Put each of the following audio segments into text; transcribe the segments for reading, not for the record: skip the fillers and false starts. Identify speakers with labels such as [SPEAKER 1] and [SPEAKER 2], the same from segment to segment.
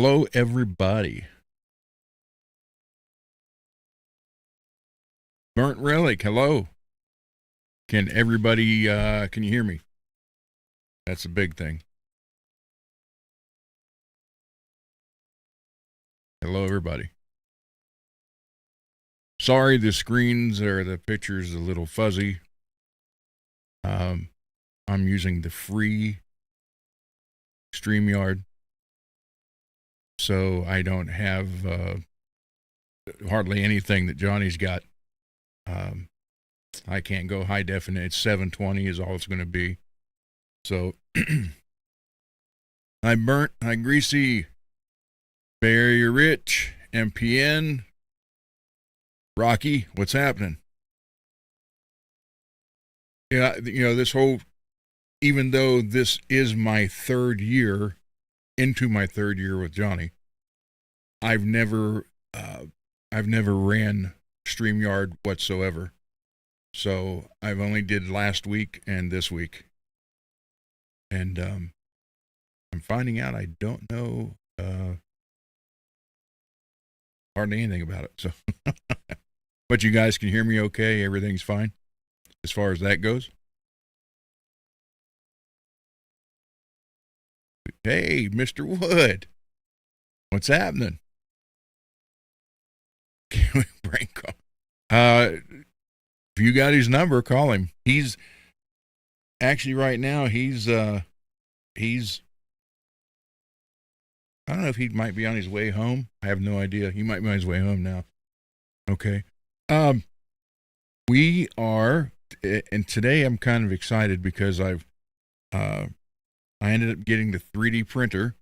[SPEAKER 1] Hello, everybody. Burnt Relic, hello. Can everybody, can you hear me? That's a big thing. Hello, everybody. Sorry, the screens or the pictures a little fuzzy. I'm using the free StreamYard, so I don't have hardly anything that Johnny's got. I can't go high definition. It's 720 is all it's going to be. So I burnt, I greasy, Barry Rich, MPN, Rocky. What's happening? Yeah, this whole, even though this is my third year, into my third year with Johnny, I've never ran StreamYard whatsoever. So I've only did last week and this week, and I'm finding out I don't know hardly anything about it. So, but you guys can hear me okay. Everything's fine as far as that goes. Hey, Mr. Wood, what's happening? Brain call. If you got his number, call him. He's actually right now. He's I don't know if he might be on his way home. I have no idea. He might be on his way home now. Okay. We are, and today I'm kind of excited because I ended up getting the 3D printer,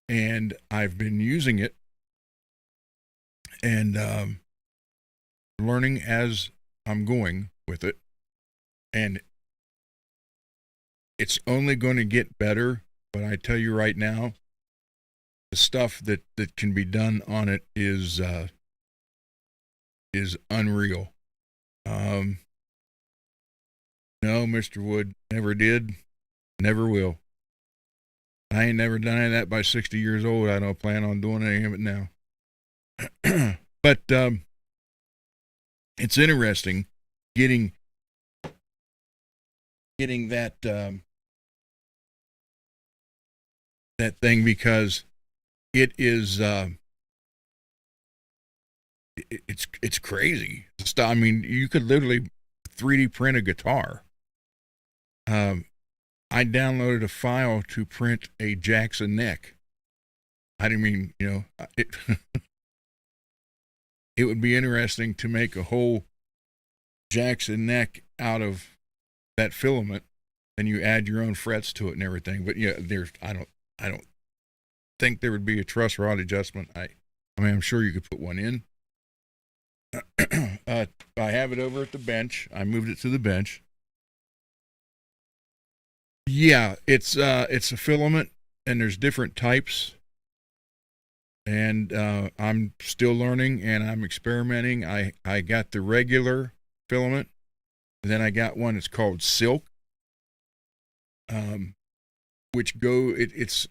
[SPEAKER 1] and I've been using it and learning as I'm going with it, and it's only going to get better. But I tell you right now, the stuff that can be done on it is unreal. No, Mr. Wood, never did, never will. I ain't never done any of that by 60 years old. I don't plan on doing any of it now. But it's interesting getting that that thing because it is it's crazy. I mean, you could literally 3D print a guitar. I downloaded a file to print a Jackson neck. I didn't mean, it. It would be interesting to make a whole Jackson neck out of that filament, and you add your own frets to it and everything. But yeah, I don't think there would be a truss rod adjustment. I mean, I'm sure you could put one in. I have it over at the bench. I moved it to the bench. Yeah, it's a filament, and there's different types. And I'm still learning, and I'm experimenting. I got the regular filament, and then I got one that's called silk, which it's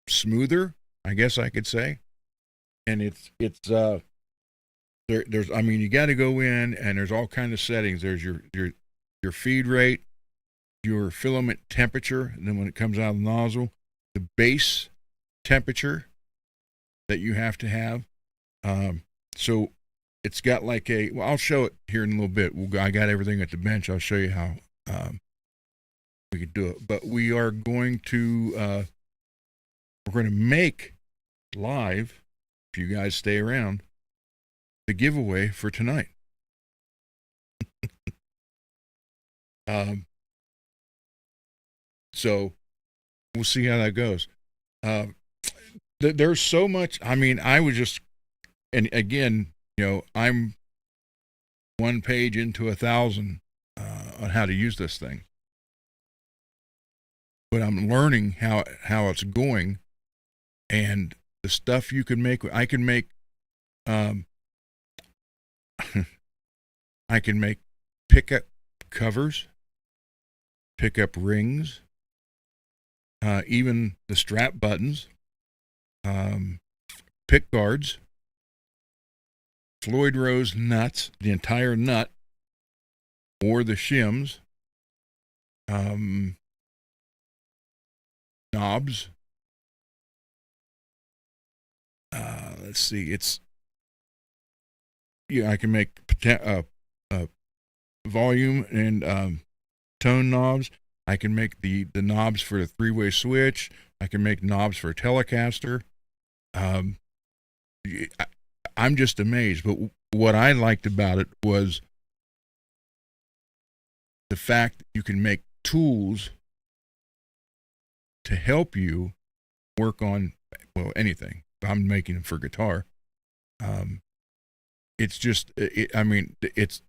[SPEAKER 1] smoother, I guess I could say, and it's there's I mean, you got to go in, and there's all kind of settings. There's your feed rate, your filament temperature, and then when it comes out of the nozzle, the base temperature that you have to have. So it's got like I'll show it here in a little bit. I got everything at the bench. I'll show you how we could do it. But we are going to make live, if you guys stay around, the giveaway for tonight. So we'll see how that goes. There's so much. I mean, I was just, and again, I'm one page into 1,000 on how to use this thing, but I'm learning how it's going, and the stuff you can make. I can make, I can make pickup covers, pickup rings. even the strap buttons, pick guards, Floyd Rose nuts, the entire nut, or the shims, knobs. Let's see, it's I can make volume and tone knobs. I can make the knobs for the three-way switch. I can make knobs for a Telecaster. I'm just amazed. But what I liked about it was the fact that you can make tools to help you work on, well, anything. I'm making them for guitar. It's just, it's,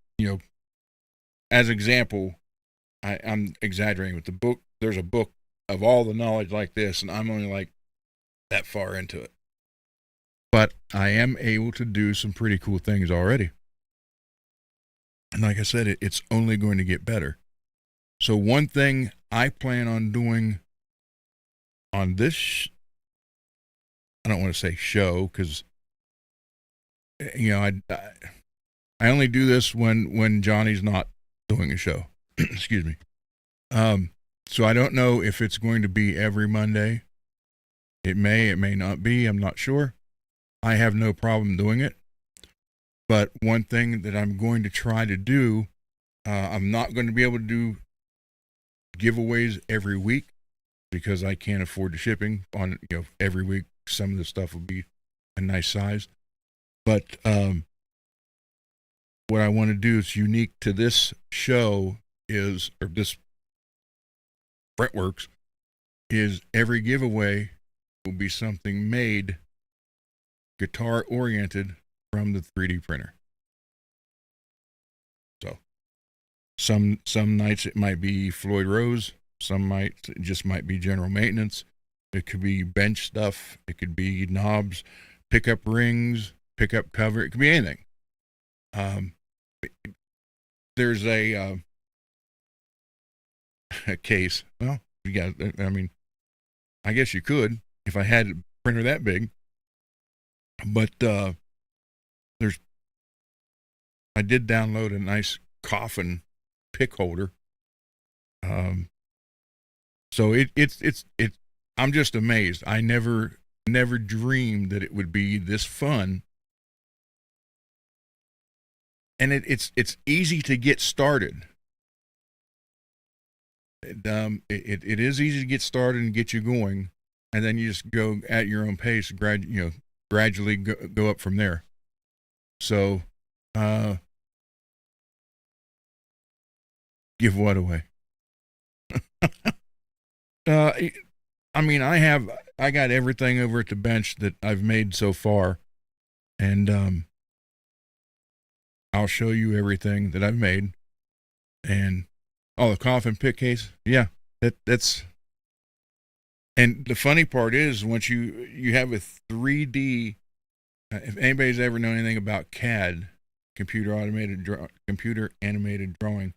[SPEAKER 1] as example, I'm exaggerating with the book. There's a book of all the knowledge like this, and I'm only like that far into it. But I am able to do some pretty cool things already. And like I said, it's only going to get better. So one thing I plan on doing on this, I don't want to say show, because I only do this when Johnny's not doing a show. Excuse me. So I don't know if it's going to be every Monday. It may not be. I'm not sure. I have no problem doing it. But one thing that I'm going to try to do, I'm not going to be able to do giveaways every week because I can't afford the shipping on, every week. Some of the stuff will be a nice size. But what I want to do is unique to this show or this Fretworks, is every giveaway will be something made guitar oriented from the 3D printer. So some nights it might be Floyd Rose, some nights it just might be general maintenance. It could be bench stuff, it could be knobs, pickup rings, pickup cover, it could be anything. There's a case. Well, I guess you could if I had a printer that big. But I did download a nice coffin pick holder. So it's I'm just amazed. I never dreamed that it would be this fun. And it's easy to get started. It is easy to get started and get you going, and then you just go at your own pace, gradually go up from there. So, give what away? I got everything over at the bench that I've made so far, and I'll show you everything that I've made, and the coffin pick case, yeah, that's. And the funny part is, once you have a 3D, if anybody's ever known anything about CAD, computer animated drawing,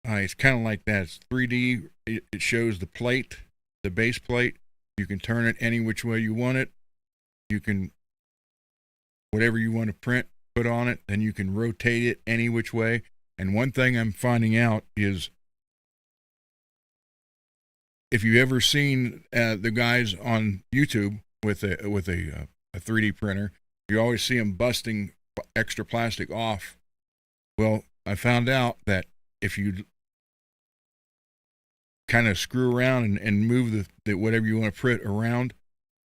[SPEAKER 1] it's kind of like that. It's 3D. It shows the plate, the base plate. You can turn it any which way you want it. You can, whatever you want to print, put on it. Then you can rotate it any which way. And one thing I'm finding out is, if you ever seen the guys on YouTube with a 3D printer, you always see them busting extra plastic off. Well, I found out that if you kind of screw around and move the whatever you want to print around,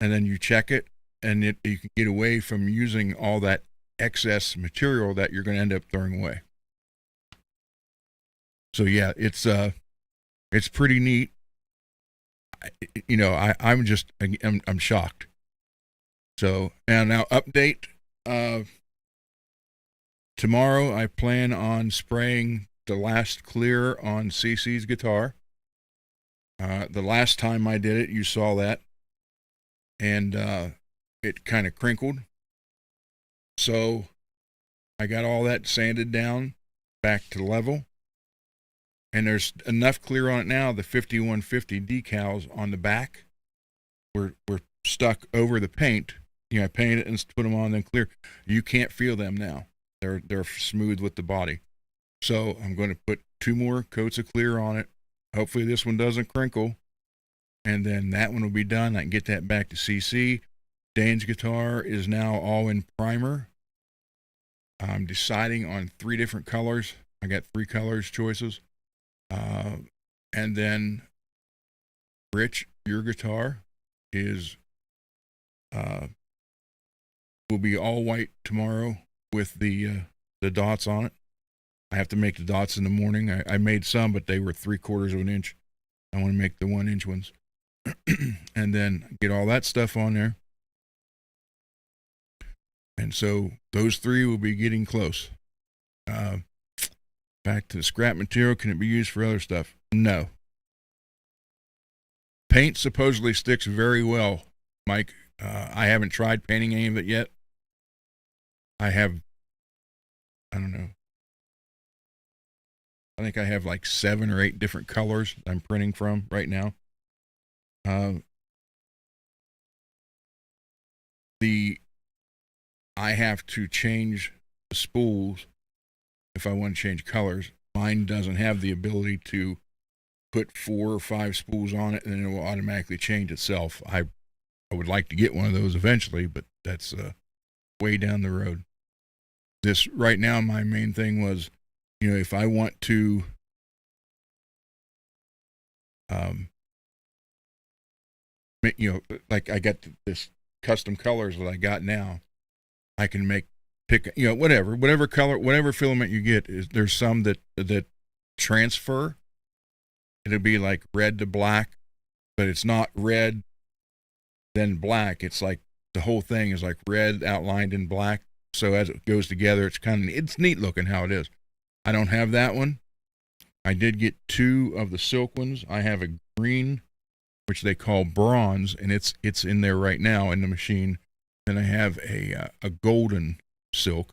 [SPEAKER 1] and then you check it, and you can get away from using all that excess material that you're going to end up throwing away. So yeah, it's pretty neat. I'm shocked. So now update. Tomorrow I plan on spraying the last clear on CC's guitar. The last time I did it, you saw that, and it kind of crinkled. So I got all that sanded down back to level. and there's enough clear on it now. The 5150 decals on the back were stuck over the paint. I paint it and put them on, then clear. You can't feel them now. They're smooth with the body. So I'm going to put 2 more coats of clear on it. Hopefully this one doesn't crinkle, and then that one will be done. I can get that back to CC. Dane's guitar is now all in primer. I'm deciding on 3 different colors. I got 3 colors choices. And then Rich, your guitar is will be all white tomorrow with the dots on it. I have to make the dots in the morning. I made some, but they were 3/4 of an inch. I want to make the 1-inch ones. And then get all that stuff on there. And so those 3 will be getting close. Back to the scrap material. Can it be used for other stuff? No. Paint supposedly sticks very well, Mike. I haven't tried painting any of it yet. I don't know. I think I have like 7 or 8 different colors I'm printing from right now. I have to change the spools if I want to change colors. Mine doesn't have the ability to put 4 or 5 spools on it and then it will automatically change itself. I would like to get one of those eventually, but that's way down the road. This right now, my main thing was, if I want to like I got this custom colors that I got now, I can pick whatever color, whatever filament you get. There's some that transfer. It'll be like red to black, but it's not red then black. It's like the whole thing is like red outlined in black. So as it goes together, it's neat looking how it is. I don't have that one. I did get 2 of the silk ones. I have a green, which they call bronze, and it's in there right now in the machine. Then I have a golden silk,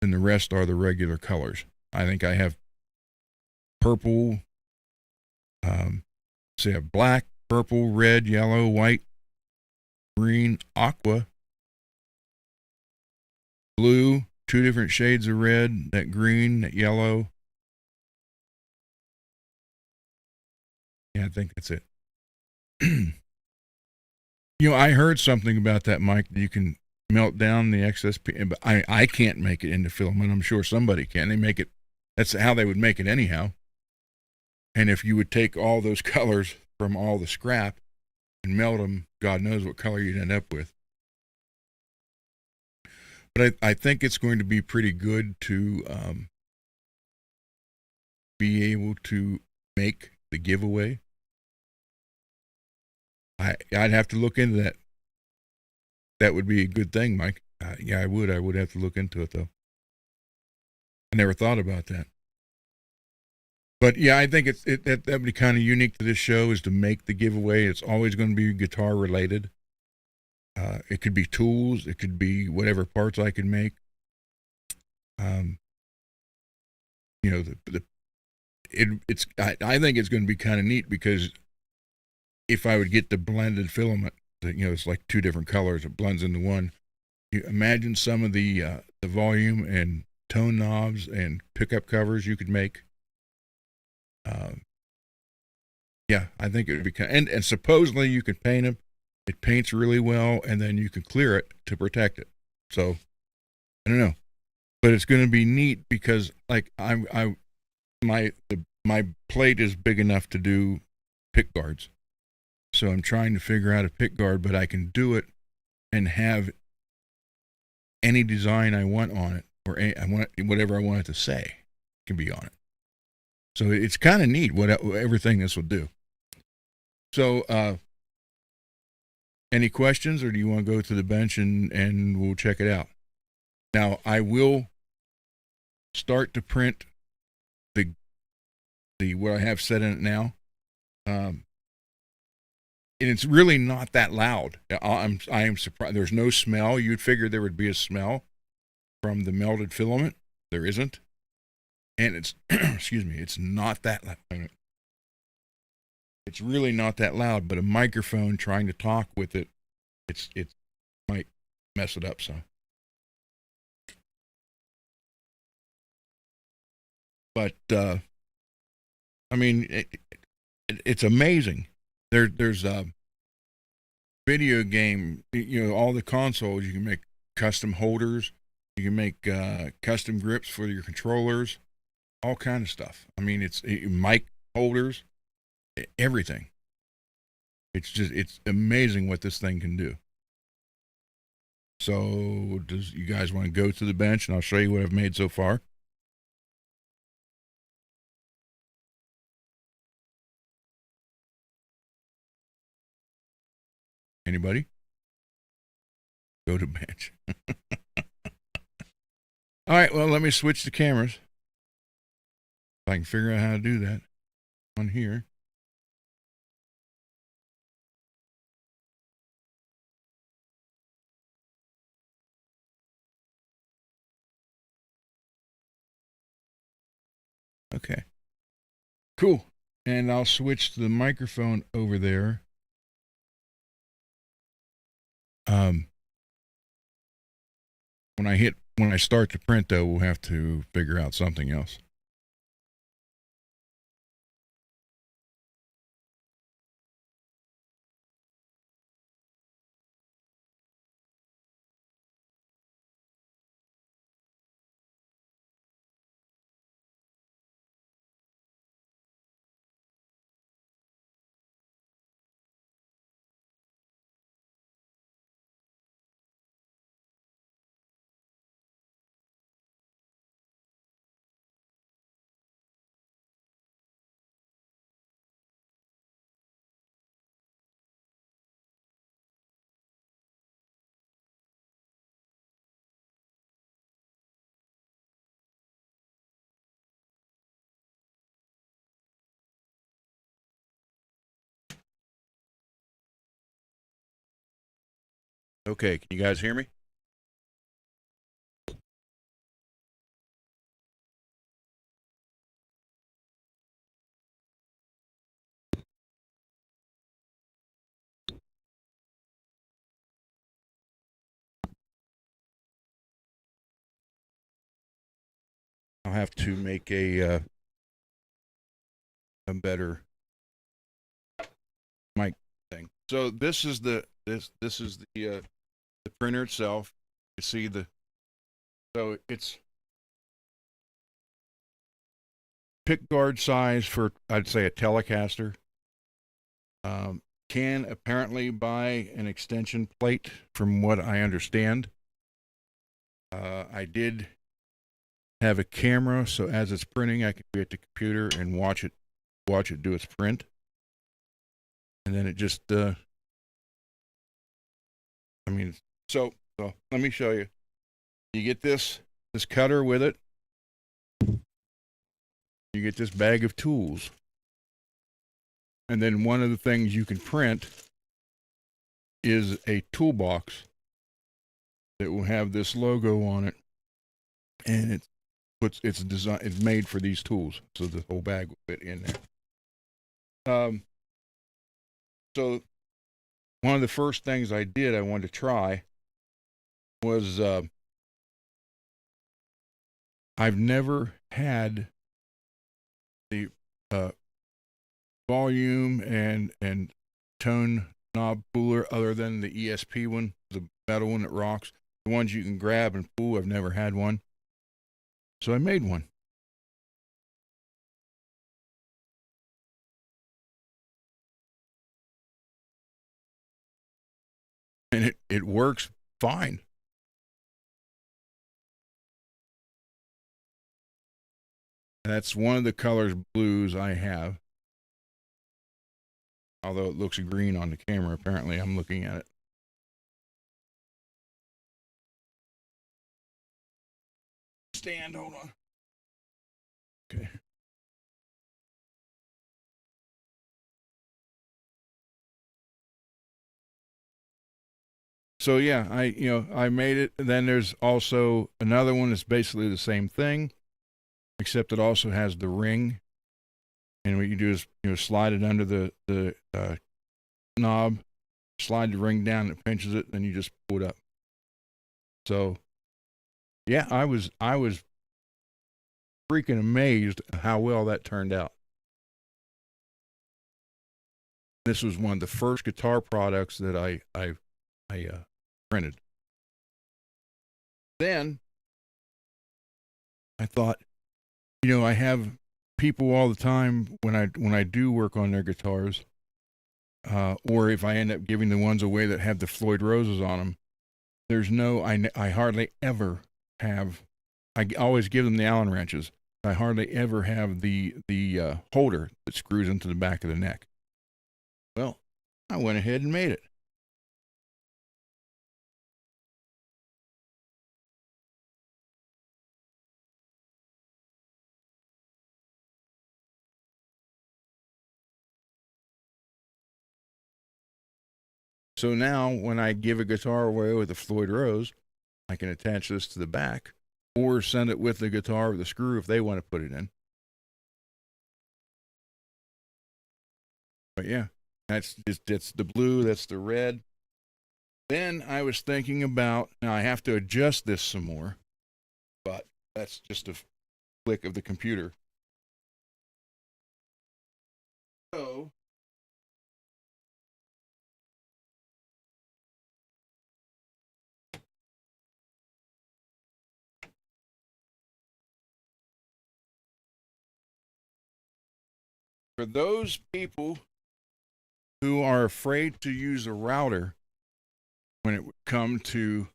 [SPEAKER 1] and the rest are the regular colors. I think I have purple. So I have black, purple, red, yellow, white, green, aqua, blue, 2 different shades of red, that green, that yellow. Yeah, I think that's it. I heard something about that, Mike, that you can melt down the excess, but I can't make it into filament. I'm sure somebody can. They make it, that's how they would make it anyhow. And if you would take all those colors from all the scrap and melt them, God knows what color you'd end up with. But I think it's going to be pretty good to be able to make the giveaway. I'd have to look into that. That would be a good thing, Mike. Yeah, I would. I would have to look into it, though. I never thought about that. But yeah, I think that would be kind of unique to this show, is to make the giveaway. It's always going to be guitar related. It could be tools. It could be whatever parts I can make. I think it's going to be kind of neat, because if I would get the blended filament, it's like 2 different colors. It blends into one. You imagine some of the volume and tone knobs and pickup covers you could make. Yeah, I think it would be and supposedly you can paint them. It paints really well, and then you can clear it to protect it. So I don't know, but it's going to be neat, because like my plate is big enough to do pick guards. So I'm trying to figure out a pick guard, but I can do it and have any design I want on it, or whatever I want it to say can be on it. So it's kind of neat everything this will do. So, any questions, or do you want to go to the bench and we'll check it out? Now, I will start to print the what I have set in it now. And it's really not that loud. I am surprised. There's no smell. You'd figure there would be a smell from the melted filament. There isn't. and it's excuse me, it's not that loud. It's really not that loud, but a microphone trying to talk with it, it might mess it up some. But I mean, it's amazing. There's a video game. You know, all the consoles you can make custom holders. You can make custom grips for your controllers. All kind of stuff. I mean, it's mic holders, everything. It's amazing what this thing can do. So, does you guys want to go to the bench and I'll show you what I've made so far? Anybody? Go to bench. All right, well, let me switch the cameras. If I can figure out how to do that on here. Okay. Cool. And I'll switch the microphone over there. When I start to print though, we'll have to figure out something else. Okay, can you guys hear me? I'll have to make a better mic thing. So this is the printer itself. You see so it's pick guard size for I'd say a Telecaster. Can apparently buy an extension plate, from what I understand. I did have a camera, so as it's printing, I can be at the computer and watch it do its print, and then it just I mean, so let me show you. You get this cutter with it. You get this bag of tools. And then one of the things you can print is a toolbox that will have this logo on it, and it's made for these tools, so the whole bag will fit in there. So one of the first things I wanted to try was I've never had the volume and tone knob puller other than the ESP one, the metal one that rocks. The ones you can grab and pull, I've never had one. So I made one. And it works fine. That's one of the colors blues I have. Although it looks green on the camera, apparently I'm looking at it. Stand, hold on. Okay. So yeah, I made it. And then there's also another one that's basically the same thing. except it also has the ring. And what you do is slide it under the knob, slide the ring down, it pinches it, then you just pull it up. So yeah, I was freaking amazed at how well that turned out. This was one of the first guitar products that I printed. Then I thought, I have people all the time when I do work on their guitars, or if I end up giving the ones away that have the Floyd Roses on them. There's no, I hardly ever have. I always give them the Allen wrenches. I hardly ever have the holder that screws into the back of the neck. Well, I went ahead and made it. So now when I give a guitar away with a Floyd Rose, I can attach this to the back or send it with the guitar with the screw if they want to put it in. But yeah, that's the blue, that's the red. Then I was thinking about, now I have to adjust this some more, but that's just a flick of the computer. So for those people who are afraid to use a router when it would come to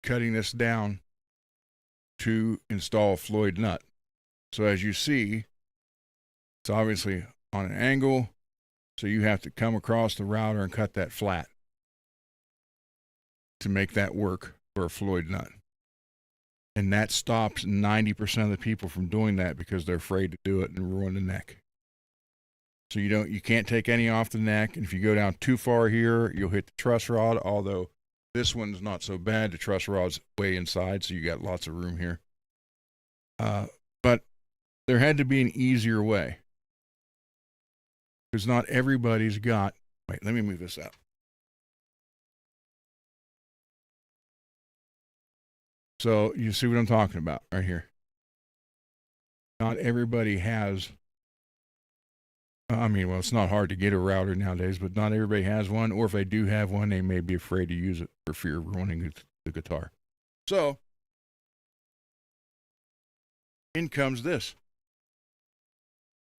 [SPEAKER 1] cutting this down to install a Floyd nut. So as you see, it's obviously on an angle, so you have to come across the router and cut that flat to make that work for a Floyd nut. And that stops 90% of the people from doing that because they're afraid to do it and ruin the neck. So you can't take any off the neck. And if you go down too far here, you'll hit the truss rod, although this one's not so bad. The truss rod's way inside, so you got lots of room here. But there had to be an easier way. Because not everybody's got, wait, let me move this up. So you see what I'm talking about right here. Not everybody has, well, it's not hard to get a router nowadays, but not everybody has one. Or if they do have one, they may be afraid to use it for fear of ruining the guitar. So in comes this.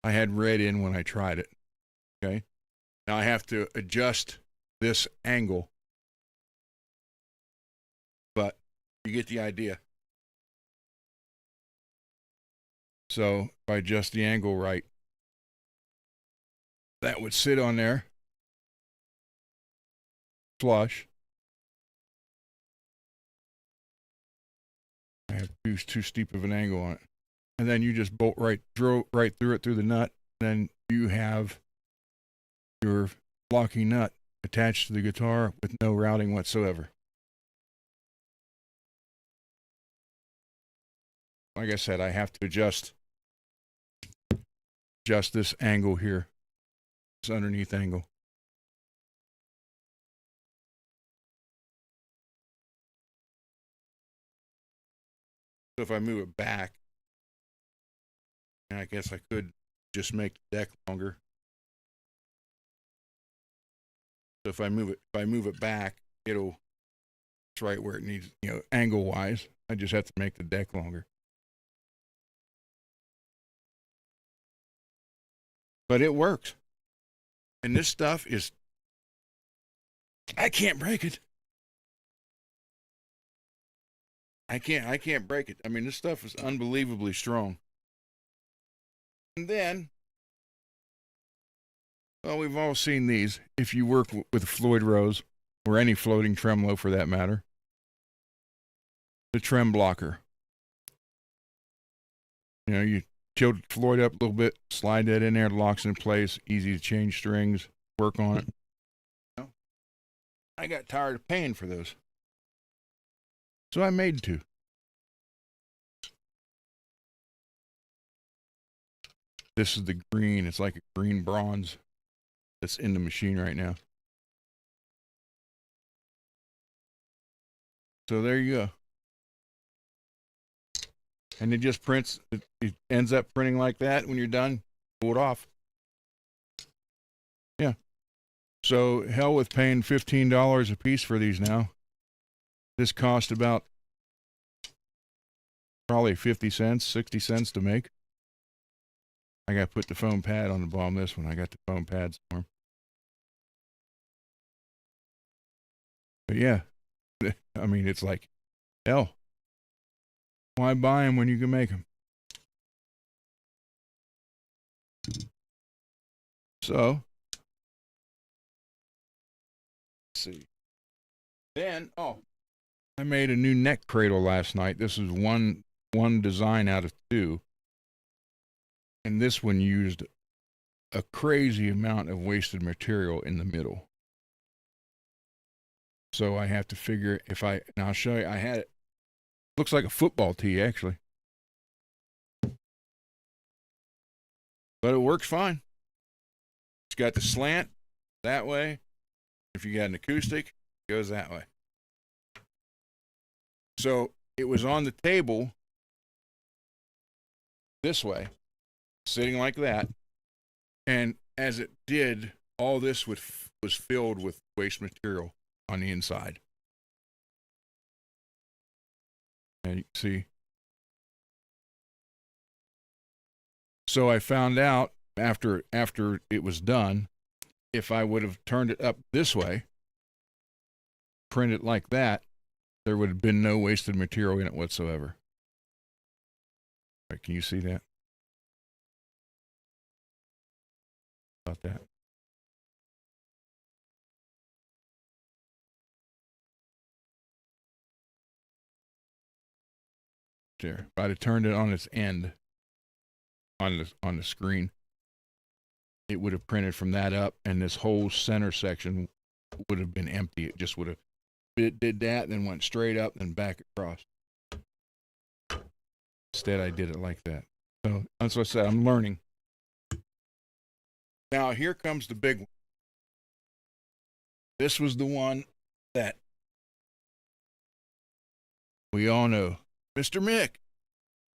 [SPEAKER 1] I had red in when I tried it. Okay. Now I have to adjust this angle, but you get the idea. So if I adjust the angle right, that would sit on there flush. I have too steep of an angle on it. And then you just bolt right through it through the nut. Then you have your locking nut attached to the guitar with no routing whatsoever. Like I said, I have to adjust this angle here, this underneath angle. So if I move it back, and I guess I could just make the deck longer. So if I move it back, it's right where it needs, angle wise. I just have to make the deck longer. But it works. And this stuff is, I can't break it. I can't break it. I mean, this stuff is unbelievably strong. And then, well, we've all seen these. If you work with Floyd Rose, or any floating tremolo for that matter, the trem blocker. You tilt Floyd up a little bit, slide that in there, it locks in place, easy to change strings, work on it. I got tired of paying for those. So I made two. This is the green. It's like a green bronze that's in the machine right now. So there you go. And it just prints. It ends up printing like that. When you're done, pull it off. Yeah. So hell with paying $15 a piece for these now. This cost about probably 50 cents, 60 cents to make. I got to put the foam pad on the bottom of this one. I got the foam pads for them. But yeah, I mean, it's like, hell, why buy them when you can make them? So, let's see. Then, I made a new neck cradle last night. This is one design out of two. And this one used a crazy amount of wasted material in the middle. So I have to figure and I'll show you, I had it. Looks like a football tee, actually. But it works fine. It's got the slant that way. If you got an acoustic, it goes that way. So it was on the table this way, sitting like that. And as it did, all this was filled with waste material on the inside. And you can see. So I found out after it was done, if I would have turned it up this way, printed it like that, there would have been no wasted material in it whatsoever. Right, can you see that? About that. There. If I'd have turned it on its end on the screen, it would have printed from that up, and this whole center section would have been empty. It just would have did that, then went straight up, then back across. Instead, I did it like that. So that's what I said. I'm learning. Now here comes the big one. This was the one that we all know, Mr. Mick.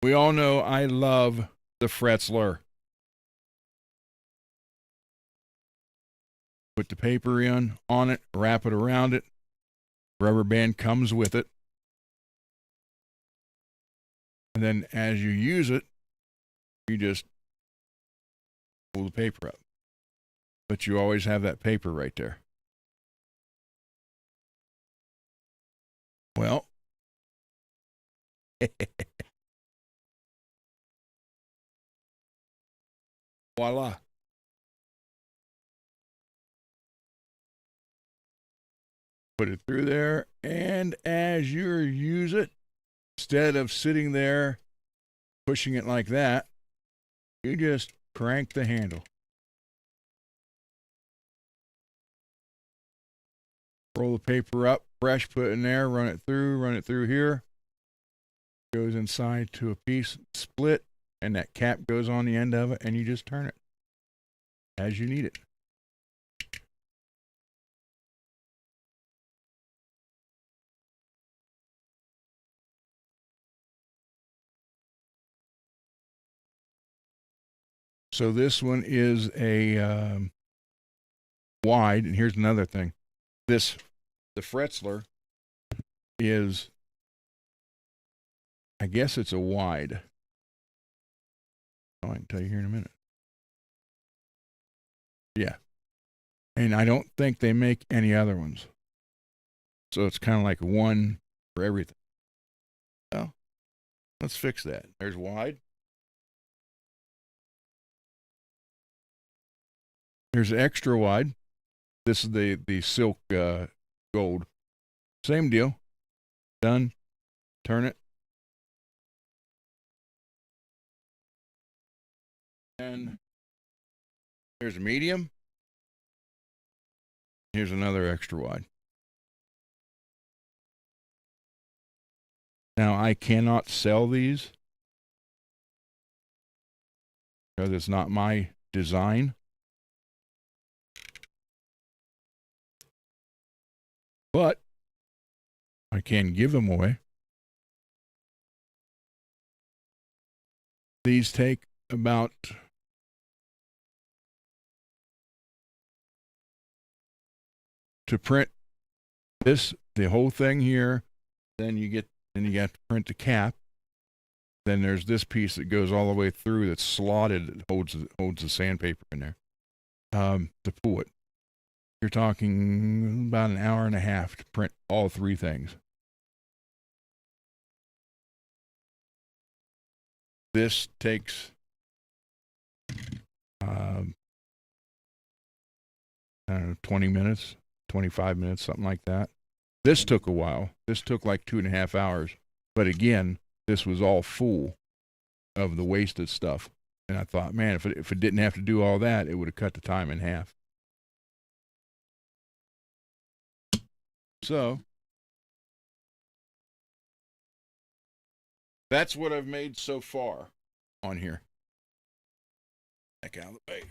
[SPEAKER 1] We all know I love the Fretzler. Put the paper on it, wrap it around it. Rubber band comes with it. And then as you use it, you just pull the paper up. But you always have that paper right there. Well, voila. Put it through there, and as you use it, instead of sitting there pushing it like that, you just crank the handle. Roll the paper up, fresh, put it in there, run it through here. Goes inside to a piece, split, and that cap goes on the end of it, and you just turn it as you need it. So this one is a wide, and here's another thing. The Fretzler is, I guess it's a wide. Oh, I can tell you here in a minute. Yeah. And I don't think they make any other ones. So it's kind of like one for everything. Well, let's fix that. There's wide. Here's extra wide. This is the silk gold. Same deal. Done. Turn it. And here's a medium. Here's another extra wide. Now I cannot sell these because it's not my design. But I can give them away. These take about to print this, the whole thing here. Then you have to print the cap. Then there's this piece that goes all the way through that's slotted that holds the sandpaper in there. To pull it, you're talking about an hour and a half to print all three things. This takes I don't know, 20 minutes, 25 minutes, something like that. This took a while. This took like 2.5 hours. But again, this was all full of the wasted stuff. And I thought, man, if it didn't have to do all that, it would have cut the time in half. So that's what I've made so far on here. Back out of the way.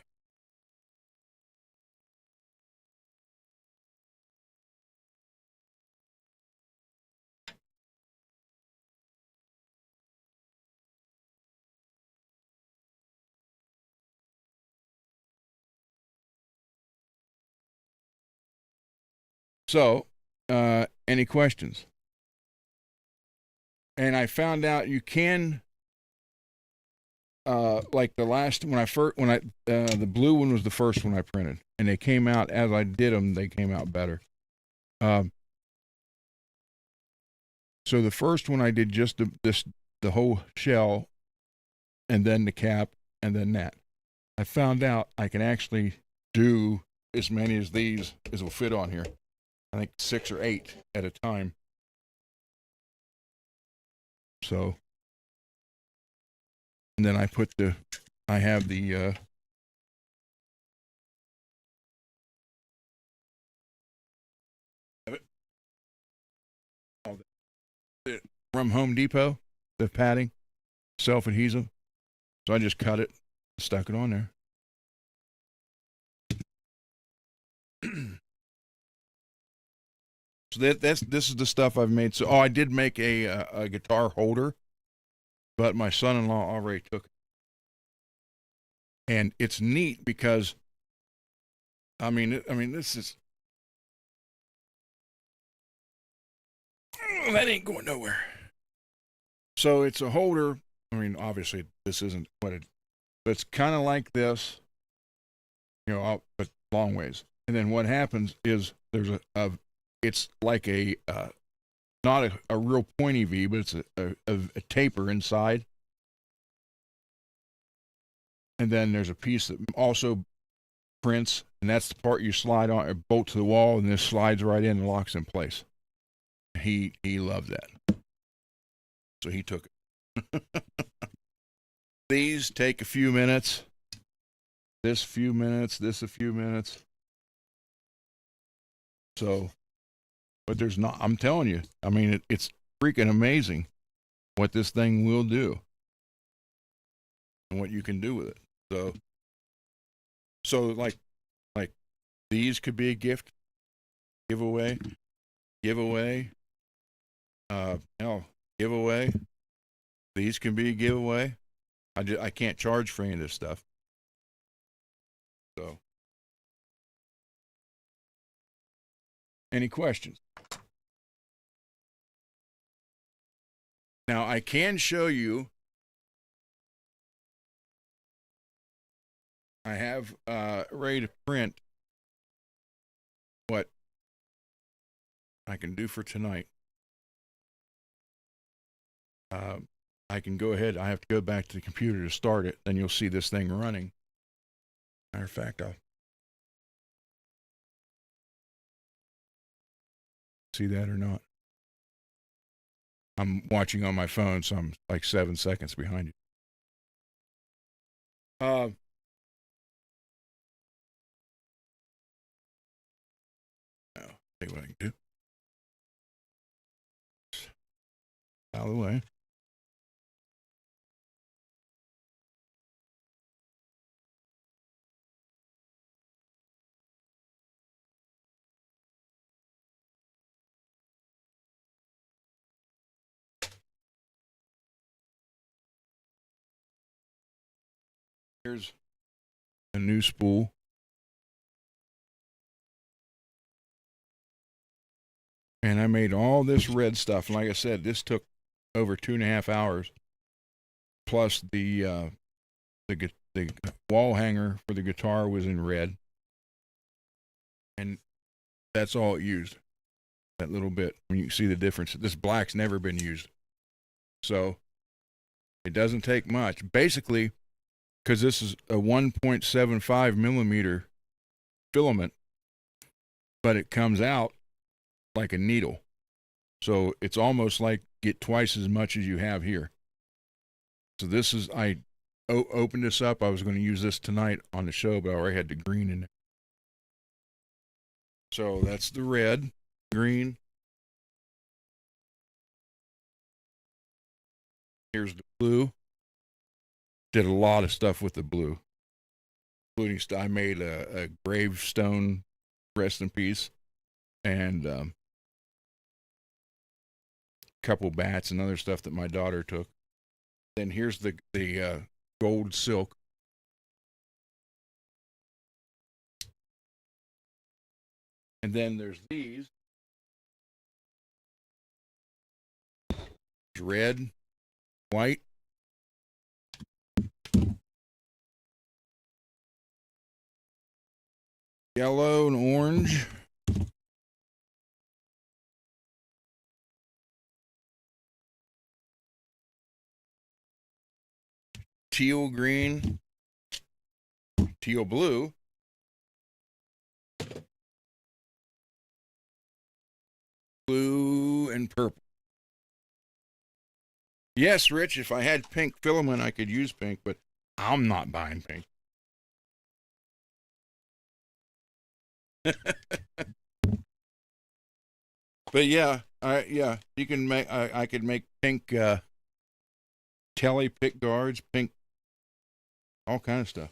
[SPEAKER 1] So, any questions? And I found out you can, like the last the blue one was the first one I printed, and they came out as I did them. They came out better. So the first one I did just the whole shell, and then the cap, and then that. I found out I can actually do as many as these as will fit on here. I think 6 or 8 at a time. So, and then I have the from Home Depot, the padding, self-adhesive. So I just cut it, stuck it on there. So this is the stuff I've made. So I did make a guitar holder, but my son-in-law already took it. And it's neat because I mean this is that ain't going nowhere. So it's a holder. I mean, obviously this isn't what it, but it's kind of like this, but long ways. And then what happens is there's it's like not a real pointy V, but it's a taper inside. And then there's a piece that also prints, and that's the part you slide on or bolt to the wall, and this slides right in and locks in place. He loved that, so he took it. These take a few minutes. This a few minutes. This a few minutes. So, but there's not. I'm telling you. I mean, it's freaking amazing what this thing will do and what you can do with it. So like these could be a gift, giveaway, giveaway. These can be a giveaway. I can't charge for any of this stuff. So, any questions? Now I can show you. I have ready to print what I can do for tonight. I can go ahead. I have to go back to the computer to start it. Then you'll see this thing running. Matter of fact, I'll see that or not. I'm watching on my phone, so I'm like 7 seconds behind you. See what I can do. Out of the way. Here's a new spool. And I made all this red stuff. And like I said, this took over 2.5 hours. Plus the wall hanger for the guitar was in red. And that's all it used. That little bit. When you can see the difference. This black's never been used. So it doesn't take much. Basically, because this is a 1.75 millimeter filament, but it comes out like a needle. So it's almost like get twice as much as you have here. So this is, I opened this up. I was going to use this tonight on the show, but I already had the green in it. So that's the red, green. Here's the blue. Did a lot of stuff with the blue, including I made a gravestone, rest in peace, and a couple bats and other stuff that my daughter took. Then here's the gold silk. And then there's these. Red, white, yellow, and orange. Teal green, teal blue, blue, and purple. Yes, Rich, if I had pink filament, I could use pink, but I'm not buying pink. But yeah, you can make. I could make pink telly pick guards, pink, all kind of stuff.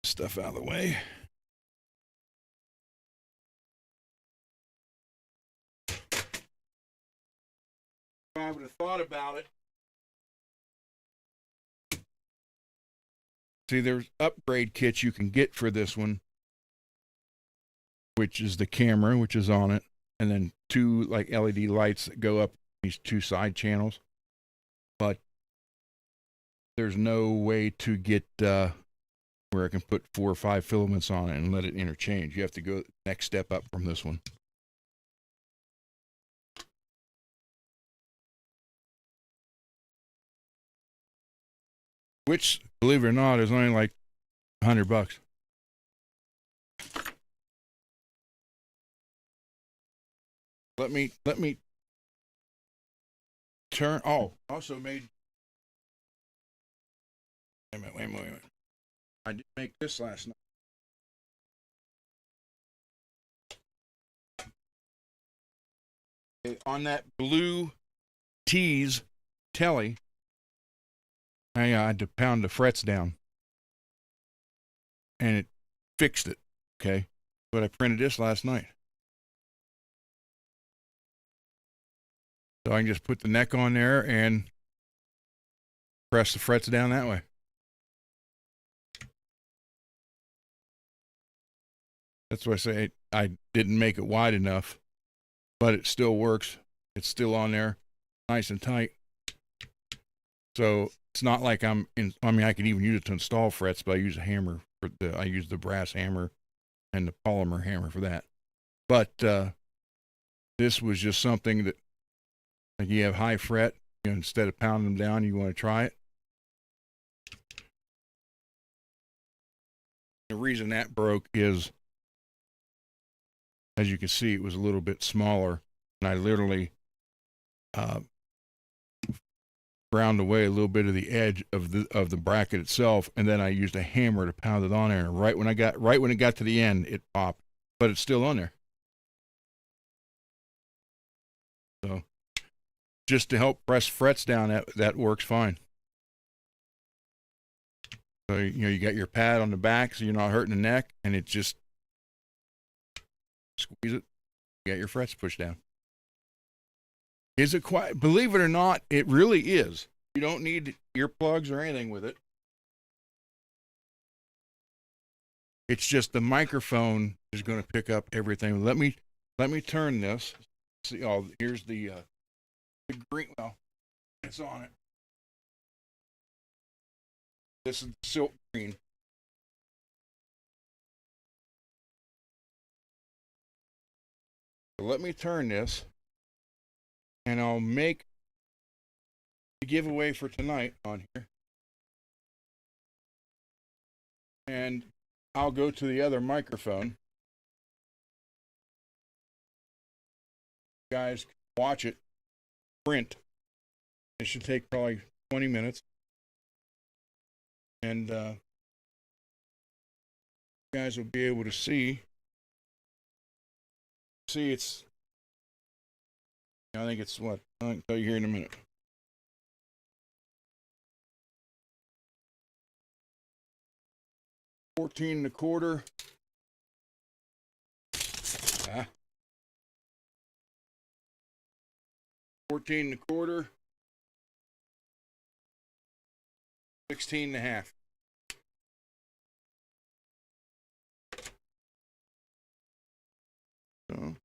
[SPEAKER 1] Stuff out of the way. If I would have thought about it. See, there's upgrade kits you can get for this one, which is the camera, which is on it, and then two like LED lights that go up these two side channels. But there's no way to get where I can put 4 or 5 filaments on it and let it interchange. You have to go next step up from this one. Which, believe it or not, is only like $100. Let me turn. Oh, also made. Wait a minute. I did make this last night. On that blue tease telly, I had to pound the frets down, and it fixed it. Okay, but I printed this last night, so I can just put the neck on there and press the frets down that way. That's why I say I didn't make it wide enough, but it still works. It's still on there, nice and tight. So it's not like I mean, I could even use it to install frets, but I use a hammer I use the brass hammer and the polymer hammer for that. But this was just something that, like, you have high fret, instead of pounding them down, you want to try it. The reason that broke is, as you can see, it was a little bit smaller, and I literally ground away a little bit of the edge of the bracket itself, and then I used a hammer to pound it on there. And right when it got to the end, it popped, but it's still on there. So just to help press frets down, that works fine. So you got your pad on the back, so you're not hurting the neck, and it just Squeeze it. You got your frets pushed down. Is it quiet? Believe it or not, it really is. You don't need earplugs or anything with it. It's just the microphone is going to pick up everything. Let me turn this. See, oh, here's the green. Well, it's on it. This is silk green. So let me turn this, and I'll make the giveaway for tonight on here. And I'll go to the other microphone. You guys can watch it print. It should take probably 20 minutes. And you guys will be able to see it's, I think it's what, I'll tell you here in a minute. $14.25. 14.25. 16.5. So,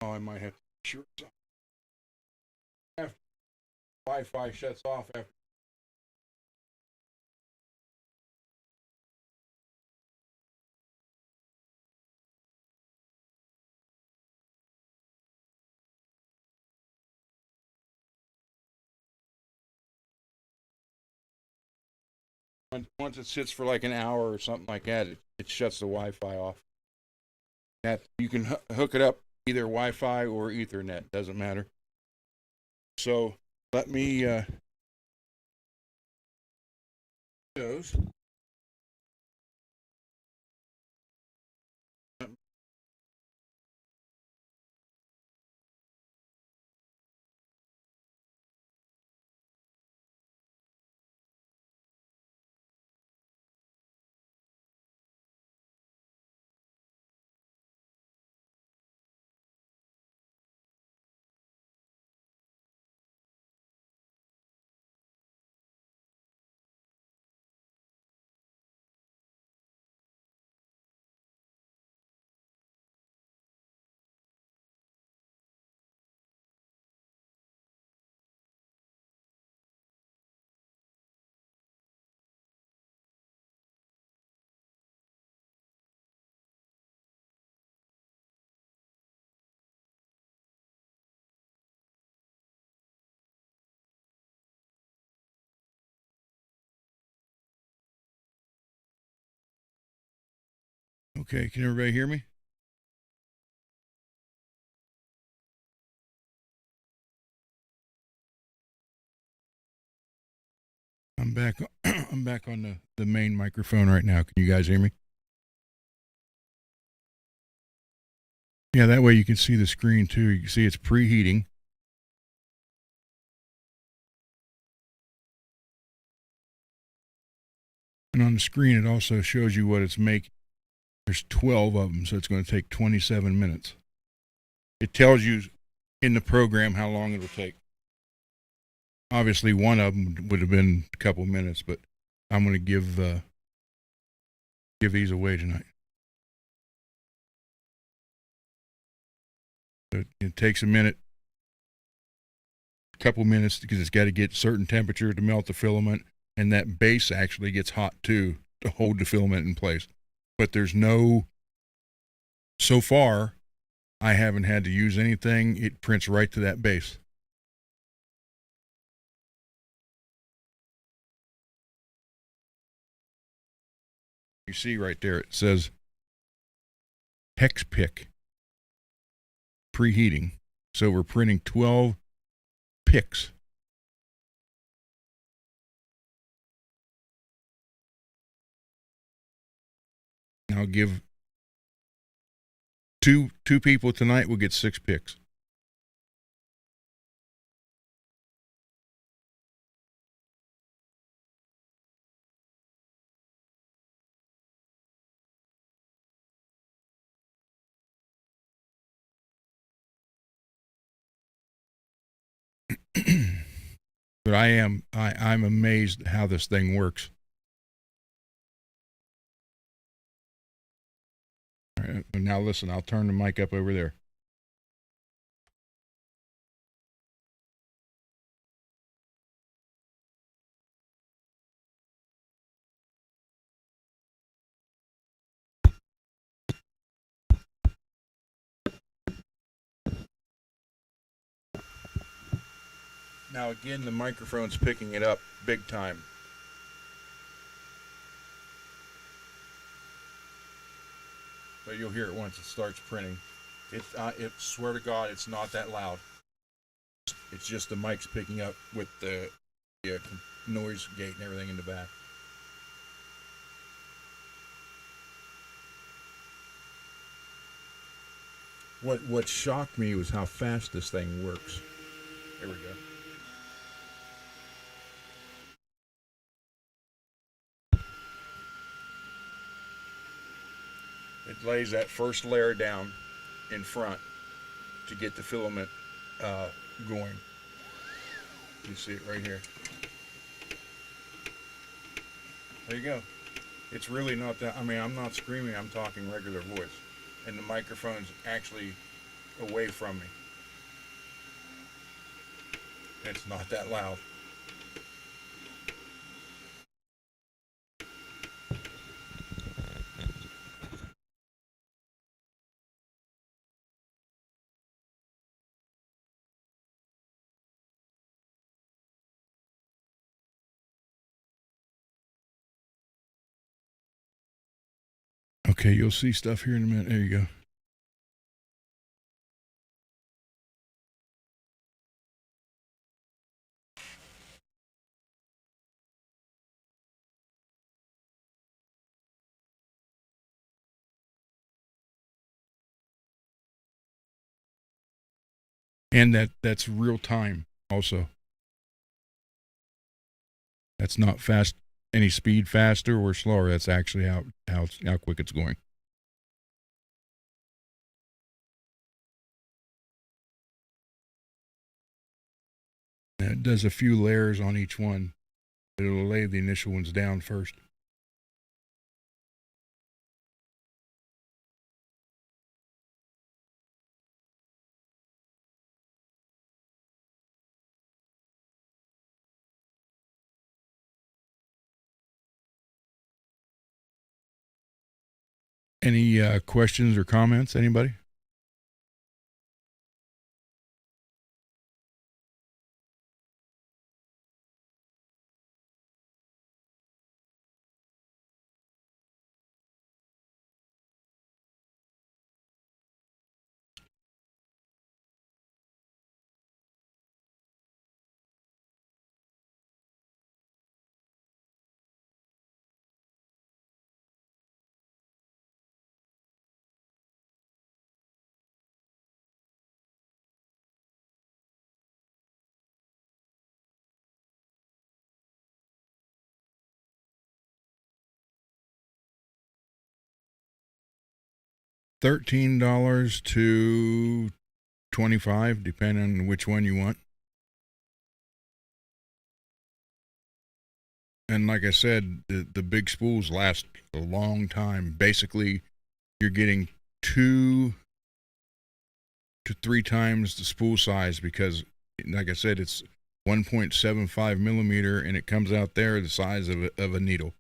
[SPEAKER 1] oh, I might have to sure. After Wi-Fi shuts off after. Once it sits for like an hour or something like that, it shuts the Wi-Fi off. That you can hook it up either Wi-Fi or Ethernet, doesn't matter. So let me those. Okay, can everybody hear me? I'm back. I'm back on the main microphone right now. Can you guys hear me? Yeah, that way you can see the screen too. You can see it's preheating. And on the screen, it also shows you what it's making. There's 12 of them, so it's going to take 27 minutes. It tells you in the program how long it'll take. Obviously, one of them would have been a couple minutes, but I'm going to give these away tonight. So it takes a minute, a couple minutes, because it's got to get certain temperature to melt the filament, and that base actually gets hot too to hold the filament in place. But there's no, so far, I haven't had to use anything. It prints right to that base. You see right there, it says HexPick preheating. So we're printing 12 picks. I'll give two people tonight will get 6 picks. But I'm amazed how this thing works. All right, now listen, I'll turn the mic up over there. Now again, the microphone's picking it up big time. But you'll hear it once it starts printing. It swear to God, it's not that loud. It's just the mic's picking up with the noise gate and everything in the back. What shocked me was how fast this thing works. There we go. It lays that first layer down in front to get the filament going. You see it right here. There you go. It's really not that. I mean, I'm not screaming. I'm talking regular voice, and the microphone's actually away from me. It's not that loud. Okay, you'll see stuff here in a minute. There you go. And that's real time also. That's not fast any speed faster or slower. That's actually how quick it's going. And it does a few layers on each one. It'll lay the initial ones down first. Any questions or comments? Anybody? $13 to 25, depending on which one you want. And like I said, the big spools last a long time. Basically, you're getting 2 to 3 times the spool size because, like I said, it's 1.75 millimeter and it comes out there the size of a needle.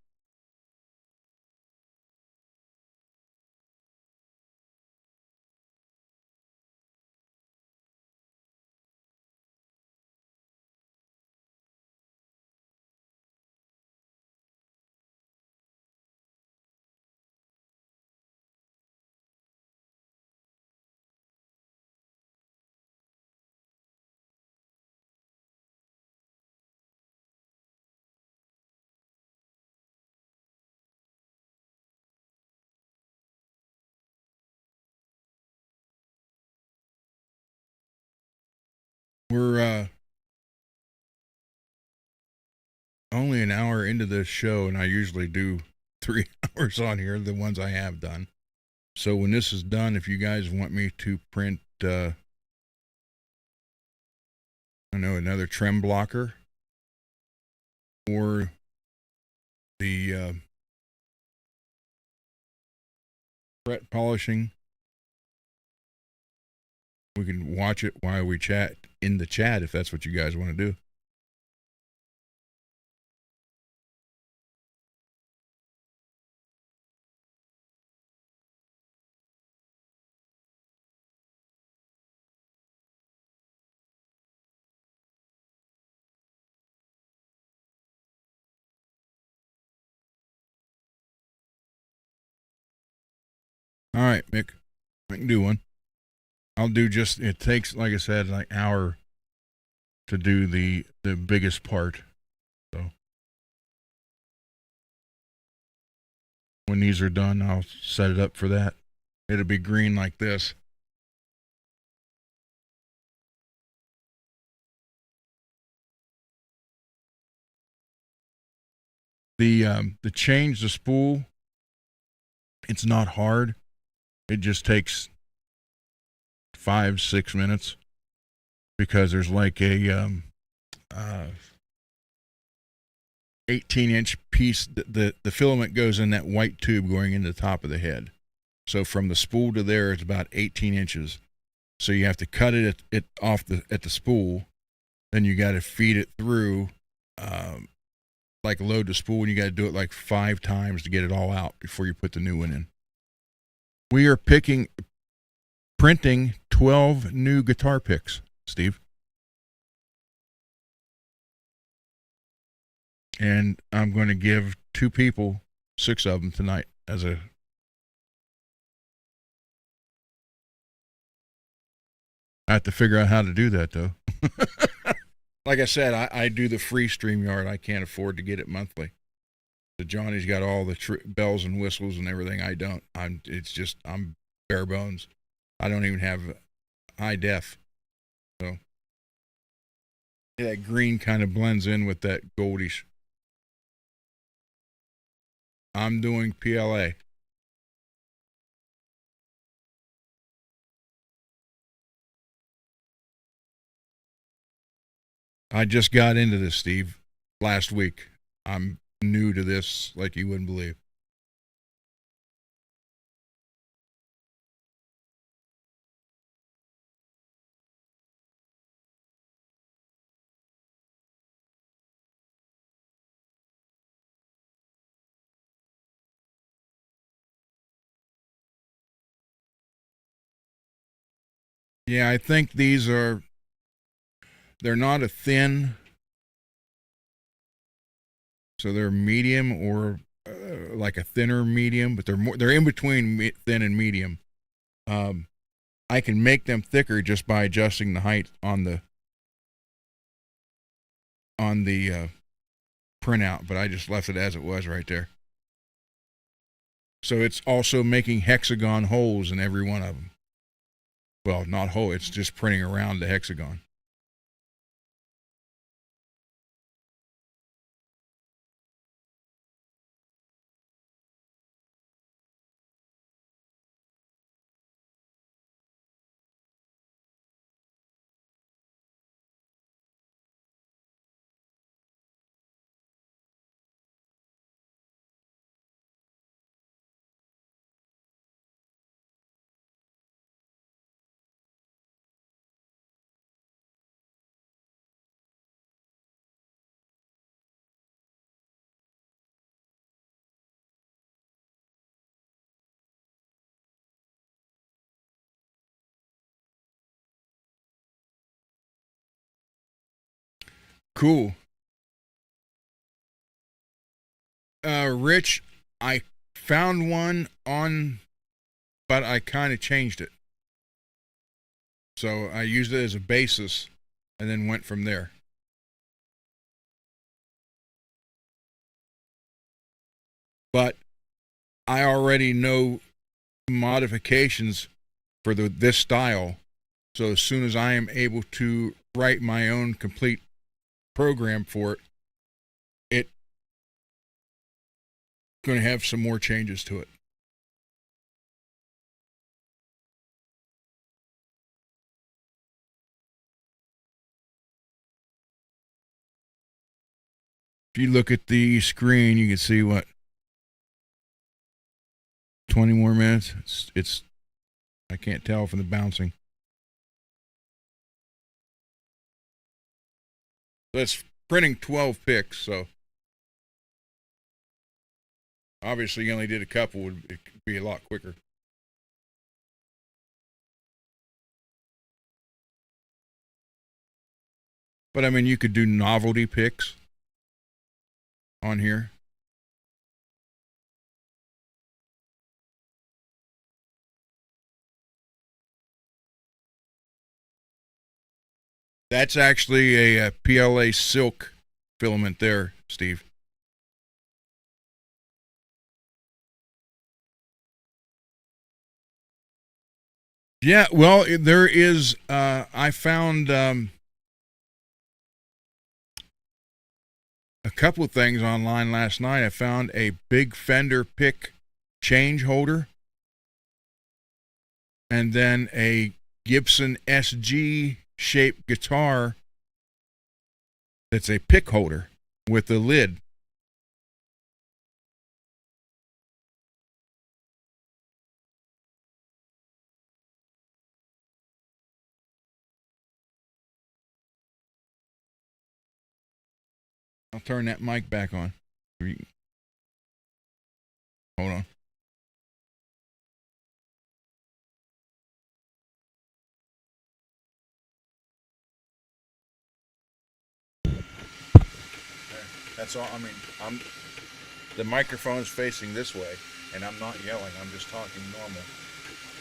[SPEAKER 1] We're only an hour into this show, and I usually do 3 hours on here, the ones I have done. So when this is done, if you guys want me to print I know another trim blocker or the fret polishing. We can watch it while we chat in the chat if that's what you guys want to do. All right, Mick, I can do one. I'll do just, it takes, like I said, like an hour to do the biggest part. So when these are done, I'll set it up for that. It'll be green like this. The change the spool, it's not hard. It just takes 5-6 minutes because there's like a 18-inch piece. The filament goes in that white tube going in the top of the head. So from the spool to there, it's about 18 inches. So you have to cut it off at the spool. Then you got to feed it through, like load the spool, and you got to do it like 5 times to get it all out before you put the new one in. We are printing 12 new guitar picks, Steve. And I'm going to give 2 people 6 of them tonight as a. I have to figure out how to do that though. Like I said, I do the free StreamYard. I can't afford to get it monthly. So Johnny's got all the bells and whistles and everything. I don't. I'm bare bones. I don't even have high def. So yeah, that green kind of blends in with that goldish. I'm doing PLA. I just got into this, Steve, last week. I'm new to this like you wouldn't believe. Yeah, I think they're not a thin, so they're medium or like a thinner medium, but they're in between thin and medium. I can make them thicker just by adjusting the height on the printout, but I just left it as it was right there. So it's also making hexagon holes in every one of them. Well, not hole, it's just printing around the hexagon. Cool. Rich, I found one on, but I kind of changed it. So I used it as a basis and then went from there. But I already know modifications for this style. So as soon as I am able to write my own complete program for it, it's going to have some more changes to it. If you look at the screen, you can see what 20 more minutes. It's I can't tell from the bouncing. That's printing 12 pics, so obviously you only did a couple. It could be a lot quicker. But I mean, you could do novelty picks on here. That's actually a PLA silk filament there, Steve. Yeah, well, there is. I found a couple of things online last night. I found a big Fender pick change holder, and then a Gibson SG shaped guitar that's a pick holder with a lid. I'll turn that mic back on. Hold on. That's all. I mean, the microphone's facing this way, and I'm not yelling. I'm just talking normal,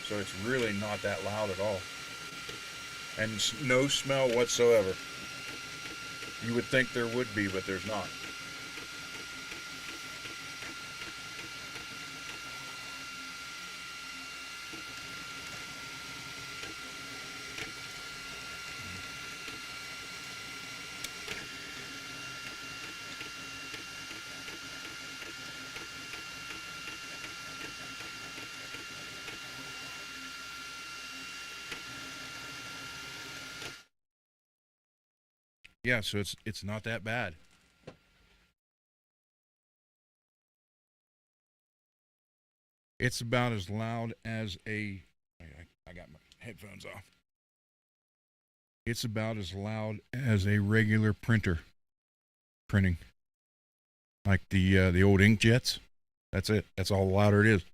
[SPEAKER 1] so it's really not that loud at all, and no smell whatsoever. You would think there would be, but there's not. Yeah, so it's not that bad. It's about as loud as a. I got my headphones off. It's about as loud as a regular printer printing, like the old inkjets. That's it. That's all louder it is.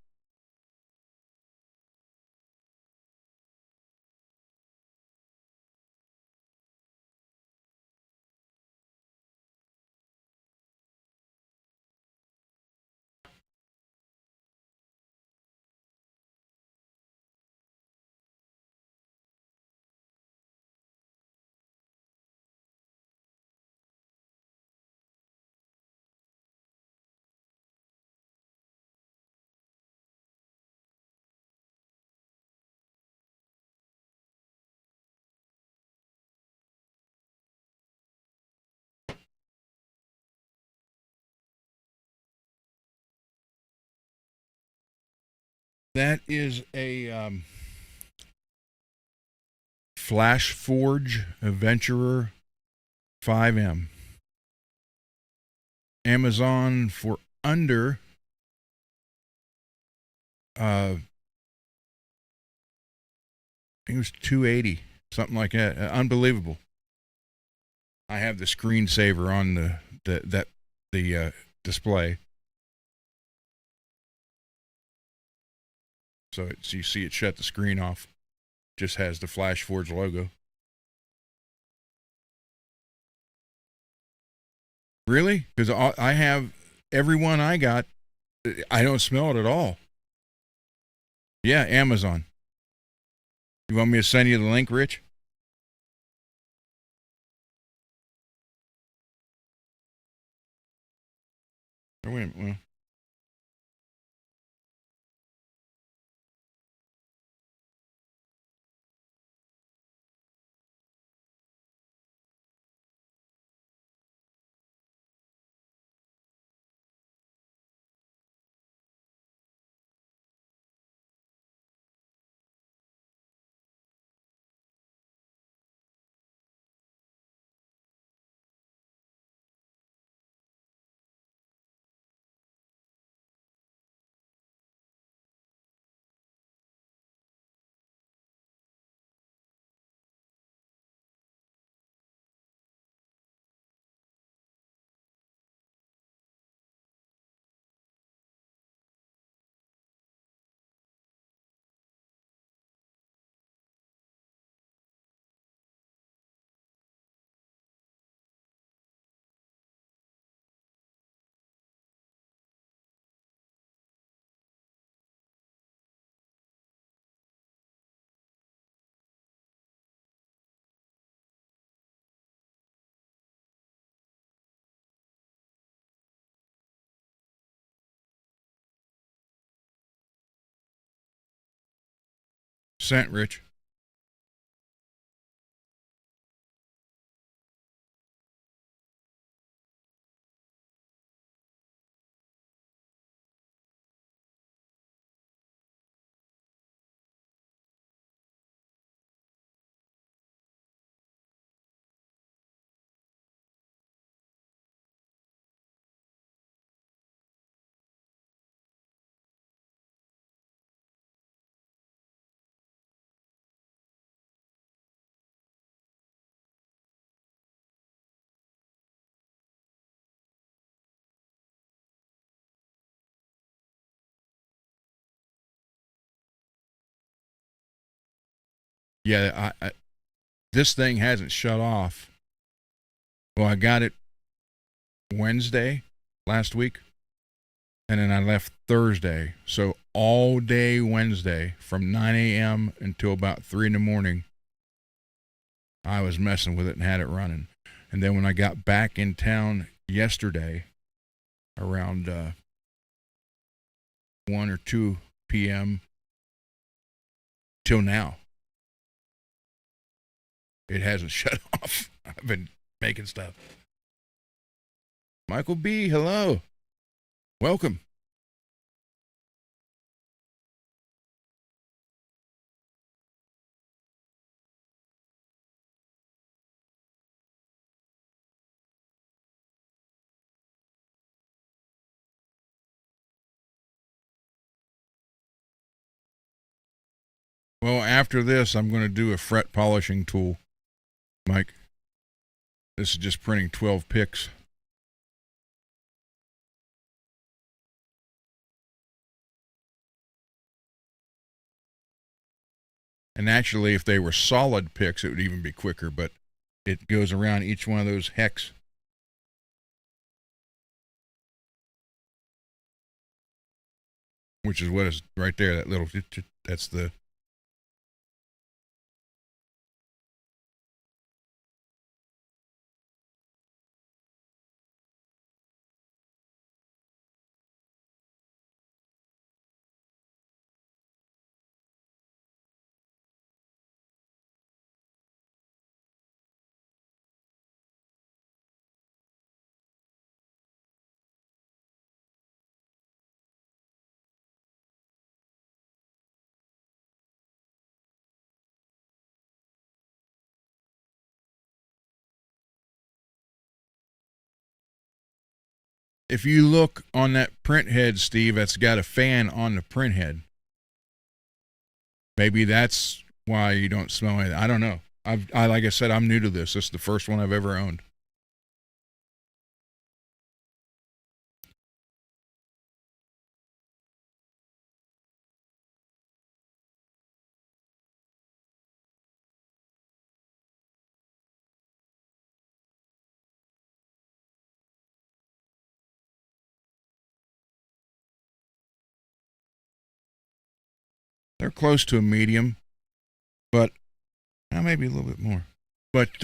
[SPEAKER 1] That is a Flash Forge Adventurer 5M. Amazon for under I think it was 280, something like that. Unbelievable. I have the screensaver on the display, so you see it shut the screen off. Just has the Flash Forge logo. Really? Because I have every one I got. I don't smell it at all. Yeah, Amazon. You want me to send you the link, Rich? Oh, wait a minute. Well, Sent, Rich. Yeah, this thing hasn't shut off. Well, I got it Wednesday last week, and then I left Thursday. So all day Wednesday from 9 a.m. until about 3 in the morning, I was messing with it and had it running. And then when I got back in town yesterday around 1 or 2 p.m. till now, it hasn't shut off. I've been making stuff. Michael B., hello. Welcome. Well, after this, I'm going to do a fret polishing tool, Mike. This is just printing 12 picks. And actually, if they were solid picks, it would even be quicker, but it goes around each one of those hex. Which is what is right there, that little, that's the. If you look on that print head, Steve, that's got a fan on the print head. Maybe that's why you don't smell anything. I don't know. I like I said, I'm new to this. This is the first one I've ever owned. They're close to a medium, but maybe a little bit more. But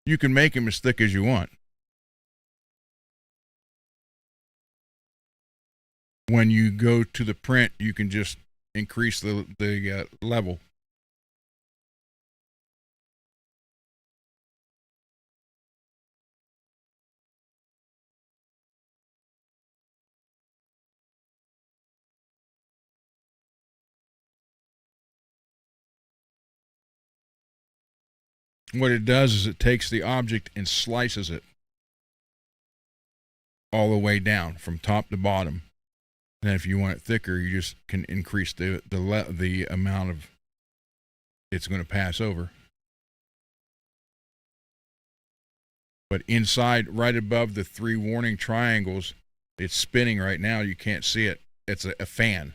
[SPEAKER 1] you can make them as thick as you want. When you go to the print, you can just increase the level. What it does is it takes the object and slices it all the way down from top to bottom. And if you want it thicker, you just can increase the amount of it's going to pass over. But inside, right above the 3 warning triangles, it's spinning right now. You can't see it. It's a fan.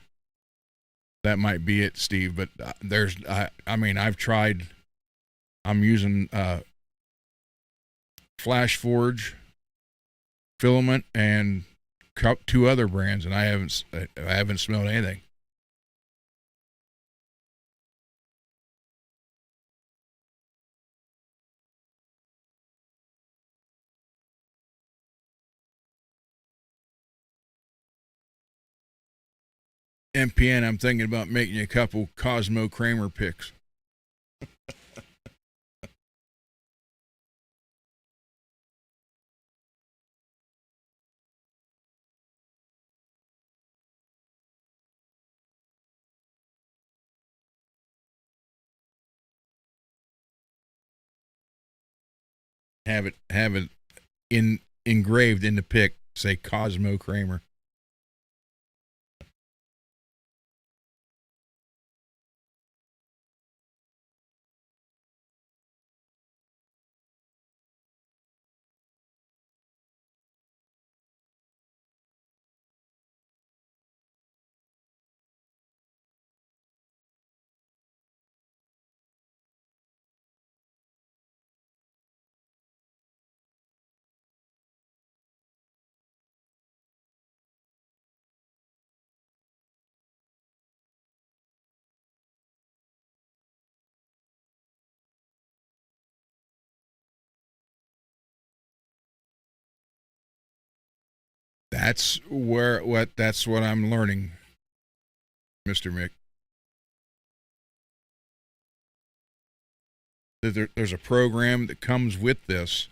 [SPEAKER 1] That might be it, Steve. But I've tried. I'm using Flash Forge, Filament, and 2 other brands, and I haven't smelled anything. MPN, I'm thinking about making a couple Cosmo Kramer picks. Have it engraved in the pick. Say Cosmo Kramer. That's what I'm learning, Mr. Mick. There's a program that comes with this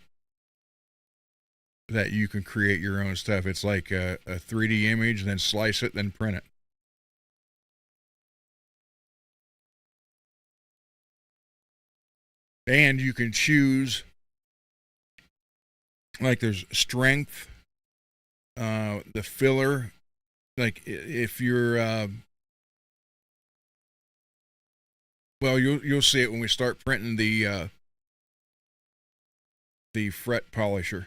[SPEAKER 1] that you can create your own stuff. It's like a 3D image, then slice it, then print it. And you can choose, like, there's strength, the filler. Like, if you're, well, you'll see it when we start printing the fret polisher.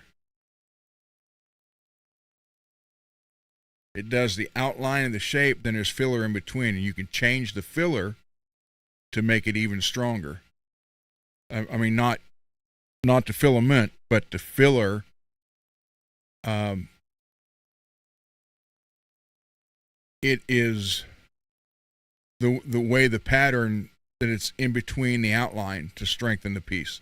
[SPEAKER 1] It does the outline and the shape, then there's filler in between, and you can change the filler to make it even stronger. I mean, not the filament, but the filler. It is the way the pattern that it's in between the outline to strengthen the piece.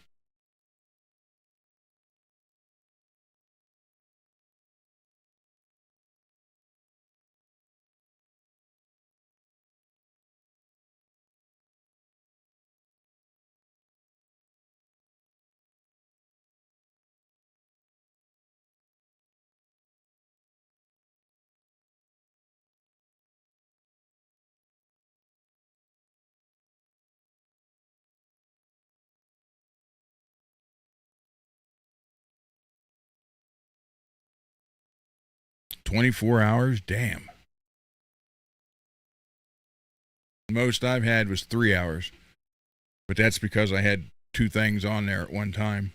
[SPEAKER 1] $24, damn. The most I've had was 3 hours, but that's because I had two things on there at one time.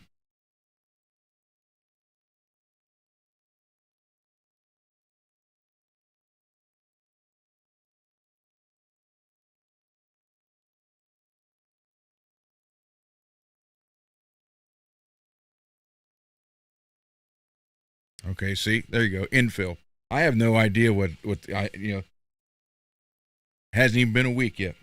[SPEAKER 1] Okay, see, there you go, infill. I have no idea what I hasn't even been a week yet.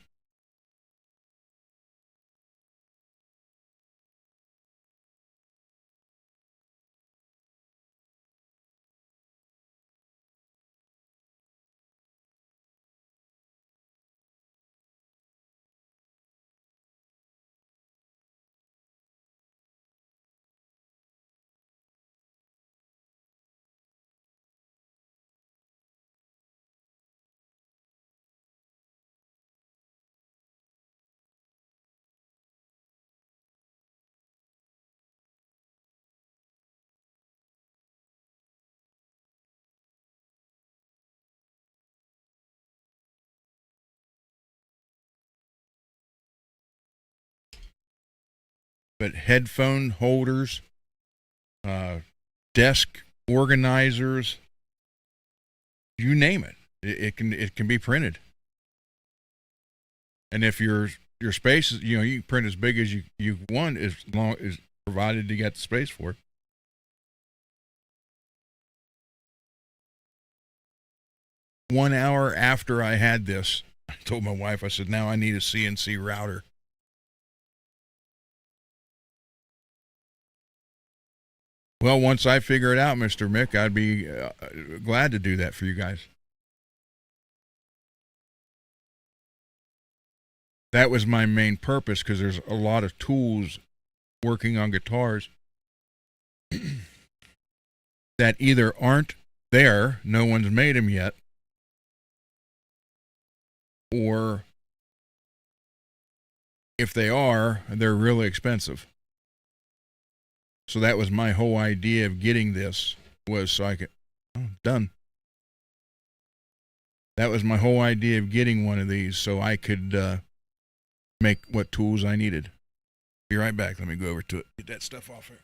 [SPEAKER 1] But headphone holders, desk organizers, you name it, it can be printed. And if your space is, you can print as big as you want, as long as provided you got the space for it. One hour after I had this, I told my wife, I said, now I need a CNC router. Well, once I figure it out, Mr. Mick, I'd be glad to do that for you guys. that was my main purpose, because there's a lot of tools working on guitars that either aren't there, no one's made them yet, or if they are, they're really expensive. So that was my whole idea of getting this, was so I could, done. That was my whole idea of getting one of these, so I could make what tools I needed. Be right back. Let me go over to it. Get that stuff off here.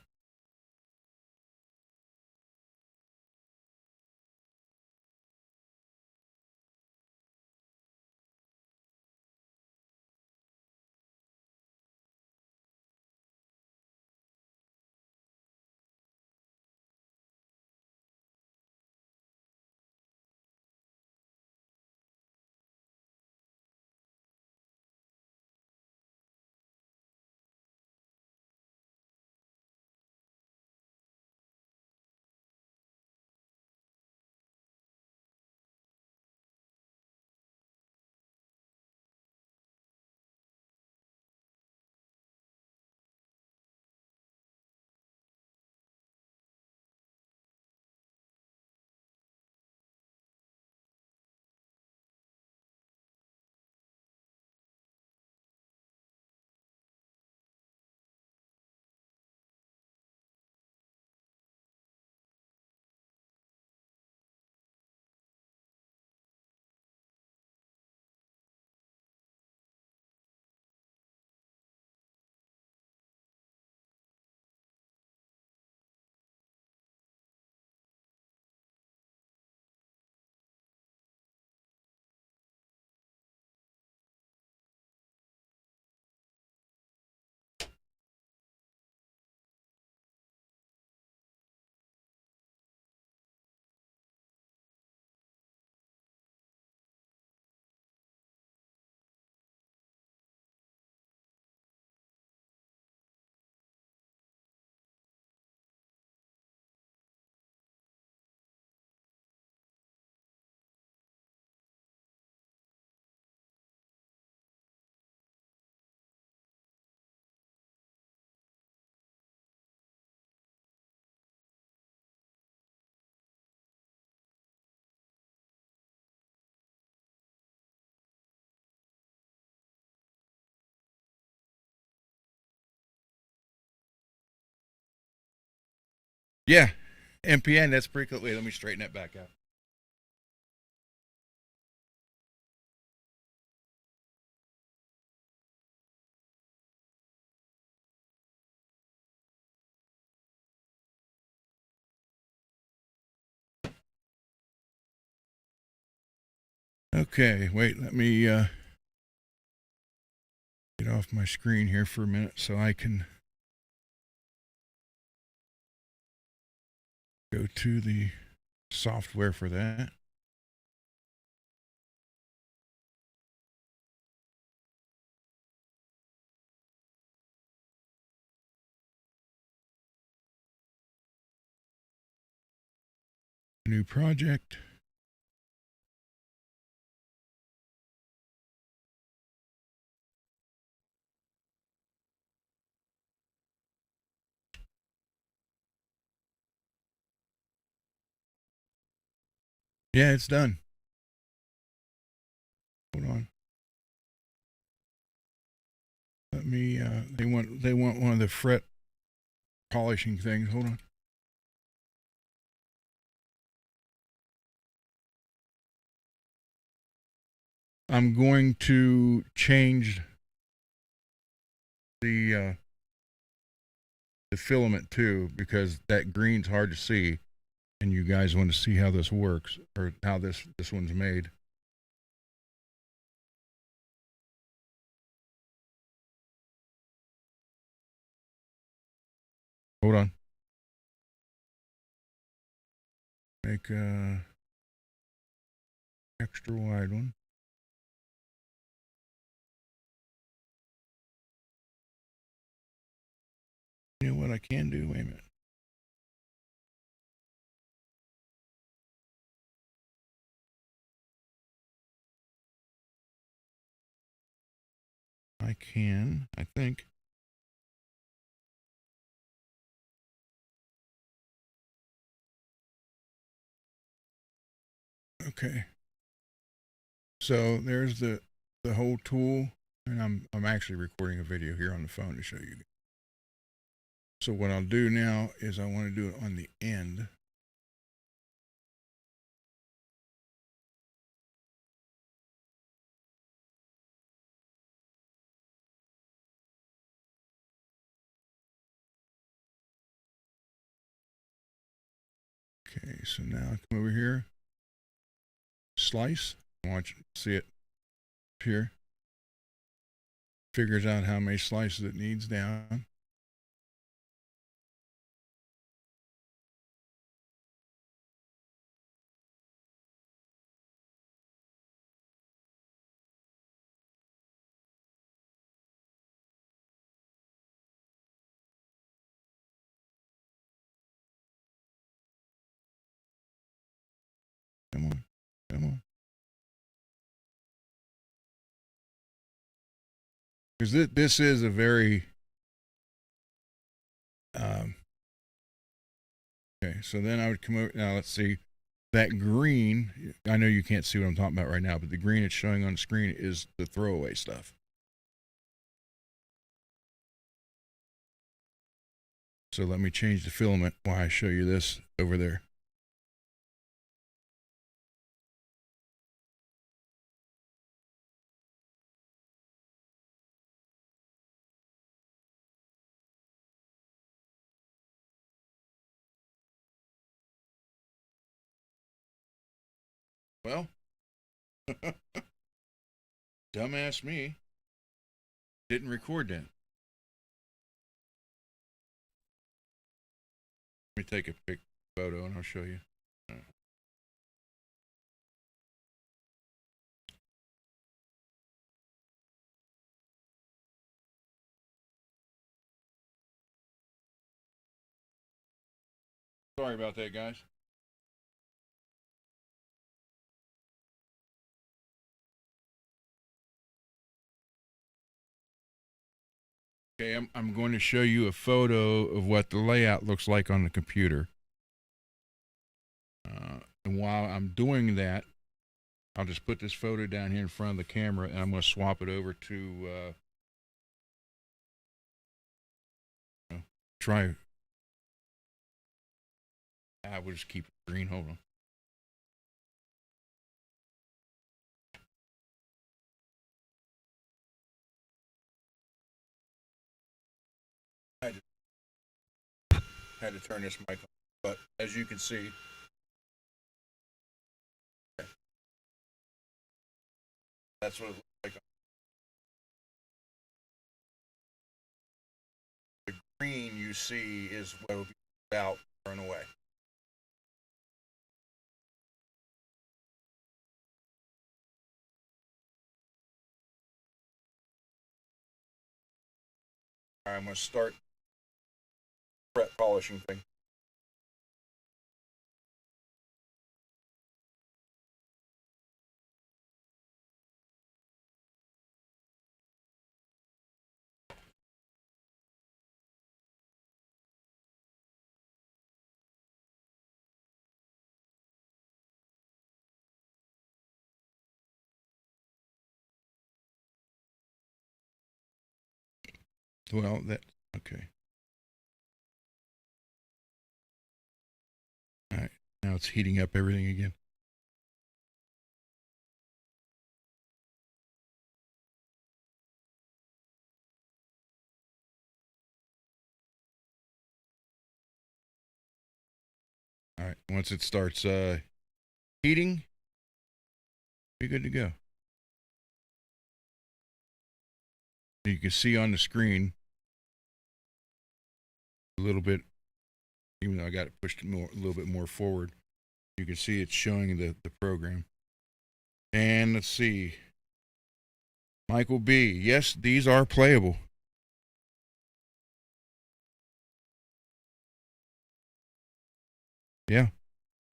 [SPEAKER 1] Yeah, MPN. That's pretty cool. Wait, let me straighten that back out. Okay, wait. Let me get off my screen here for a minute so I can go to the software for that. New project. Yeah, it's done. Hold on. Let me. They want one of the fret polishing things. Hold on. I'm going to change the filament too, because that green's hard to see, and you guys want to see how this works, or how this one's made. Hold on. Make a extra wide one. You know what I can do? Wait a minute. I can, I think. Okay. So there's the whole tool, and I'm actually recording a video here on the phone to show you. So what I'll do now is I want to do it on the end. Okay, so now I come over here, slice. I want you to see it here. Figures out how many slices it needs down. Come on, come on. Because this is a very okay. So then I would come over. Now let's see that green. I know you can't see what I'm talking about right now, but the green it's showing on the screen is the throwaway stuff. So let me change the filament while I show you this over there. Well, dumbass me didn't record that. Let me take a pic photo and I'll show you. Sorry about that, guys. Okay, I'm going to show you a photo of what the layout looks like on the computer. And while I'm doing that, I'll just put this photo down here in front of the camera and I'm going to swap it over to try. I will just keep it green. Hold on. Had to turn this mic on, but as you can see, that's what it looks like. The green you see is what will be out, burn away. All right, I'm going to start fret polishing thing. Well, that okay. All right, now it's heating up everything again. All right, once it starts heating, be good to go. You can see on the screen a little bit, even though I got it pushed more, a little bit more forward. You can see it's showing the program. And let's see. Michael B. Yes, these are playable. Yeah.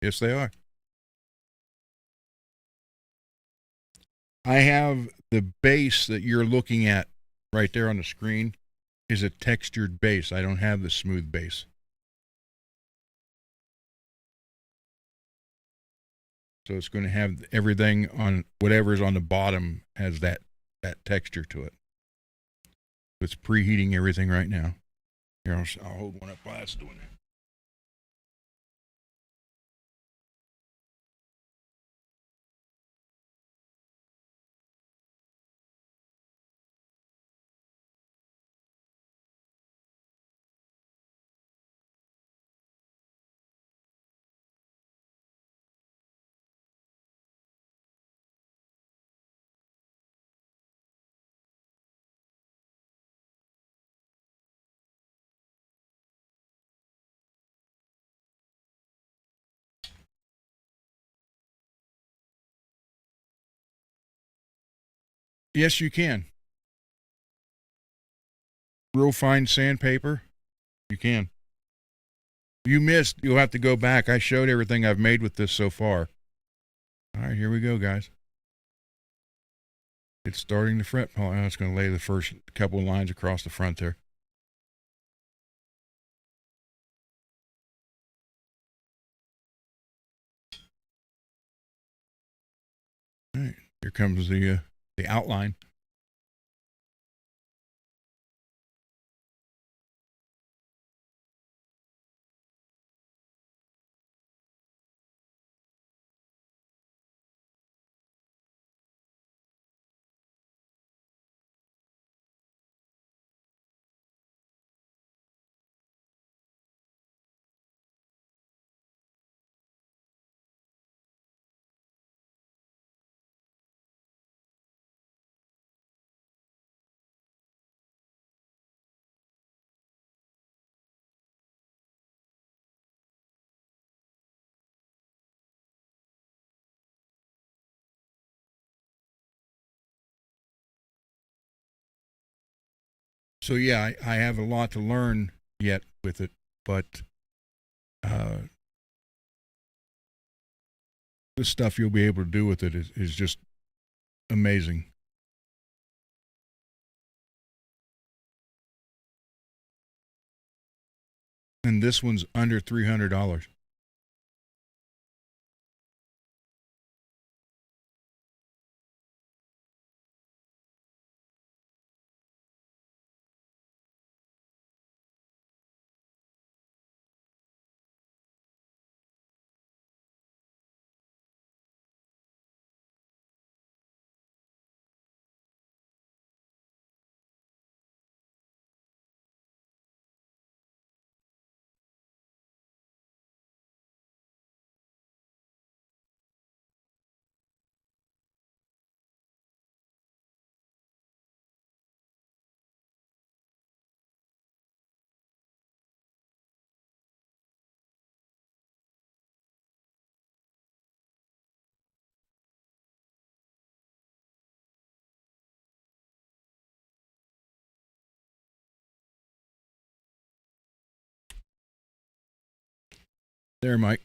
[SPEAKER 1] Yes, they are. I have the base that you're looking at right there on the screen is a textured base. I don't have the smooth base. So it's going to have everything on whatever's on the bottom has that texture to it. It's preheating everything right now. Here, I'll hold one up while it's doing it. Yes, you can. Real fine sandpaper, you can. You missed. You'll have to go back. I showed everything I've made with this so far. All right, here we go, guys. It's starting to fret. Oh, it's going to lay the first couple of lines across the front there. All right, here comes the outline. So yeah, I have a lot to learn yet with it, but the stuff you'll be able to do with it is just amazing. And this one's under $300. There, Mike.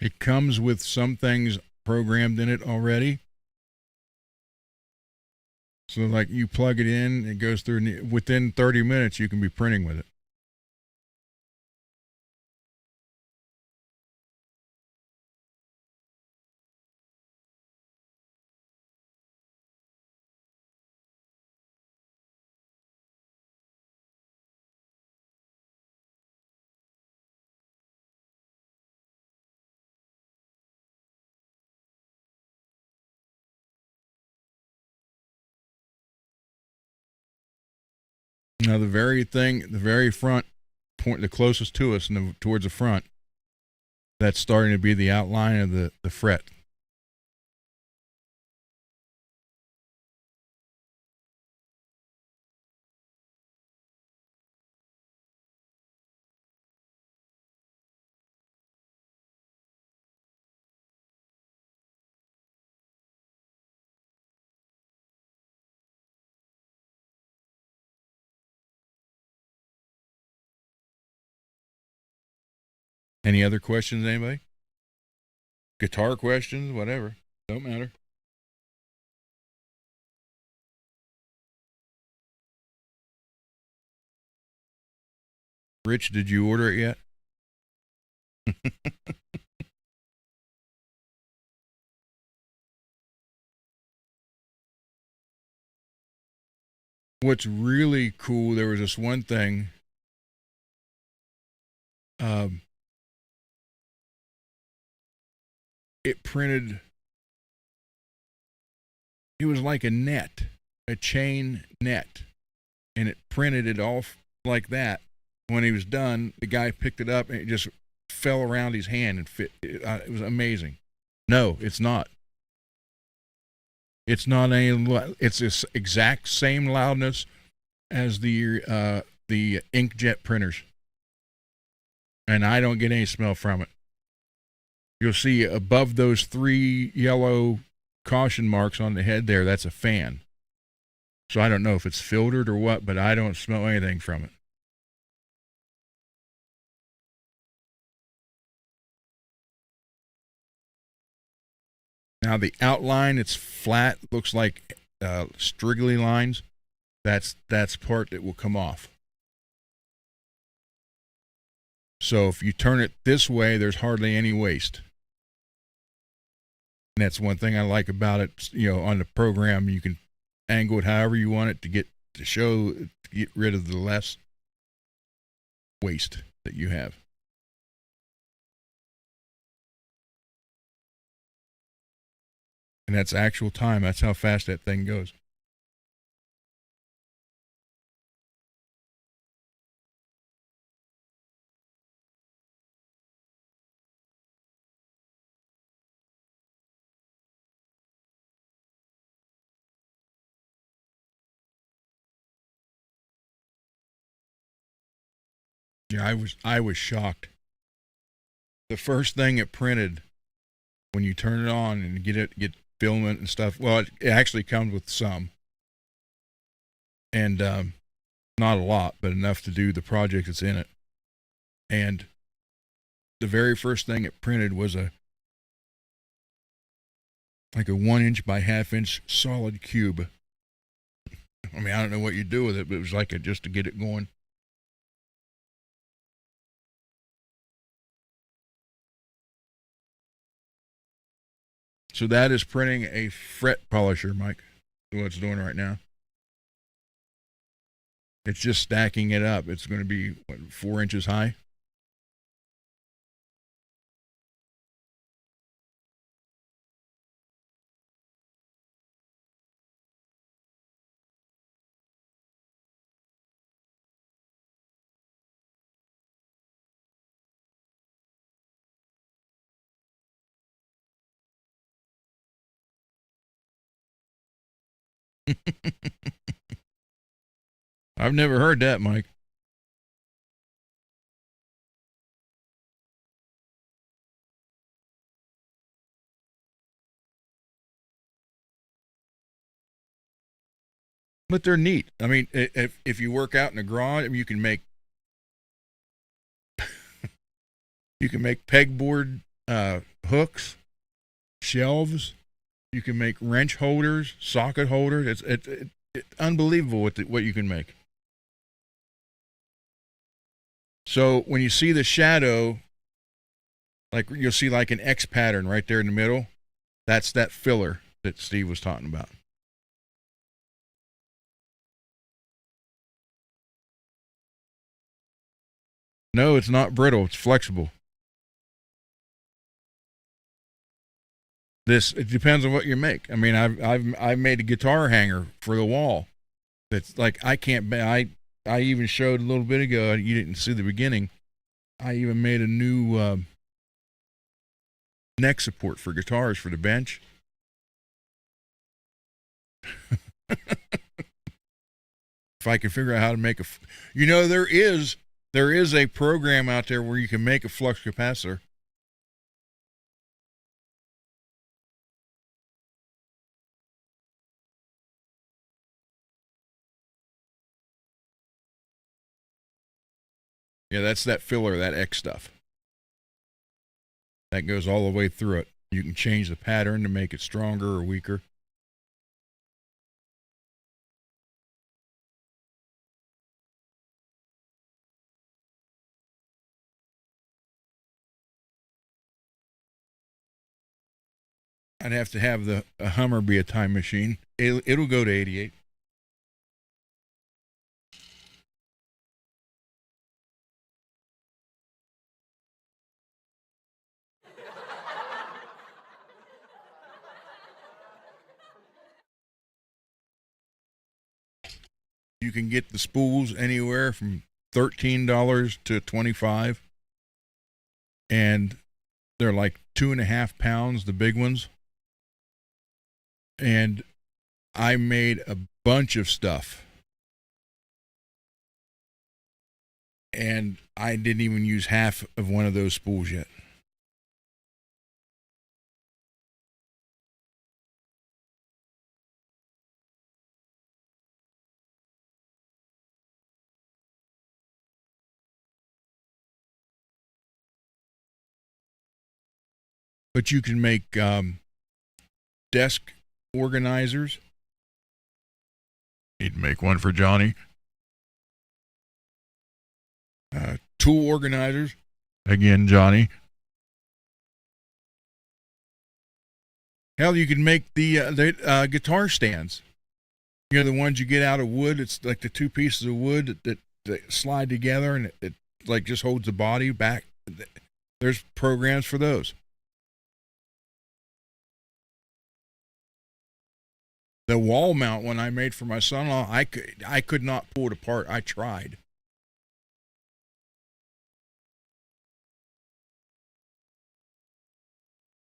[SPEAKER 1] It comes with some things programmed in it already. So like you plug it in, it goes through, and within 30 minutes you can be printing with it. Now the very front point, the closest to us, and towards the front, that's starting to be the outline of the fret. Any other questions, anybody? Guitar questions, whatever. Don't matter. Rich, did you order it yet? What's really cool, there was this one thing. Um, it printed, it was like a net, a chain net, and it printed it off like that. When he was done, the guy picked it up and it just fell around his hand and fit. It was amazing. No, it's not. It's not any. It's this exact same loudness as the inkjet printers, and I don't get any smell from it. You'll see above those 3 yellow caution marks on the head there. That's a fan. So I don't know if it's filtered or what, but I don't smell anything from it. Now the outline, it's flat, looks like striggly lines. That's part that will come off. So if you turn it this way, there's hardly any waste. And that's one thing I like about it. You know, on the program, you can angle it however you want it to get rid of the less waste that you have. And that's actual time. That's how fast that thing goes. Yeah, I was shocked. The first thing it printed when you turn it on and get filament and stuff. Well, it actually comes with some, and not a lot, but enough to do the project that's in it. And the very first thing it printed was like a 1-inch by half-inch solid cube. I mean, I don't know what you do with it, but it was like just to get it going. So that is printing a fret polisher, Mike. What it's doing right now. It's just stacking it up. It's going to be 4 inches high. I've never heard that, Mike. But they're neat. I mean, if you work out in the garage, I mean, you can make pegboard hooks, shelves. You can make wrench holders, socket holders. It's unbelievable what you can make. So when you see the shadow, like you'll see like an X pattern right there in the middle, that's that filler that Steve was talking about. No, it's not brittle. It's flexible. It depends on what you make. I mean, I've made a guitar hanger for the wall. That's like I even showed a little bit ago. You didn't see the beginning. I even made a new neck support for guitars for the bench. If I can figure out how to make there is a program out there where you can make a flux capacitor. Yeah, that's that filler, that X stuff. That goes all the way through it. You can change the pattern to make it stronger or weaker. I'd have to have the Hummer be a time machine. It'll go to 88. You can get the spools anywhere from $13 to $25, and they're like 2.5 pounds, the big ones. And I made a bunch of stuff, and I didn't even use half of one of those spools yet. But you can make desk organizers. Need to make one for Johnny. Tool organizers. Again, Johnny. Hell, you can make the guitar stands. You know, the ones you get out of wood. It's like the two pieces of wood that slide together, and it like just holds the body back. There's programs for those. The wall mount one I made for my son-in-law, I could not pull it apart. I tried.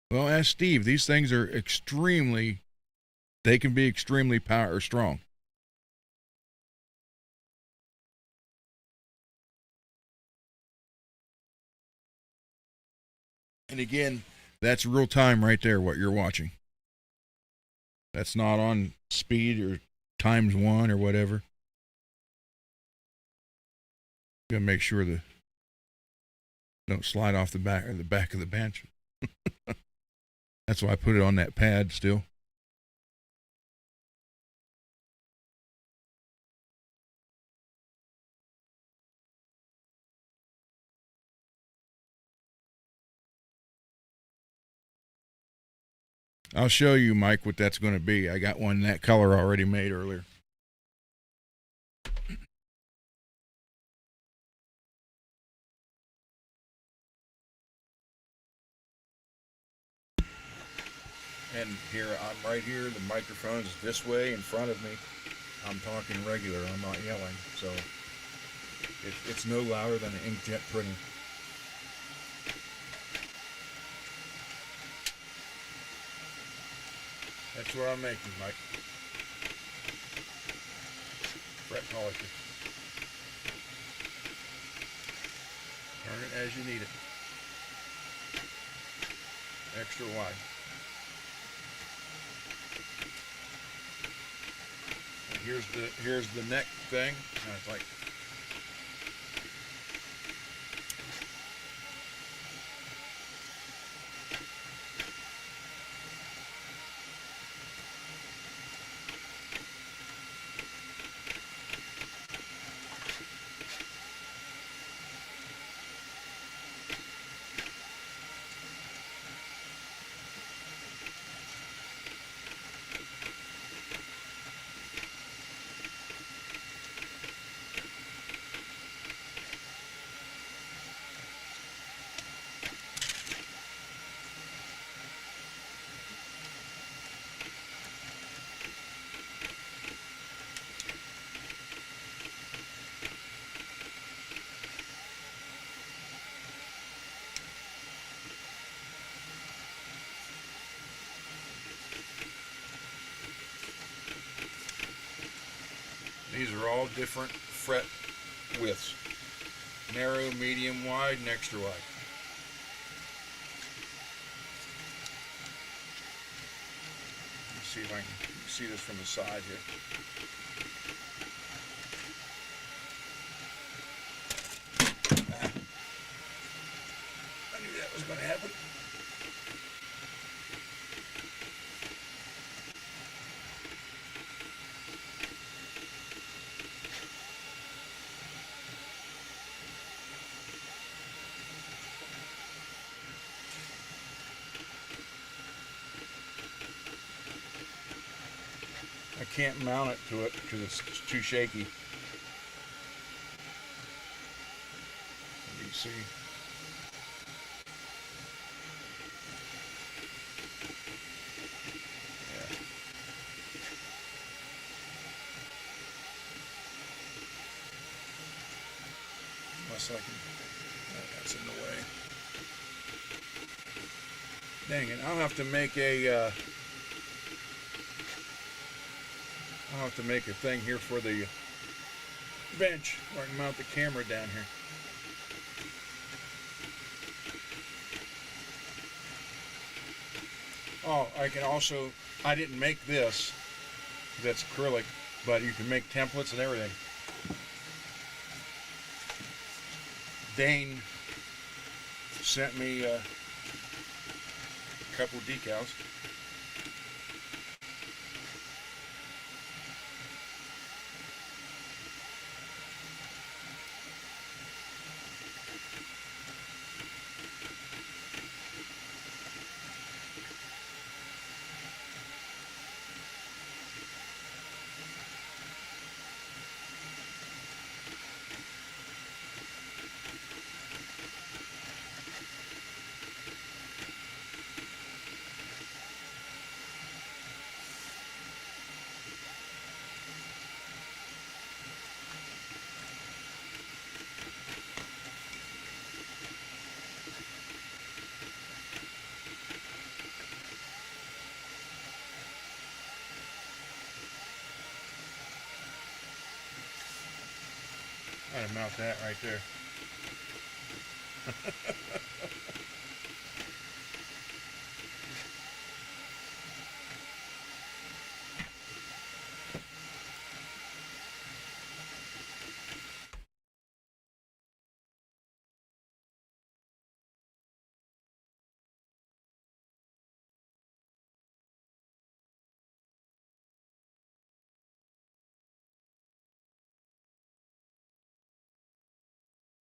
[SPEAKER 1] Well, ask Steve. These things are they can be extremely power or strong. And again, that's real time right there, what you're watching. That's not on speed or ×1 or whatever. Gotta make sure the don't slide off the back of the bench. That's why I put it on that pad still. I'll show you, Mike, what that's going to be. I got one that color already made earlier. And here, I'm right here. The microphone's this way in front of me. I'm talking regular. I'm not yelling. So it's no louder than an inkjet printer. That's what I'm making, Mike. Fret polisher. Turn it as you need it. Extra wide. Here's the neck thing. And it's like these are all different fret widths. Narrow, medium, wide, and extra wide. Let's see if I can see this from the side here. I knew that was going to happen. can't mount it to it because it's too shaky. Let me see. Yeah. Unless I can. That's in the way. Dang it! I'll have to make a. I'll have to make a thing here for the bench where I can mount the camera down here. Oh, I can also, I didn't make this, that's acrylic, but you can make templates and everything. Dane sent me a couple decals. I'm gonna mount that right there.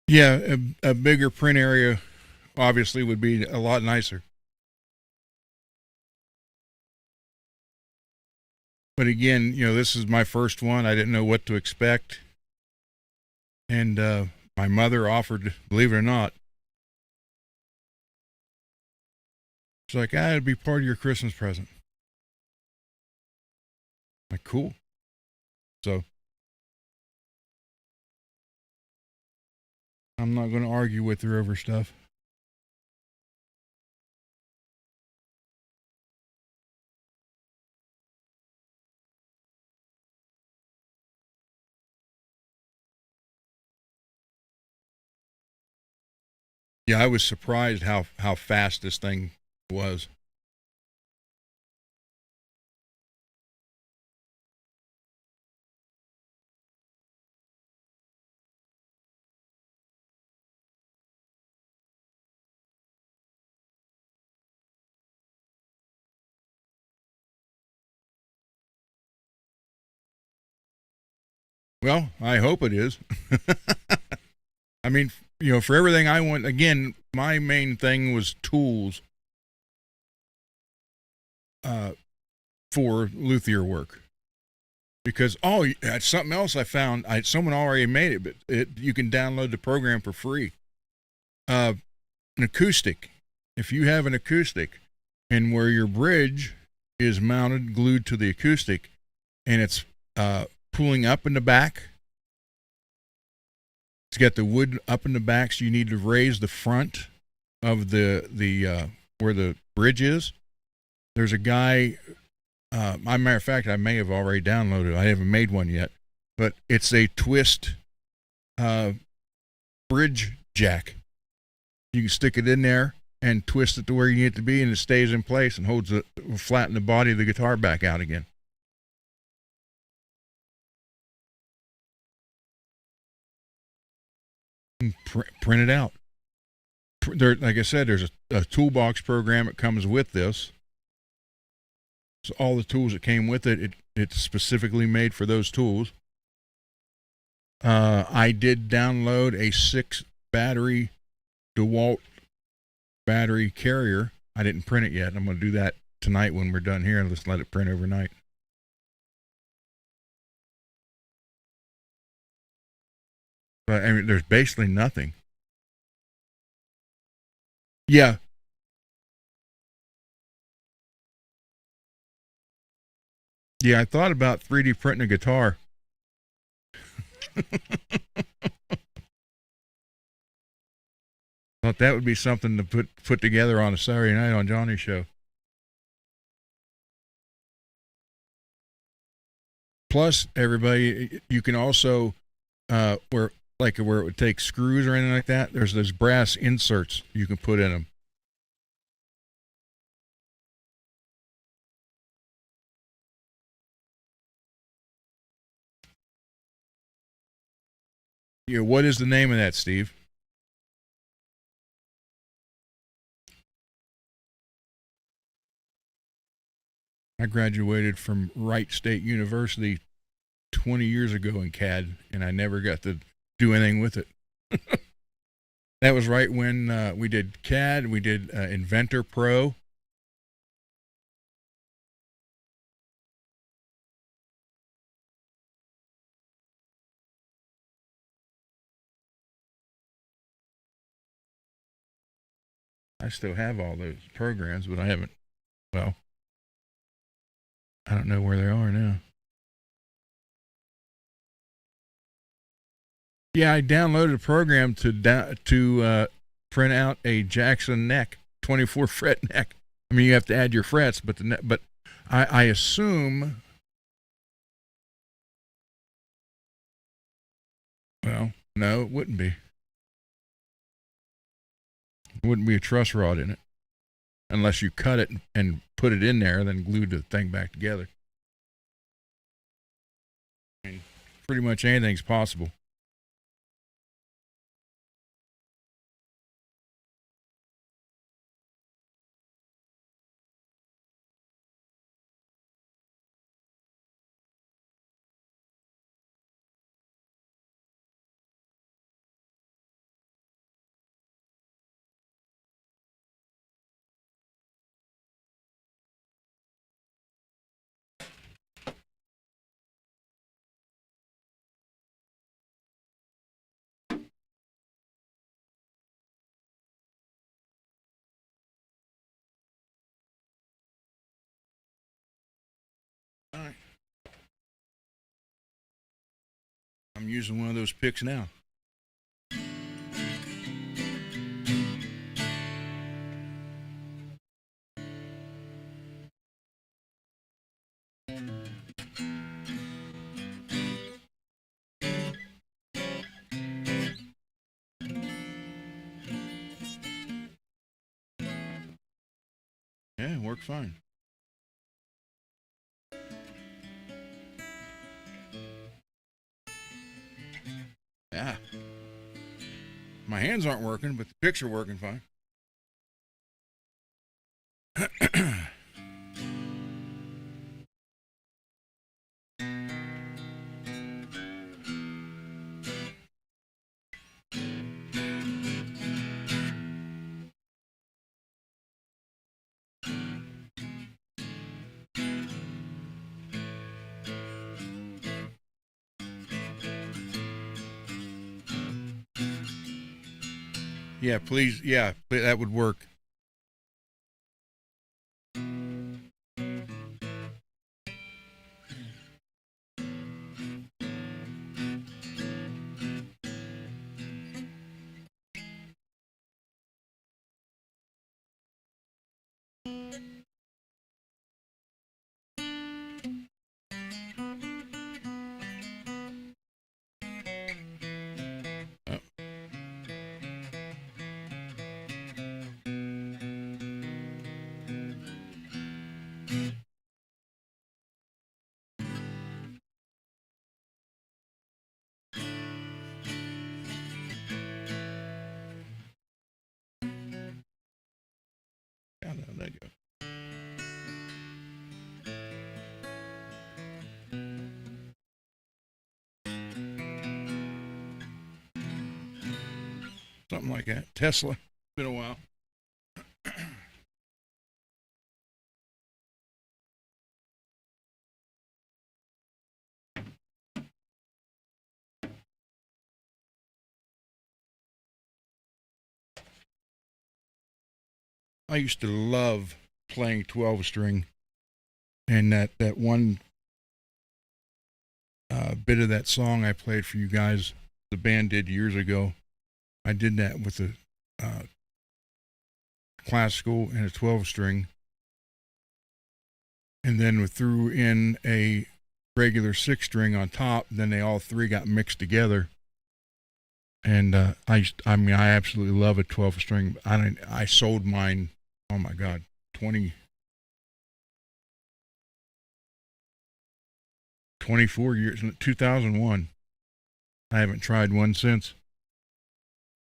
[SPEAKER 1] Yeah, a bigger print area obviously would be a lot nicer. But again, this is my first one. I didn't know what to expect. And my mother offered, believe it or not, she's like, it'd be part of your Christmas present. I'm like, cool. So I'm not going to argue with her over stuff. Yeah, I was surprised how fast this thing was. Well, I hope it is. I mean, for everything I want, again, my main thing was tools for luthier work. Because something else I found. Someone already made it, but you can download the program for free. An acoustic. If you have an acoustic, and where your bridge is mounted, glued to the acoustic, and it's pulling up in the back, it's got the wood up in the back, so you need to raise the front of the where the bridge is. There's a guy. Matter of fact, I may have already downloaded it. I haven't made one yet, but it's a twist bridge jack. You can stick it in there and twist it to where you need it to be, and it stays in place and flatten the body of the guitar back out again. And print it out. Like I said, there's a toolbox program that comes with this. So all the tools that came with it's specifically made for those tools. I did download a 6 battery DeWalt battery carrier. I didn't print it yet. I'm going to do that tonight when we're done here and just let it print overnight. So I mean, there's basically nothing. Yeah, yeah. I thought about 3D printing a guitar. Thought that would be something to put together on a Saturday night on Johnny's show. Plus, everybody, you can also where where it would take screws or anything like that. There's those brass inserts you can put in them. Yeah, what is the name of that, Steve? I graduated from Wright State University 20 years ago in CAD, and I never got to do anything with it. That was right when we did CAD, we did Inventor Pro. I still have all those programs, but I haven't, well, I don't know where they are now. Yeah, I downloaded a program to print out a Jackson neck, 24 fret neck. I mean, you have to add your frets, but I assume, well, no, it wouldn't be. There wouldn't be a truss rod in it unless you cut it and put it in there and then glued the thing back together. I mean, pretty much anything's possible. All right. I'm using one of those picks now. Yeah, it worked fine. Yeah. My hands aren't working, but the picks are working fine. Yeah, please. Yeah, that would work. Oh, yeah, there you go. Something like that. Tesla. Been a while. I used to love playing 12 string, and that one bit of that song I played for you guys, the band did years ago. I did that with a uh, classical and a 12 string, and then we threw in a regular 6 string on top. Then they all three got mixed together, and I mean, I absolutely love a 12 string. I sold mine. Oh my God, 24 years, 2001. I haven't tried one since.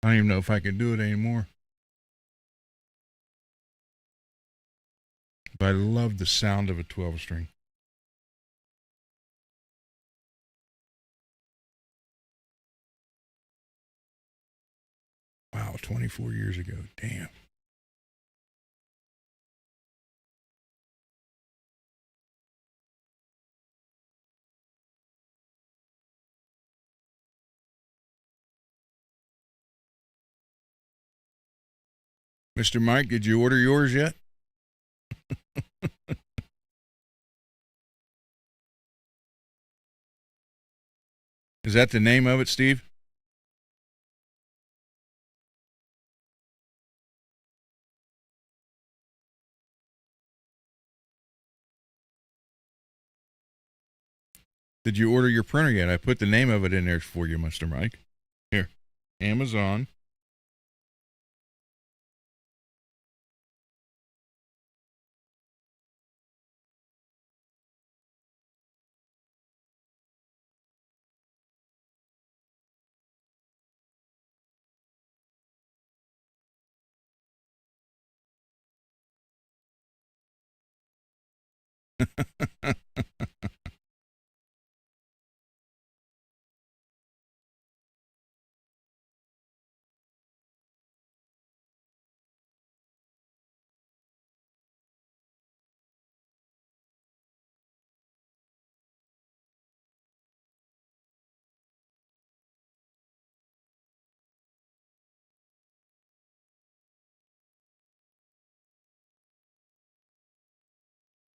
[SPEAKER 1] I don't even know if I can do it anymore. But I love the sound of a 12 string. Wow, 24 years ago. Damn. Mr. Mike, did you order yours yet? Is that the name of it, Steve? Did you order your printer yet? I put the name of it in there for you, Mr. Mike. Here, Amazon.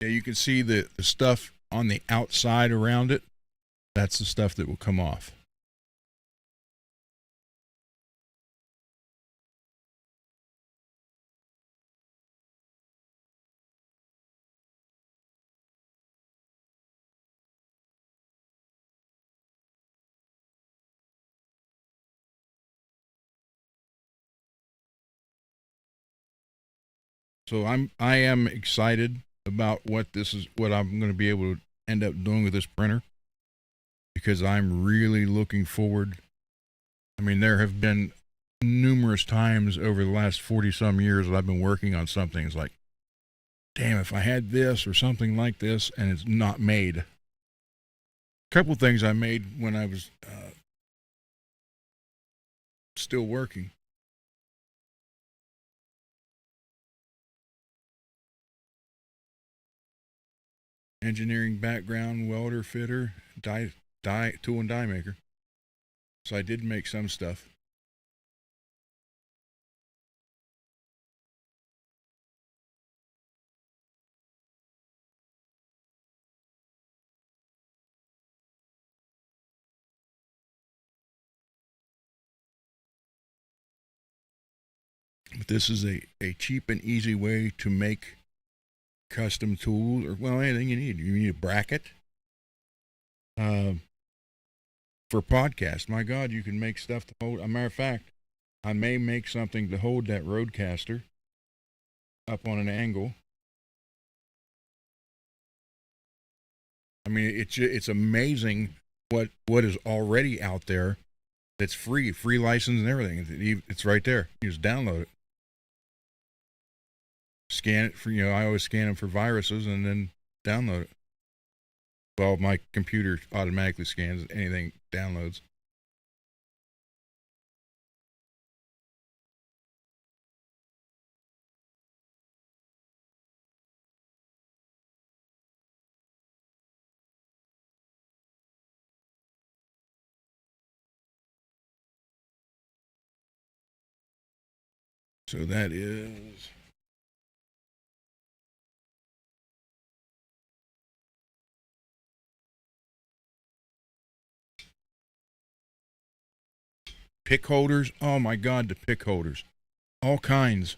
[SPEAKER 1] Yeah, you can see the stuff on the outside around it. That's the stuff that will come off. So I am excited about what I'm going to be able to end up doing with this printer, because I'm really looking forward. I mean, there have been numerous times over the last 40 some years that I've been working on something. It's like, damn, if I had this or something like this, and it's not made. A couple things I made when I was still working. Engineering background, welder, fitter, tool and die maker. So I did make some stuff. But this is a cheap and easy way to make custom tools, or well, anything you need. You need a bracket uh, for podcast. My God, you can make stuff to hold. As a matter of fact, I may make something to hold that Roadcaster up on an angle. I mean, it's amazing what is already out there that's free license and everything. It's right there. You just download it, scan it for I always scan them for viruses and then download it. Well, my computer automatically scans anything downloads. So that is pick holders. Oh my God, the pick holders, all kinds.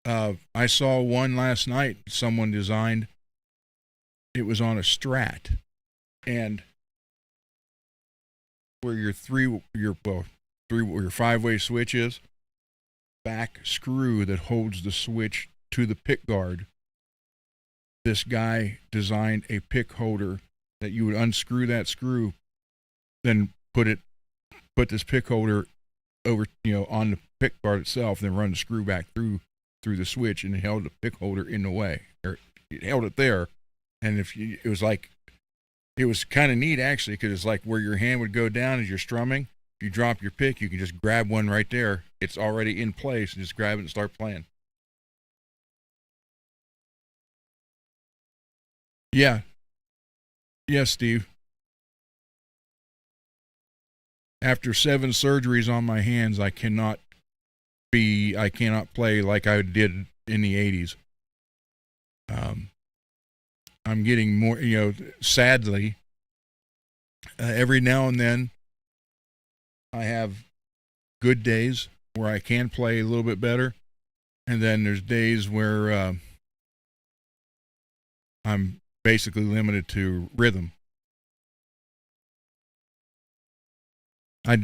[SPEAKER 1] I saw one last night. Someone designed. It was on a Strat, and where your your 5-way switch is, back screw that holds the switch to the pick guard. This guy designed a pick holder that you would unscrew that screw, then put this pick holder over, on the pick guard itself, then run the screw back through the switch, and it held the pick holder in the way, or it held it there. And it was kind of neat actually, because it's like where your hand would go down as you're strumming. If you drop your pick, you can just grab one right there. It's already in place, and just grab it and start playing. Yeah. Yes, Steve. After 7 surgeries on my hands, I cannot play like I did in the 80s. I'm getting more, sadly, every now and then I have good days where I can play a little bit better. And then there's days where I'm basically limited to rhythm. I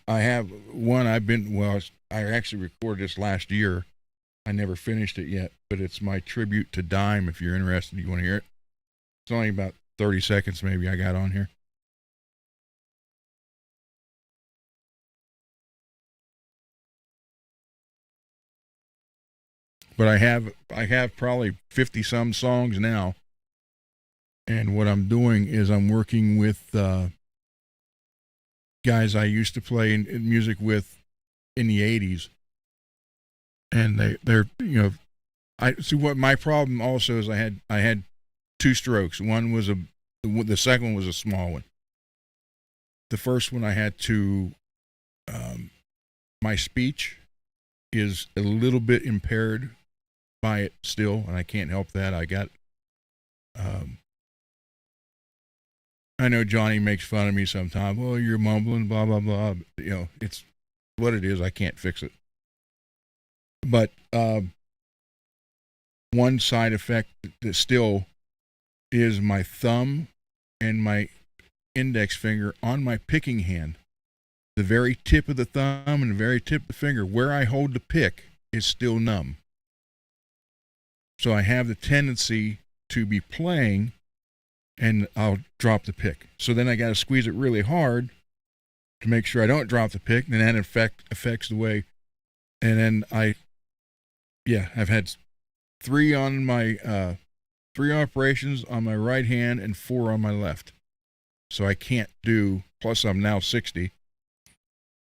[SPEAKER 1] have one I actually recorded this last year. I never finished it yet, but it's my tribute to Dime. If you're interested, you want to hear it? It's only about 30 seconds maybe I got on here. But I have probably 50 some songs now. And what I'm doing is I'm working with guys I used to play in music with in the 80s. And they're I see what my problem also is. I had 2 strokes. One was the second one was a small one. The first one I had to my speech is a little bit impaired by it still, and I can't help that. I know Johnny makes fun of me sometimes. Well, you're mumbling, blah blah blah. It's what it is. I can't fix it. But one side effect that still is my thumb and my index finger on my picking hand. The very tip of the thumb and the very tip of the finger, where I hold the pick, is still numb. So I have the tendency to be playing and I'll drop the pick. So then I got to squeeze it really hard to make sure I don't drop the pick, and that affects the way. And then I've had 3 on my 3 operations on my right hand and 4 on my left. So I can't do, plus I'm now 60.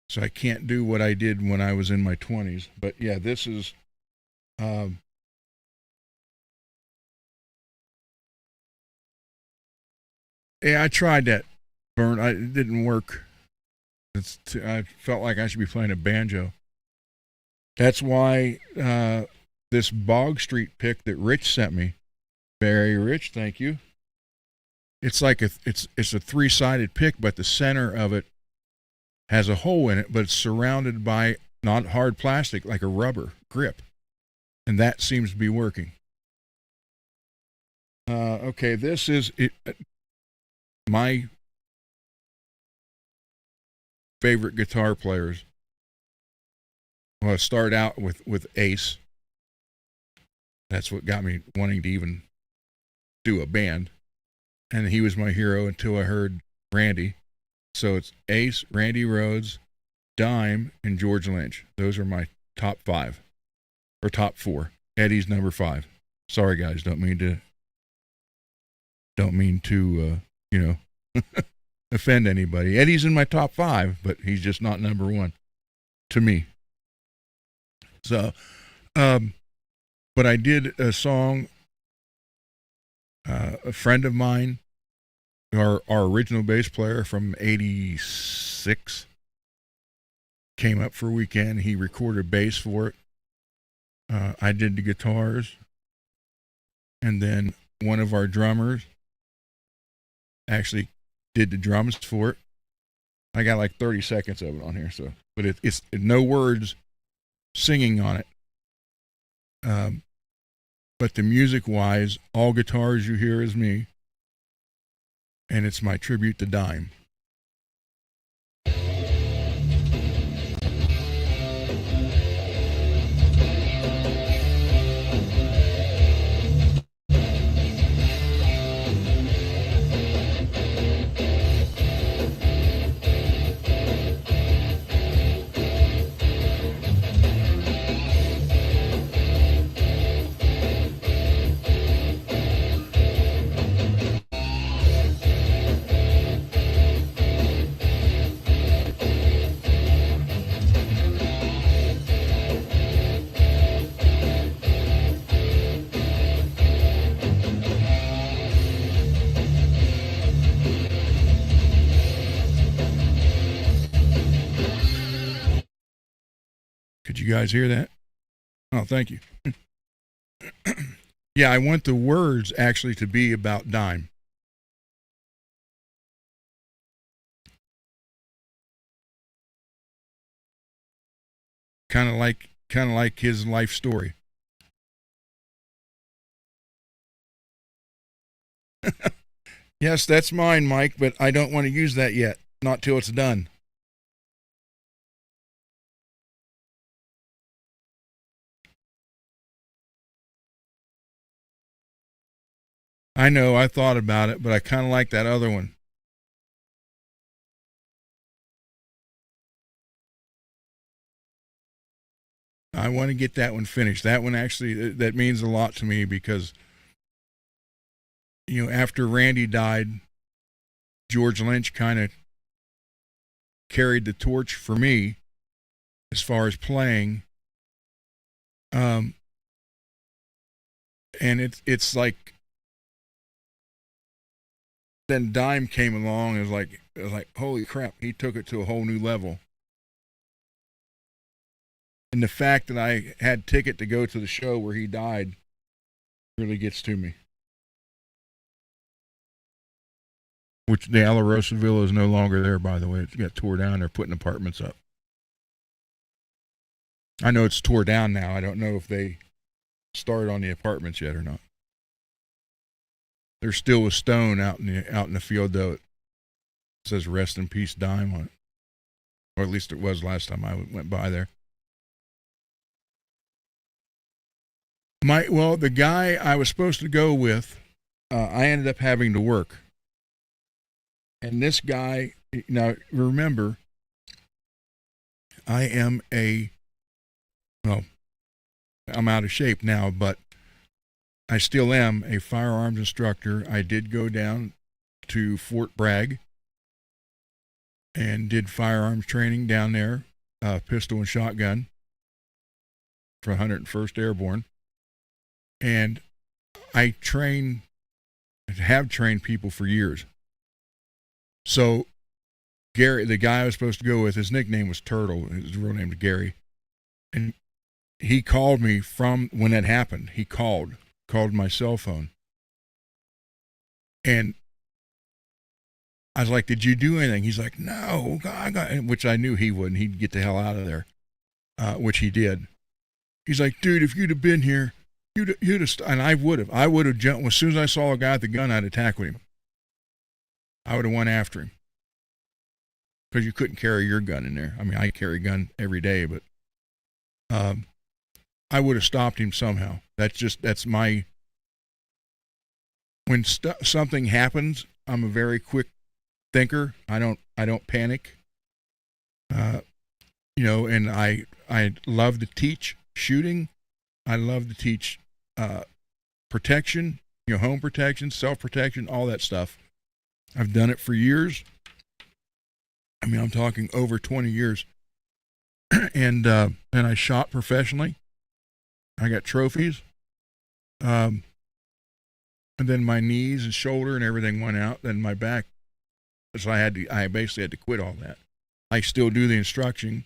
[SPEAKER 1] So I can't do what I did when I was in my 20s. But yeah, this is yeah, I tried that, Vern. It didn't work. I felt like I should be playing a banjo. That's why this Bog Street pick that Rich sent me, very Rich, thank you. It's like it's a 3-sided pick, but the center of it has a hole in it, but it's surrounded by not hard plastic, like a rubber grip, and that seems to be working. Okay, this is it. My favorite guitar players. Well, I started out with Ace. That's what got me wanting to even do a band. And he was my hero until I heard Randy. So it's Ace, Randy Rhoads, Dime, and George Lynch. Those are my top 5. Or top 4. Eddie's number 5. Sorry guys, don't mean to offend anybody. Eddie's in my top 5, but he's just not number 1 to me. So, but I did a song. A friend of mine, our original bass player from '86, came up for a weekend. He recorded bass for it. I did the guitars, and then one of our drummers actually did the drums for it. I got like 30 seconds of it on here, so but it's no words singing on it. But the music wise, all guitars you hear is me, and it's my tribute to Dime. Could you guys hear that? Oh, thank you. Yeah, I want the words actually to be about Dime. Kind of like his life story. Yes, that's mine, Mike, but I don't want to use that yet. Not till it's done. I know, I thought about it, but I kind of like that other one. I want to get that one finished. That one actually, that means a lot to me because, after Randy died, George Lynch kind of carried the torch for me as far as playing. And it's like, then Dime came along and it was like, holy crap, he took it to a whole new level. And the fact that I had ticket to go to the show where he died really gets to me. Which the Alarosa Villa is no longer there, by the way. It got tore down. They're putting apartments up. I know it's tore down now. I don't know if they started on the apartments yet or not. There's still a stone out in the field, though. It says "Rest in Peace, Dime" on it, or at least it was last time I went by there. The guy I was supposed to go with, I ended up having to work, and this guy. Now remember, I'm out of shape now, but I still am a firearms instructor. I did go down to Fort Bragg and did firearms training down there, pistol and shotgun for 101st Airborne. And I have trained people for years. So Gary, the guy I was supposed to go with, his nickname was Turtle. His real name was Gary. And he called me from when that happened. He called my cell phone. And I was like, did you do anything? He's like, no, which I knew he wouldn't. He'd get the hell out of there, which he did. He's like, dude, if you'd have been here, you'd have, and I would have jumped. As soon as I saw a guy with the gun, I'd attack with him. I would have went after him. Because you couldn't carry your gun in there. I mean, I carry a gun every day, but I would have stopped him somehow. That's my, when something happens, I'm a very quick thinker. I don't panic. And I love to teach shooting. I love to teach protection, home protection, self-protection, all that stuff. I've done it for years. I mean, I'm talking over 20 years. And I shot professionally. I got trophies. And then my knees and shoulder and everything went out. Then my back. So I basically had to quit all that. I still do the instructing.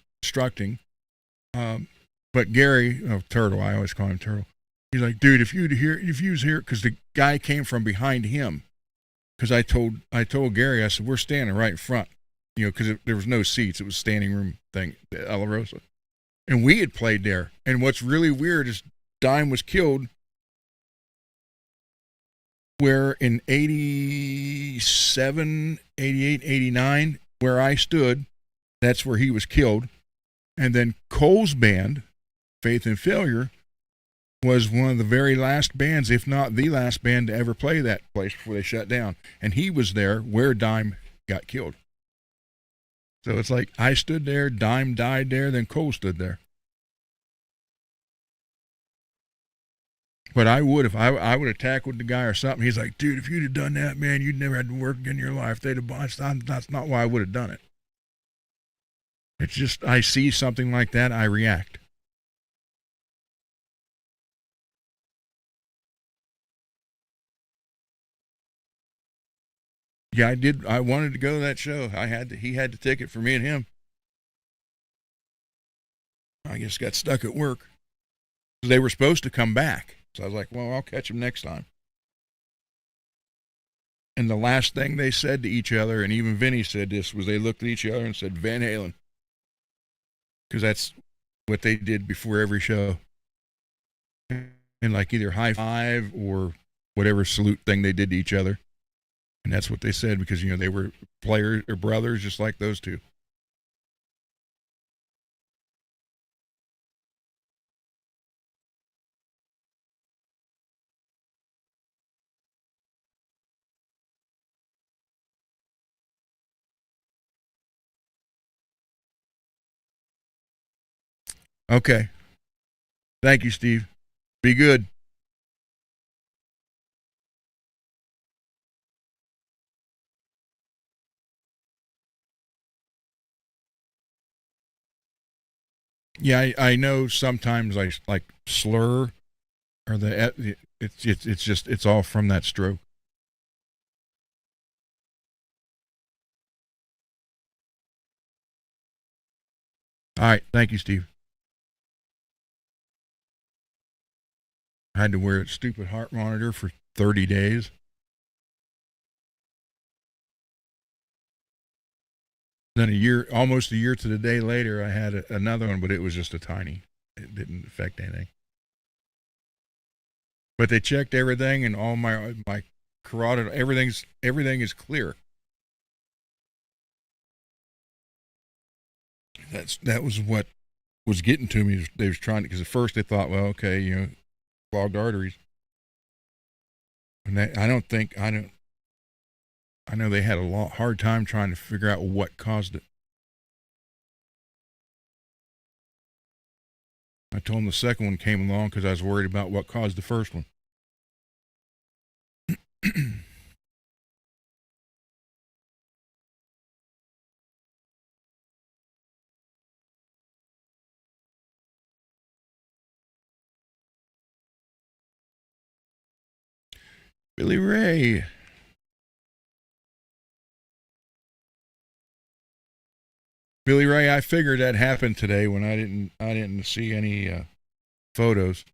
[SPEAKER 1] But Gary, Turtle, I always call him Turtle. He's like, dude, if you was here, because the guy came from behind him. Because I told Gary, I said, we're standing right in front. because there was no seats. It was standing room thing, the La Rosa. And we had played there. And what's really weird is Dime was killed where in 87, 88, 89, where I stood, that's where he was killed. And then Cole's band, Faith and Failure, was one of the very last bands, if not the last band to ever play that place before they shut down. And he was there where Dime got killed. So it's like I stood there, Dime died there, then Cole stood there. But I would, if I would have tackled the guy or something. He's like, dude, if you'd have done that, man, you'd never had to work again in your life. They'd have botched. That's not why I would have done it. It's just I see something like that, I react. Yeah, I did. I wanted to go to that show. He had the ticket for me and him. I just got stuck at work. They were supposed to come back. So I was like, well, I'll catch them next time. And the last thing they said to each other, and even Vinny said this, was they looked at each other and said, Van Halen. Because that's what they did before every show. And like either high five or whatever salute thing they did to each other. And that's what they said because, they were players or brothers just like those two. Okay. Thank you, Steve. Be good. Yeah, I know sometimes I like slur or it's all from that stroke. All right. Thank you, Steve. I had to wear a stupid heart monitor for 30 days. Then almost a year to the day later, I had another one, but it was just a tiny. It didn't affect anything. But they checked everything, and all my carotid, everything is clear. That was what was getting to me. They was trying because at first they thought, well, okay, clogged arteries, and I know they had a hard time trying to figure out what caused it. I told them the second one came along because I was worried about what caused the first one. Billy Ray. Billy Ray, I figured that happened today when I didn't see any photos.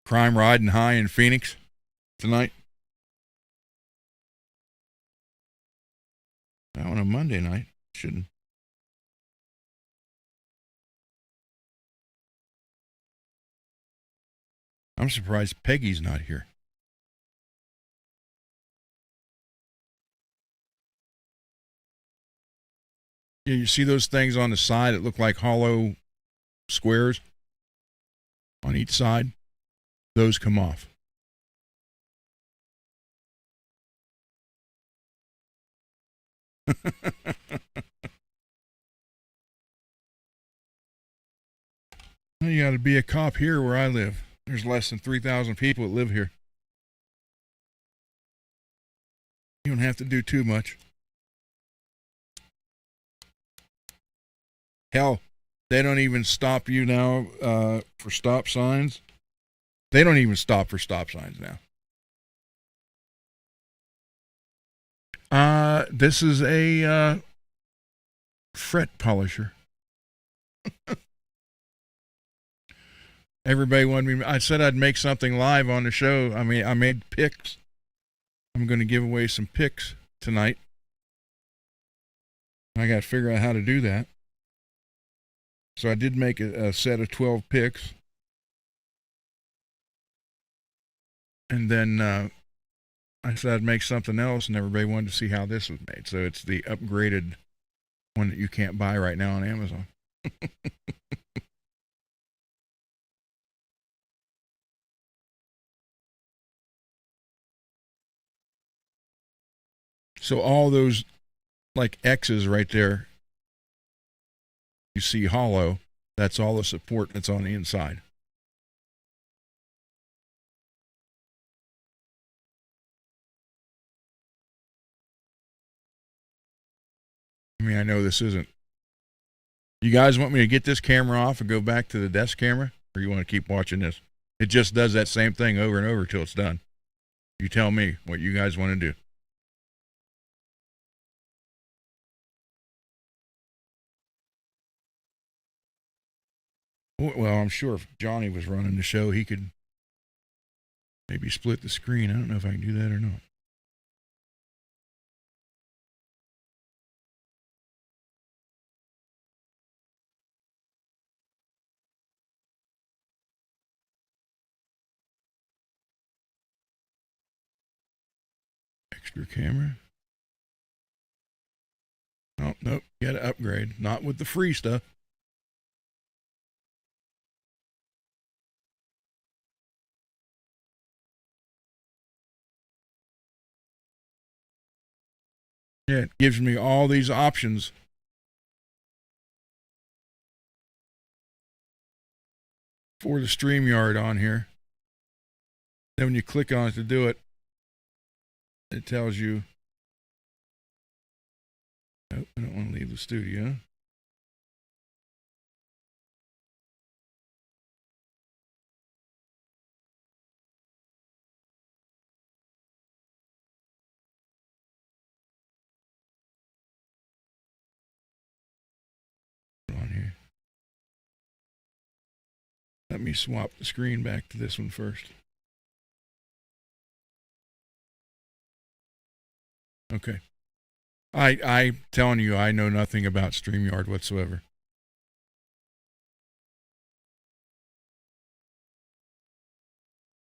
[SPEAKER 1] Crime riding high in Phoenix tonight. Now on a Monday night, shouldn't. I'm surprised Peggy's not here. Yeah, you see those things on the side that look like hollow squares on each side? Those come off. Well, you got to be a cop here where I live. There's less than 3,000 people that live here. You don't have to do too much. Hell, they don't even stop you now for stop signs. They don't even stop for stop signs now. This is a fret polisher. Everybody wanted me. I said I'd make something live on the show. I mean, I made picks. I'm going to give away some picks tonight. I got to figure out how to do that. So I did make a set of 12 picks. And then I said I'd make something else, and everybody wanted to see how this was made. So it's the upgraded one that you can't buy right now on Amazon. So all those like X's right there, you see hollow, that's all the support that's on the inside. I mean, I know this isn't. You guys want me to get this camera off and go back to the desk camera, or you want to keep watching this? It just does that same thing over and over till it's done. You tell me what you guys want to do. Well, I'm sure if Johnny was running the show, he could maybe split the screen. I don't know if I can do that or not. Extra camera. Oh, nope. You got to upgrade. Not with the free stuff. Yeah, it gives me all these options. For the StreamYard on here. Then when you click on it to do it, it tells you, nope, I don't want to leave the studio. On here. Let me swap the screen back to this one first. Okay. I'm telling you, I know nothing about StreamYard whatsoever.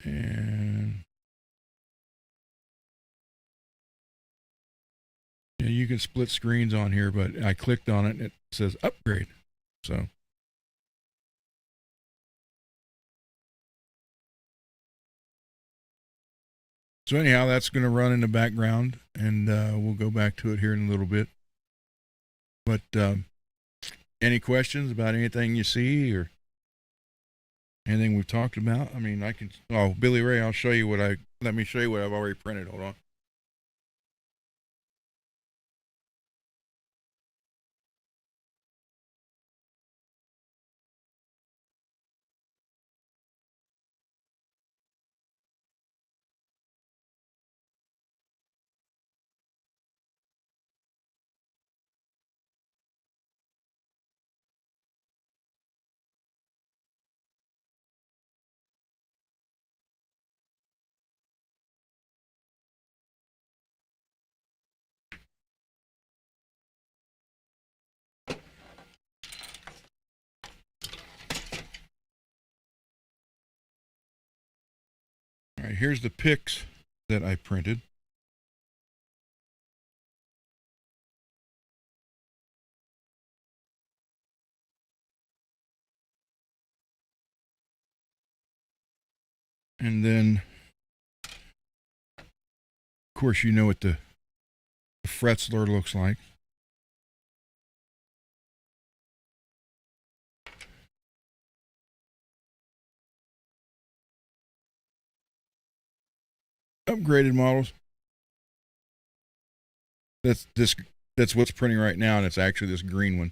[SPEAKER 1] And yeah, you can split screens on here, but I clicked on it and it says upgrade. So anyhow, that's going to run in the background, and we'll go back to it here in a little bit. But any questions about anything you see or anything we've talked about? I mean, I can. Oh, Billy Ray, I'll show you let me show you what I've already printed. Hold on. All right, here's the pics that I printed. And then, of course, you know what the Fretzler looks like. Upgraded models. That's what's printing right now, and it's actually this green one.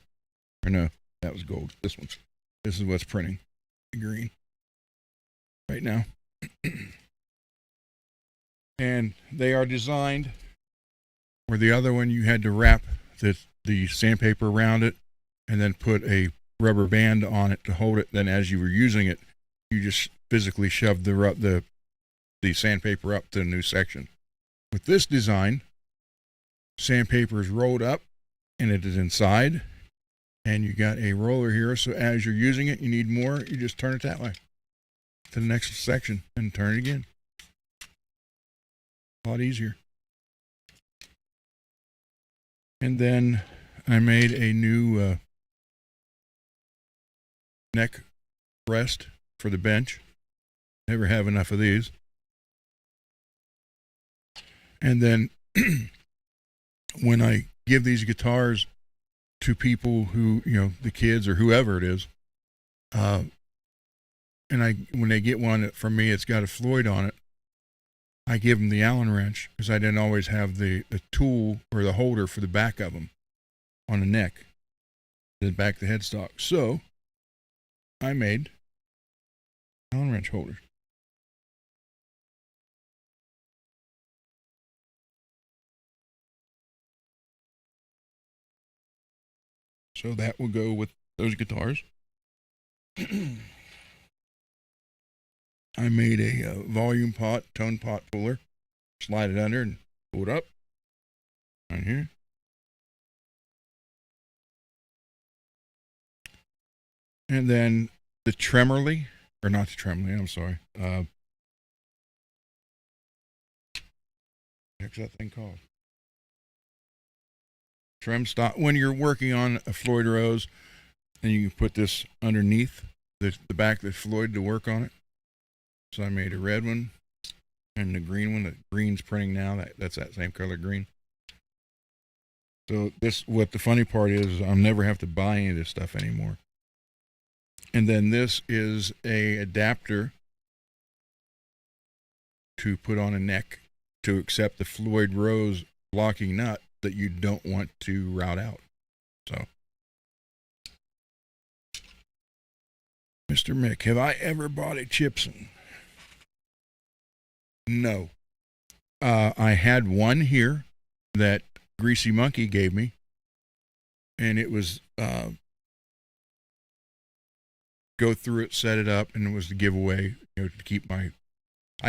[SPEAKER 1] Or no, that was gold. This one. This is what's printing. The green. Right now. And they are designed where the other one you had to wrap the sandpaper around it and then put a rubber band on it to hold it. Then as you were using it, you just physically shoved the sandpaper up to the new section. With this design, sandpaper is rolled up and it is inside, and you got a roller here, so as you're using it, you need more, you just turn it that way to the next section and turn it again. A lot easier. And then I made a new neck rest for the bench. Never have enough of these. And then when I give these guitars to people who, the kids or whoever it is, and when they get one from me, it's got a Floyd on it, I give them the Allen wrench because I didn't always have the tool or the holder for the back of them on the neck, the back of the headstock. So I made Allen wrench holders. So that will go with those guitars. I made a volume pot, tone pot puller. Slide it under and pull it up. Right here. And then the Tremorly, or not the Tremorly, I'm sorry. What's that thing called? Trem stop. When you're working on a Floyd Rose, and you can put this underneath the back of the Floyd to work on it. So I made a red one and the green one. The green's printing now. That's that same color green. So what the funny part is, I'll never have to buy any of this stuff anymore. And then this is a adapter to put on a neck to accept the Floyd Rose blocking nut that you don't want to route out. So, Mr. Mick, have I ever bought a Chipson? No. I had one here that Greasy Monkey gave me, and it was go through it, set it up, and it was the giveaway, to keep I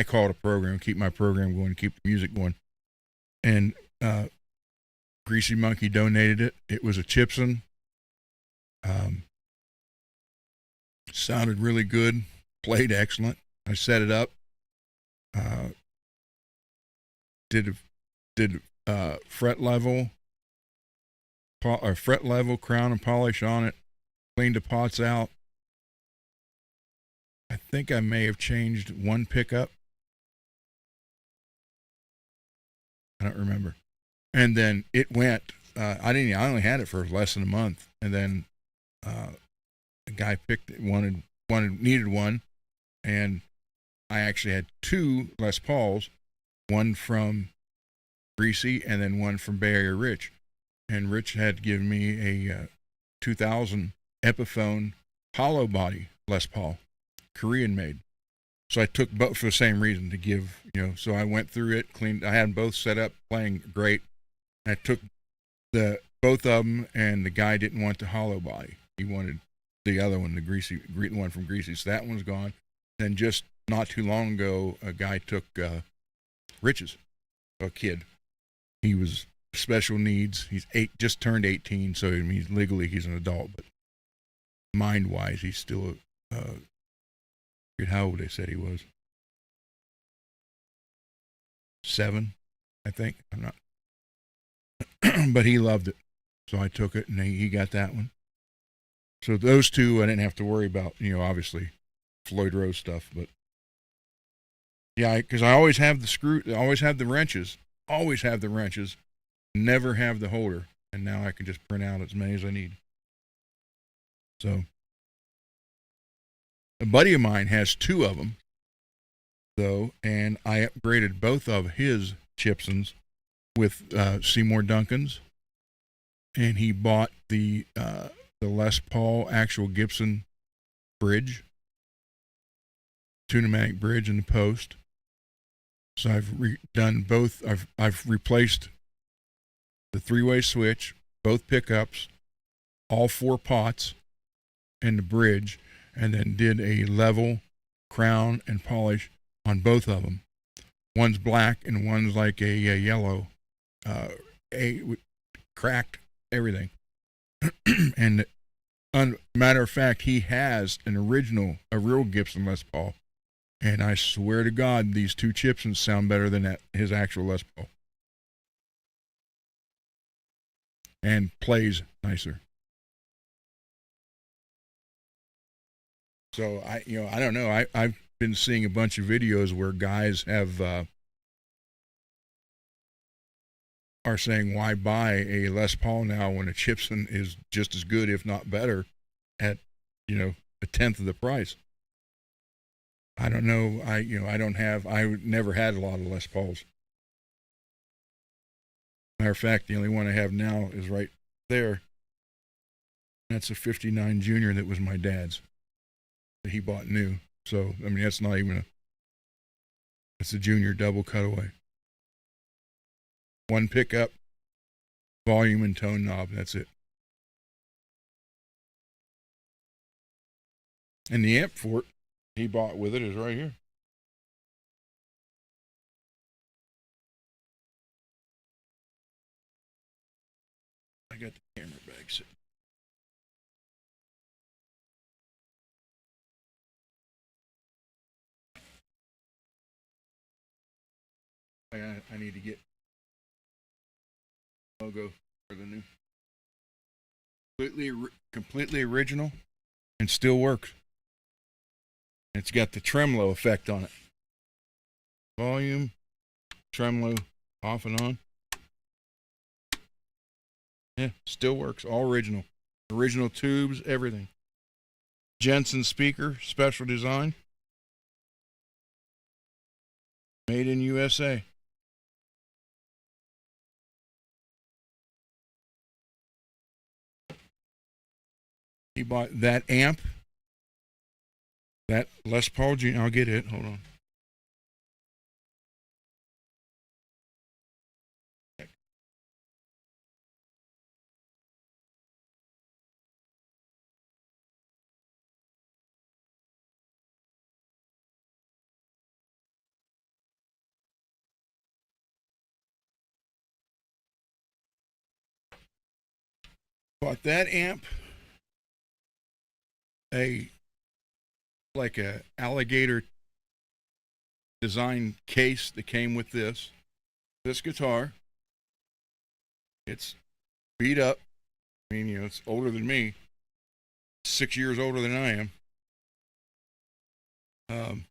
[SPEAKER 1] call it a program, keep my program going, keep the music going. And Greasy Monkey donated it. It was a Chipson. Sounded really good, played excellent. I set it up. Did fret level, crown and polish on it. Cleaned the pots out. I think I may have changed one pickup. I don't remember. And then it went. I only had it for less than a month, and then the guy picked it, needed one, and I actually had two Les Pauls, one from Greasy and then one from Bay Area Rich. And Rich had given me a 2000 Epiphone hollow body Les Paul, Korean made. So I took both for the same reason, to give, so I went through it, cleaned, I had them both set up, playing great. I took both of them, and the guy didn't want the hollow body. He wanted the other one, the one from Greasy. So that one's gone. Then just not too long ago, a guy took Rich's, a kid. He was special needs. He's just turned 18, so legally he's an adult, but mind-wise, he's still how old they said he was. 7, I think. I'm not. But he loved it. So I took it, and he got that one. So those two I didn't have to worry about, obviously, Floyd Rose stuff. But, yeah, because I always have the wrenches. Always have the wrenches. Never have the holder. And now I can just print out as many as I need. So, a buddy of mine has 2 of them, though, and I upgraded both of his Chipsons with Seymour Duncans, and he bought the Les Paul actual Gibson bridge, Tune-O-Matic bridge in the post. So I've done both. I've replaced the three-way switch, both pickups, all four pots, and the bridge, and then did a level crown and polish on both of them. One's black and one's like a yellow, cracked everything. And matter of fact, he has a real Gibson Les Paul, and I swear to God, these two Gibsons sound better than his actual Les Paul, and plays nicer. So I don't know. I've been seeing a bunch of videos where guys are saying, why buy a Les Paul now when a Gibson is just as good, if not better, at a tenth of the price. I don't know. I never had a lot of Les Pauls. Matter of fact, the only one I have now is right there. That's a 59 Junior that was my dad's, that he bought new. So, I mean, that's not even that's a Junior double cutaway. One pickup, volume and tone knob, that's it. And the amp for it he bought with it is right here. I got the camera bag sitting. I need to get logo for the new. Completely original, and still works. It's got the tremolo effect on it. Volume, tremolo, off and on. Yeah, still works. All original. Original tubes, everything. Jensen speaker, special design. Made in USA. He bought that amp, that Les Paul Jr. I'll get it. Hold on. Bought that amp, like a alligator design case that came with this guitar. It's beat up. I mean, it's older than me. 6 years older than I am.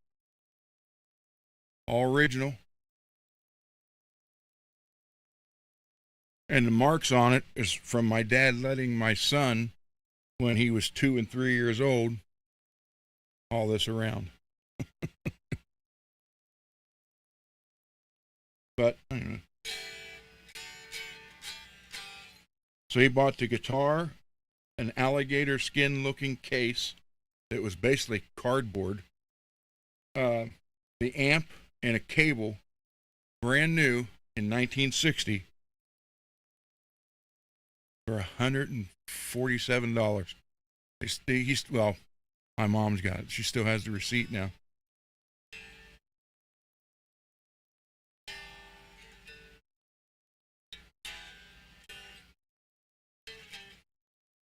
[SPEAKER 1] All original. And the marks on it is from my dad letting my son, when he was 2 and 3 years old, haul this around. But I don't know. So he bought the guitar, an alligator skin looking case that was basically cardboard, the amp, and a cable, brand new in 1960 for $147. Well, my mom's got it. She still has the receipt now.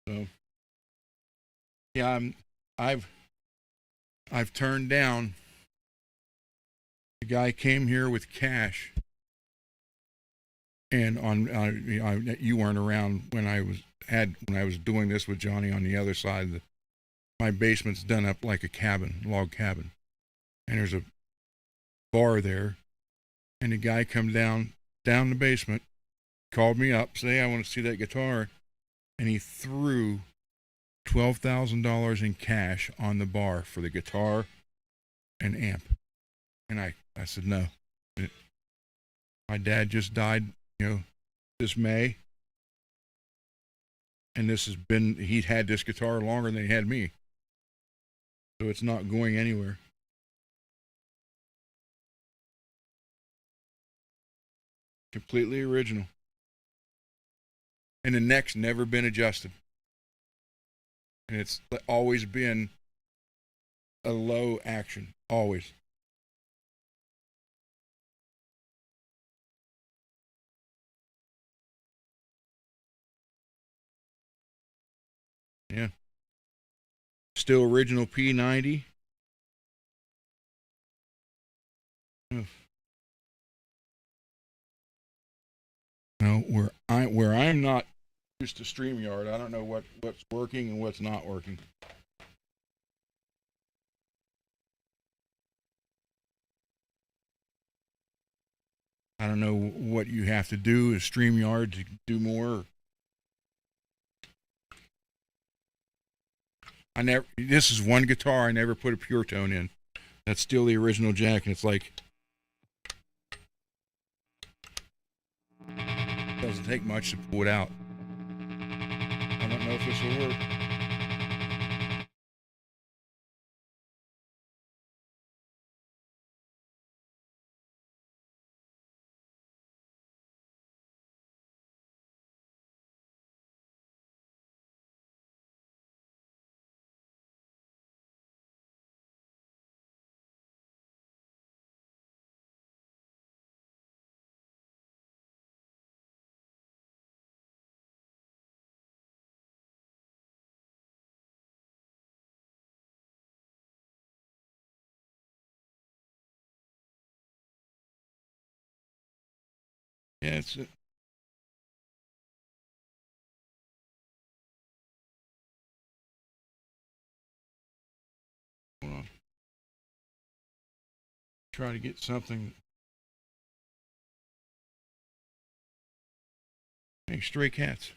[SPEAKER 1] So, yeah, I've turned down. The guy came here with cash, and you weren't around when I was doing this with Johnny on the other side. My basement's done up like a cabin, log cabin, and there's a bar there. And the guy come down the basement, called me up, said, "Hey, I want to see that guitar," and he threw $12,000 in cash on the bar for the guitar and amp. And I said, no. My dad just died, this May. And he'd had this guitar longer than he had me. So it's not going anywhere. Completely original. and the neck's never been adjusted, and it's always been a low action, always. Yeah, still original P90. No, where I'm not used to StreamYard, I don't know what's working and what's not working. I don't know what you have to do as StreamYard to do more. I never. This is one guitar I never put a pure tone in. That's still the original jack, and it's like it doesn't take much to pull it out. I don't know if this will work. Yeah, it's hold on. Try to get something. Hey, stray cats.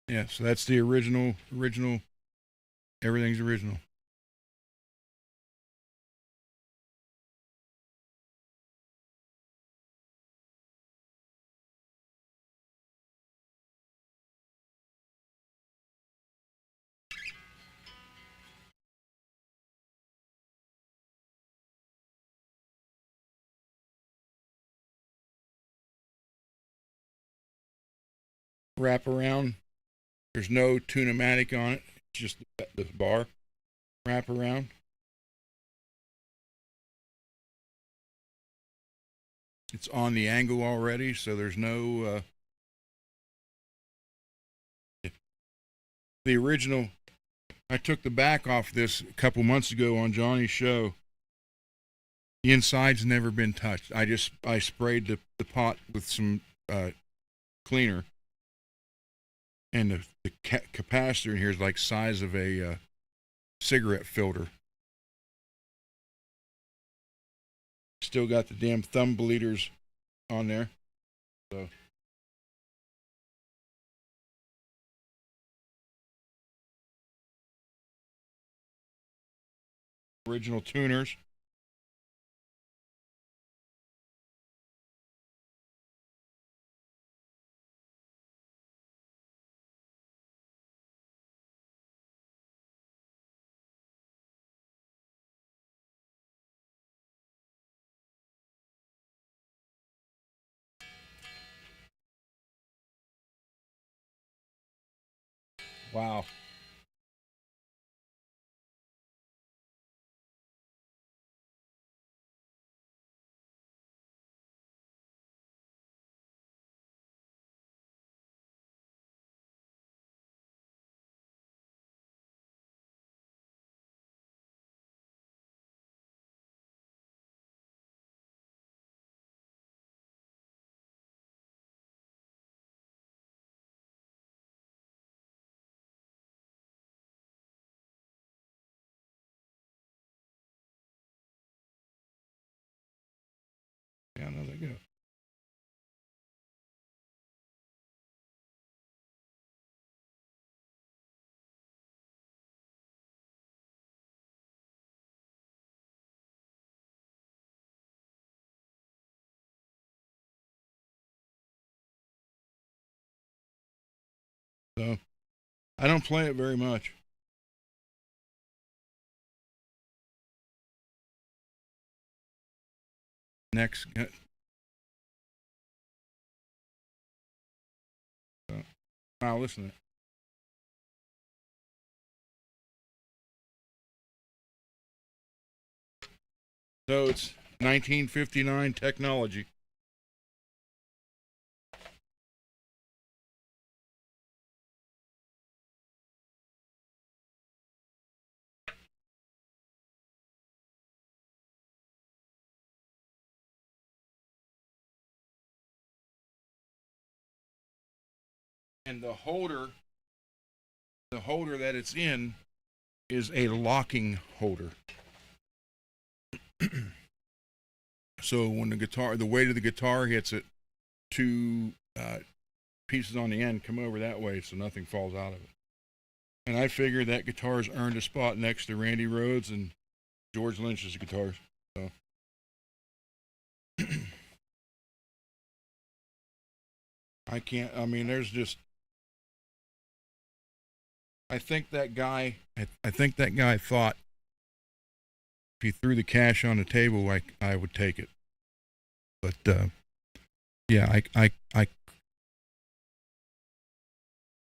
[SPEAKER 1] Yeah, so that's the original. Everything's original. Wrap around. There's no tunematic on it. It's just the bar. Wrap around. It's on the angle already, so there's no. The original. I took the back off this a couple months ago on Johnny's show. The inside's never been touched. I sprayed the pot with some cleaner, and the capacitor in here is like size of a cigarette filter. Still got the damn thumb bleeders on there. So original tuners. Wow. I don't play it very much. Next, I'll listen to it. So it's 1959 technology. And the holder that it's in is a locking holder. So when the weight of the guitar hits it, two pieces on the end come over that way so nothing falls out of it. And I figure that guitar's earned a spot next to Randy Rhoads and George Lynch's guitars. So. I can't, I mean, there's just, I think that guy thought if he threw the cash on the table, I would take it. But, yeah,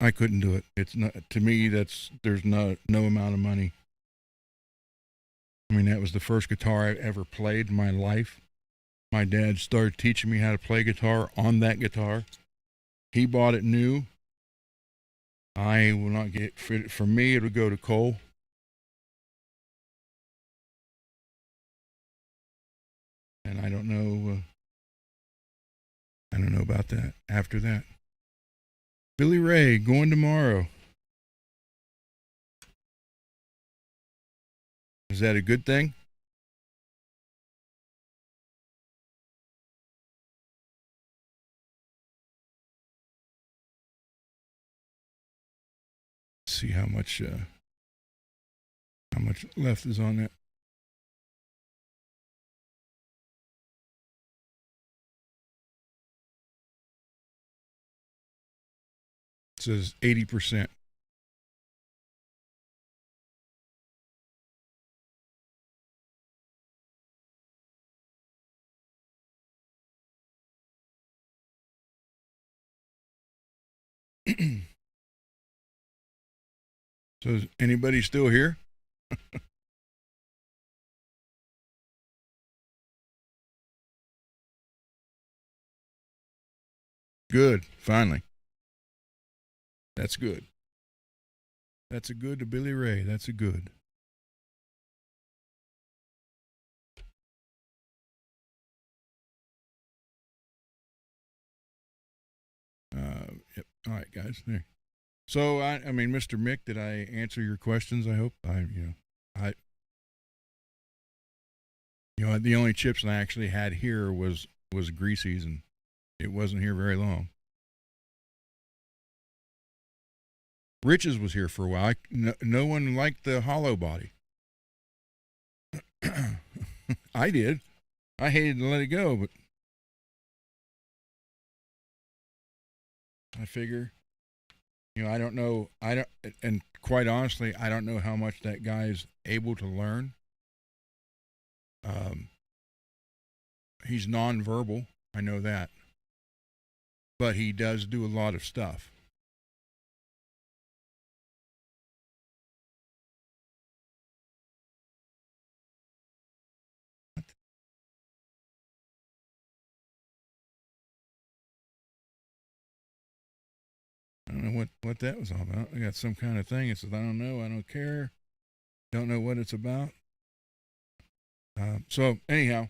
[SPEAKER 1] I couldn't do it. It's not, to me, there's no amount of money. I mean, that was the first guitar I ever played in my life. My dad started teaching me how to play guitar on that guitar. He bought it new. I will not get, for me, it would go to Cole. And I don't know about that after that. Billy Ray going tomorrow. Is that a good thing? Let's see how much left is on that. It says 80%. So is anybody still here? Good, finally. That's good. That's a good to Billy Ray. That's a good. Yep. All right, guys. There. So I mean, Mr. Mick, did I answer your questions? I hope the only chips I actually had here was Greasy's, and it wasn't here very long. Rich's was here for a while. No one liked the hollow body. I did. I hated to let it go, but I figure, I don't know. And quite honestly, I don't know how much that guy's able to learn. He's nonverbal. I know that, but he does do a lot of stuff. I don't know what that was all about. I got some kind of thing. It says, I don't know. I don't care. Don't know what it's about. So anyhow,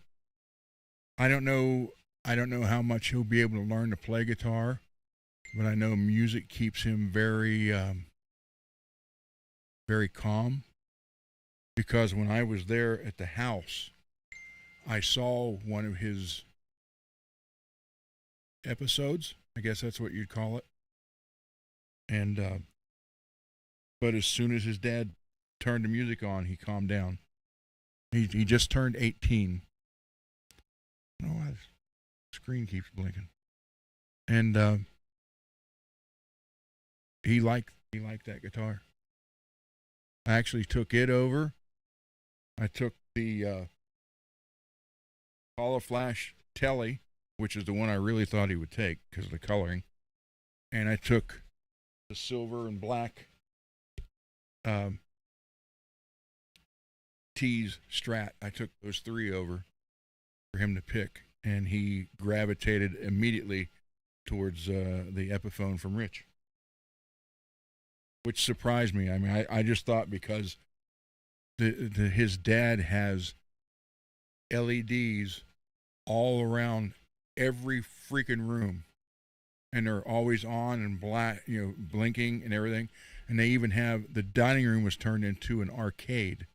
[SPEAKER 1] I don't know. I don't know how much he'll be able to learn to play guitar, but I know music keeps him very, very calm. Because when I was there at the house, I saw one of his episodes. I guess that's what you'd call it. And but as soon as his dad turned the music on, he calmed down. He just turned 18. I don't know why the screen keeps blinking. And he liked He liked that guitar. I actually took it over. I took the Hollow Flash Telly, which is the one I really thought he would take because of the coloring, and I took the silver and black um, Tees Strat. I took those three over for him to pick, and he gravitated immediately towards the Epiphone from Rich, which surprised me. I mean, I just thought because his dad has LEDs all around every freaking room, and they're always on and black, blinking and everything. And they even have the dining room was turned into an arcade,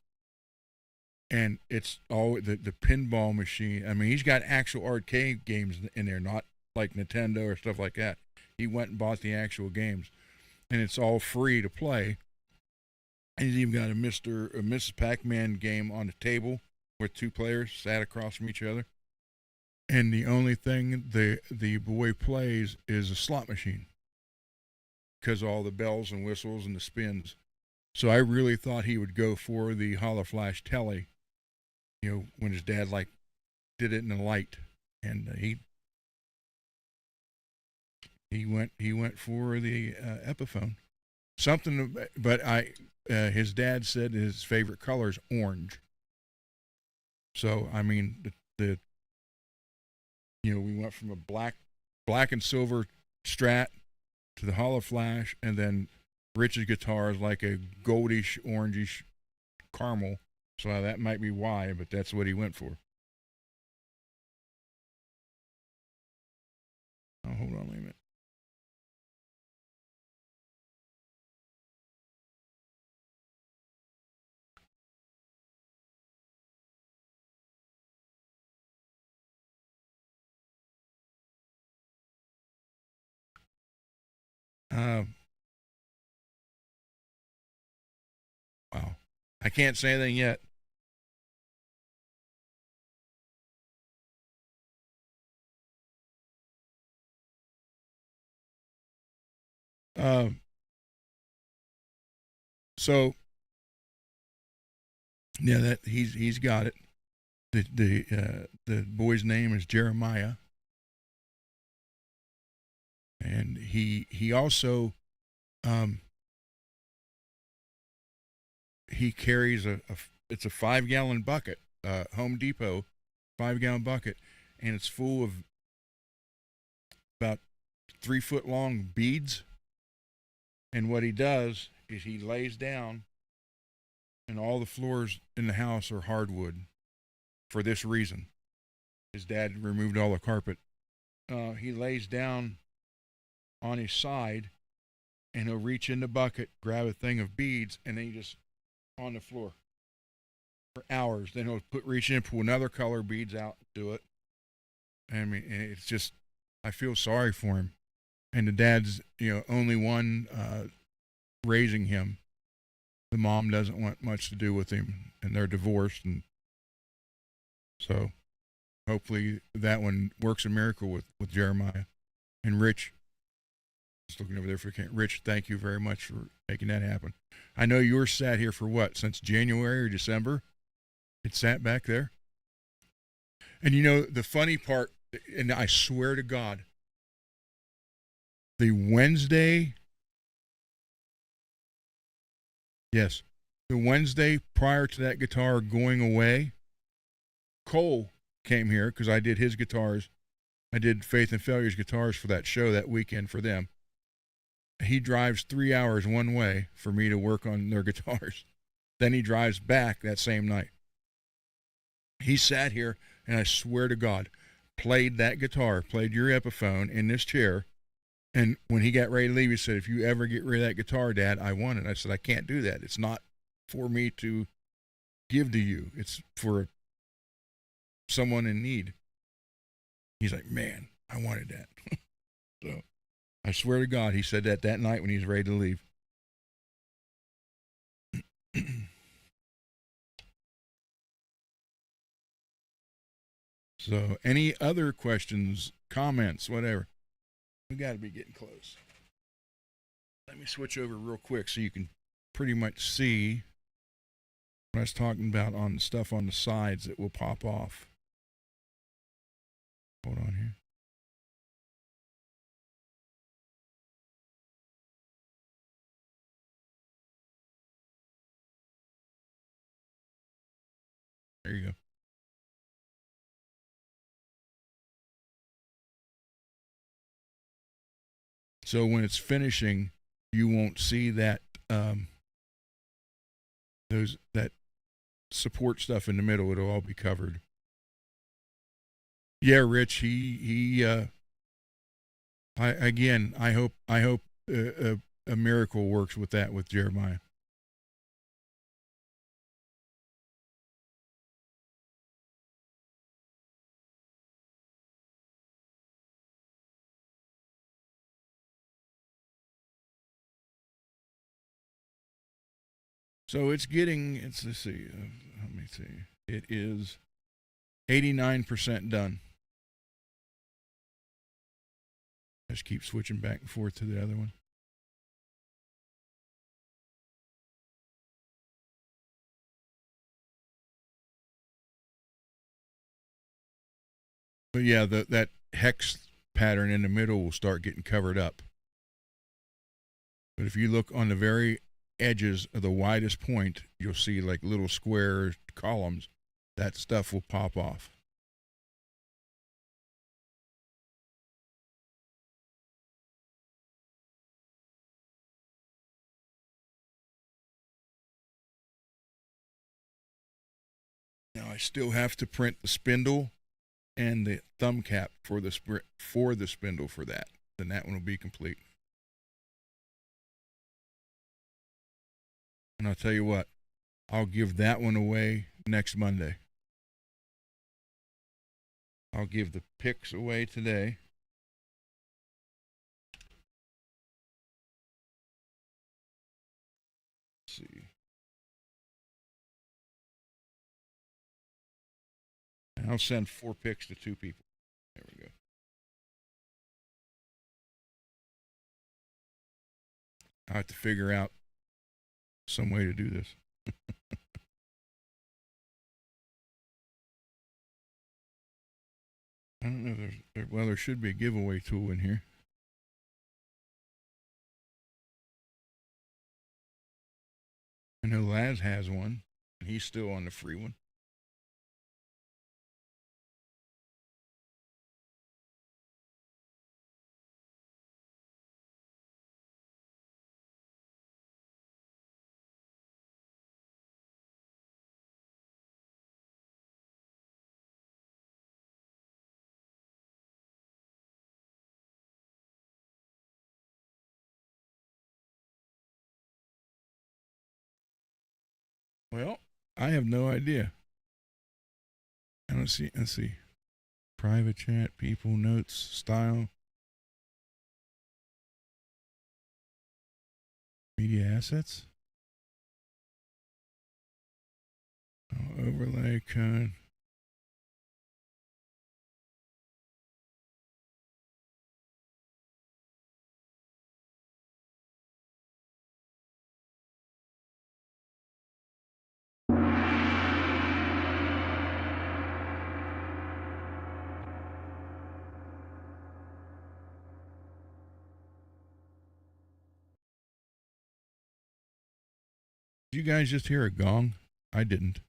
[SPEAKER 1] and it's all the pinball machine. I mean, he's got actual arcade games in there, not like Nintendo or stuff like that. He went and bought the actual games, and it's all free to play. And he's even got a Mrs. Pac-Man game on the table where two players sat across from each other. And the only thing the boy plays is a slot machine because of all the bells and whistles and the spins. So I really thought he would go for the Hollow Flash Telly, when his dad did it in the light, and he went for the Epiphone. Something, but his dad said his favorite color is orange. So I mean the we went from a black and silver Strat to the Hollow Flash, and then Rich's guitar is like a goldish, orangish caramel. So that might be why, but that's what he went for. Oh, hold on a minute. Wow. I can't say anything yet. So yeah, that he's got it. The boy's name is Jeremiah, and he also he carries it's a 5 gallon bucket, Home Depot 5 gallon bucket, and it's full of about 3 foot long beads. And what he does is he lays down, and all the floors in the house are hardwood for this reason. His dad removed all the carpet. He lays down on his side, and he'll reach in the bucket, grab a thing of beads, and then he just on the floor for hours. Then he'll reach in, pull another color beads out, do it. I mean, it's just I feel sorry for him. And the dad's only one raising him. The mom doesn't want much to do with him, and they're divorced, and so hopefully that one works a miracle with Jeremiah. And Rich, just looking over there for Rich, thank you very much for making that happen. I know you were sat here for what, since January or December? It sat back there. And the funny part, and I swear to God, the Wednesday prior to that guitar going away, Cole came here because I did his guitars. I did Faith and Failure's guitars for that show that weekend for them. He drives 3 hours one way for me to work on their guitars. Then he drives back that same night. He sat here, and I swear to God, played that guitar, played your Epiphone in this chair. And when he got ready to leave, he said, "If you ever get rid of that guitar, Dad, I want it." I said, "I can't do that. It's not for me to give to you. It's for someone in need." He's like, "Man, I wanted that." So I swear to God, he said that night when he was ready to leave. So any other questions, comments, whatever? We got to be getting close. Let me switch over real quick so you can pretty much see what I was talking about on the stuff on the sides that will pop off. Hold on here. There you go. So when it's finishing, you won't see that that support stuff in the middle. It'll all be covered. Yeah, Rich. I hope a miracle works with that with Jeremiah. So it's getting. Let's see. Let me see. It is 89% done. Just keep switching back and forth to the other one. But yeah, that hex pattern in the middle will start getting covered up. But if you look on the very edges of the widest point, you'll see like little square columns. That stuff will pop off. Now I still have to print the spindle and the thumb cap for the spindle for that. Then that one will be complete. And I'll tell you what, I'll give that one away next Monday. I'll give the picks away today. Let's see. And I'll send 4 picks to 2 people. There we go. I have to figure out some way to do this. I don't know. There should be a giveaway tool in here. I know Laz has one, and he's still on the free one. Well, I have no idea. I don't see. Let's see. Private chat, people, notes, style, media assets, overlay code. Did you guys just hear a gong? I didn't.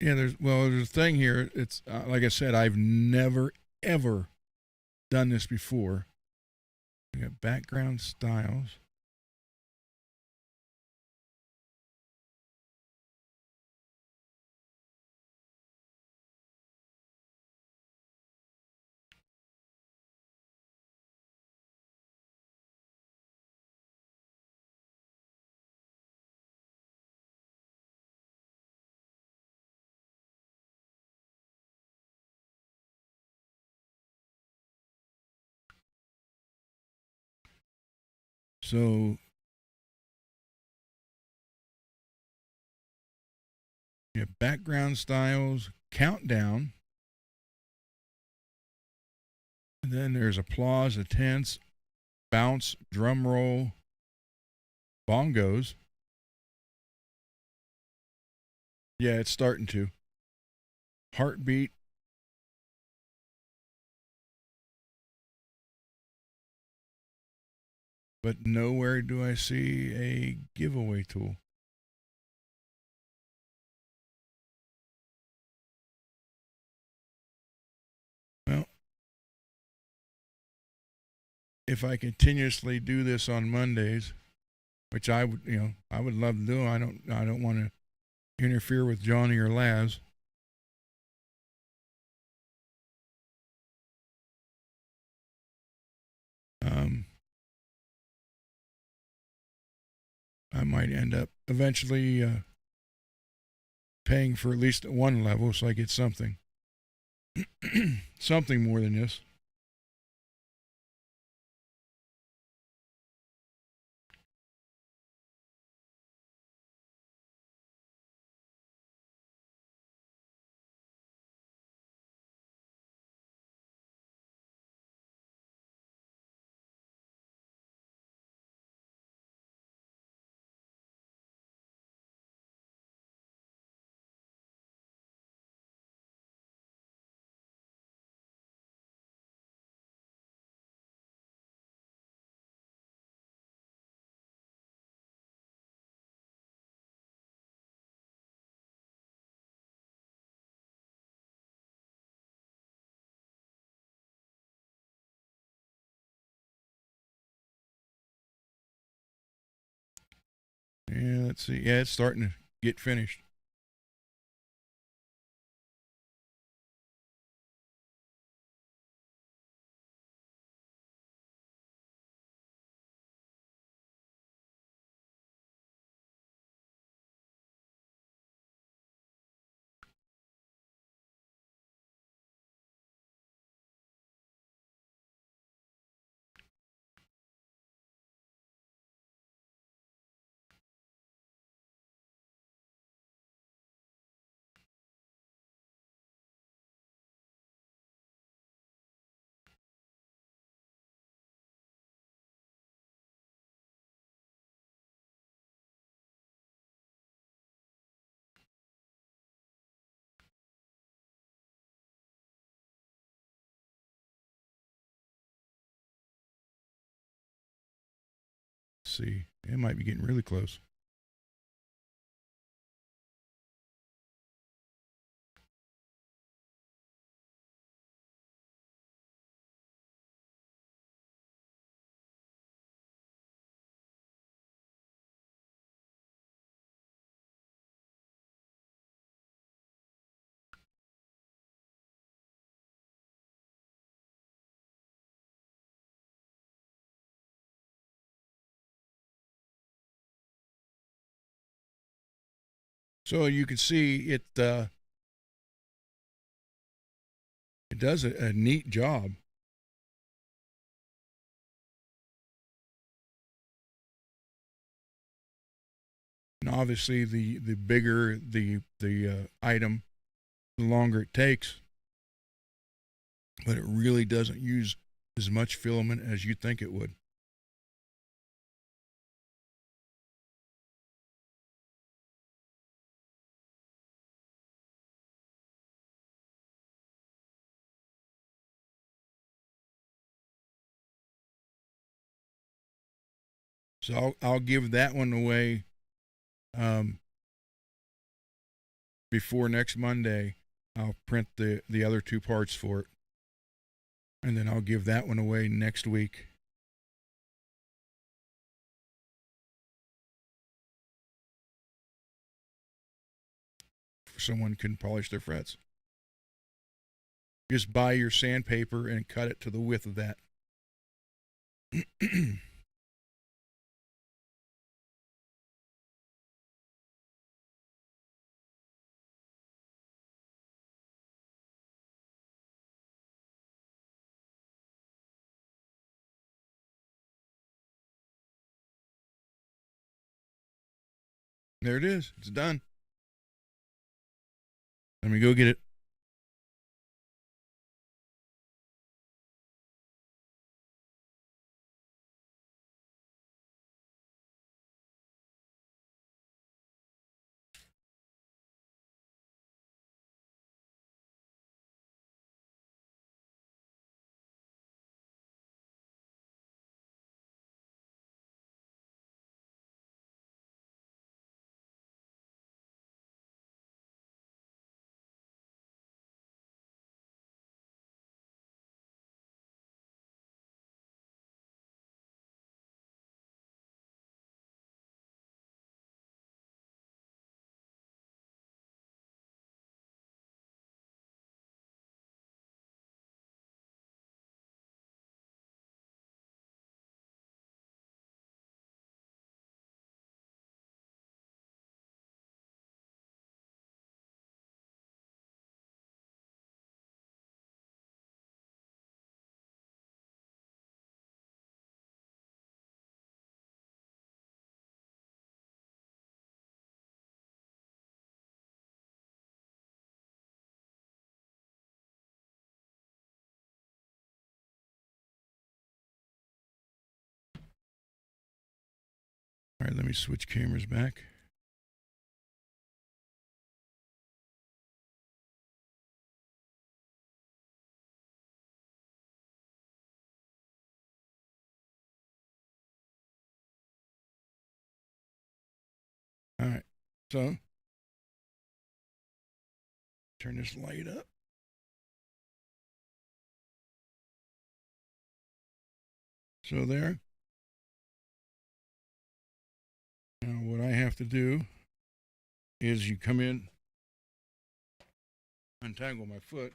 [SPEAKER 1] Yeah, there's a thing here. It's like I said, I've never ever done this before. We got background styles. So you have background styles, countdown, and then there's applause, attends, bounce, drum roll, bongos. Yeah, it's starting to. Heartbeat. But nowhere do I see a giveaway tool. Well, if I continuously do this on Mondays, which I would, I would love to do. I don't want to interfere with Johnny or Laz. Um, I might end up eventually paying for at least one level so I get something, something more than this. Yeah, let's see. Yeah, it's starting to get finished. Let's see. It might be getting really close. So you can see it. It does a neat job. And obviously, the bigger the item, the longer it takes. But it really doesn't use as much filament as you think it would. So I'll give that one away um, before next Monday. I'll print the other two parts for it, and then I'll give that one away next week. For someone can polish their frets. Just buy your sandpaper and cut it to the width of that. There it is. It's done. Let me go get it. All right, let me switch cameras back. All right, so turn this light up. So there. Now what I have to do is you come in, untangle my foot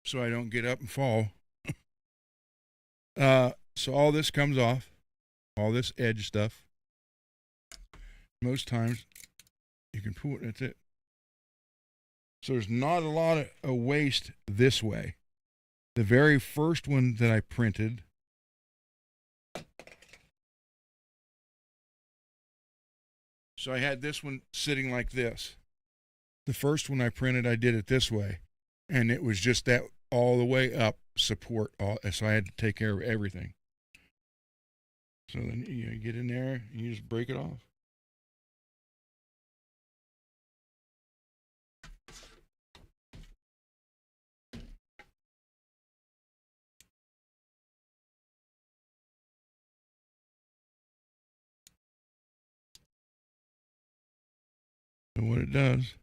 [SPEAKER 1] so I don't get up and fall. So all this comes off, all this edge stuff. Most times you can pull it, that's it. So there's not a lot of waste this way. The very first one that I printed, so I had this one sitting like this. The first one I printed, I did it this way, and it was just that all the way up support. So I had to take care of everything. So then you get in there, and you just break it off. And what it does,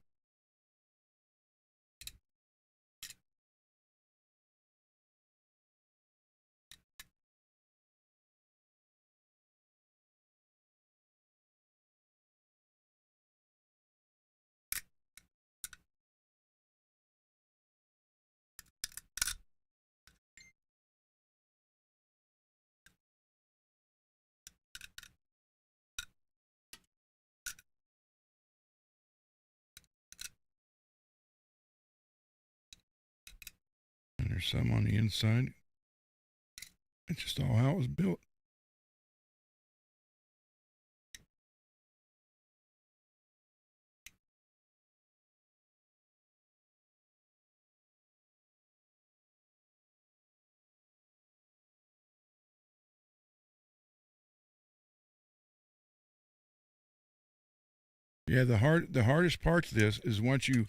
[SPEAKER 1] and there's some on the inside. It's just all how it was built. Yeah, the hardest part to this is once you,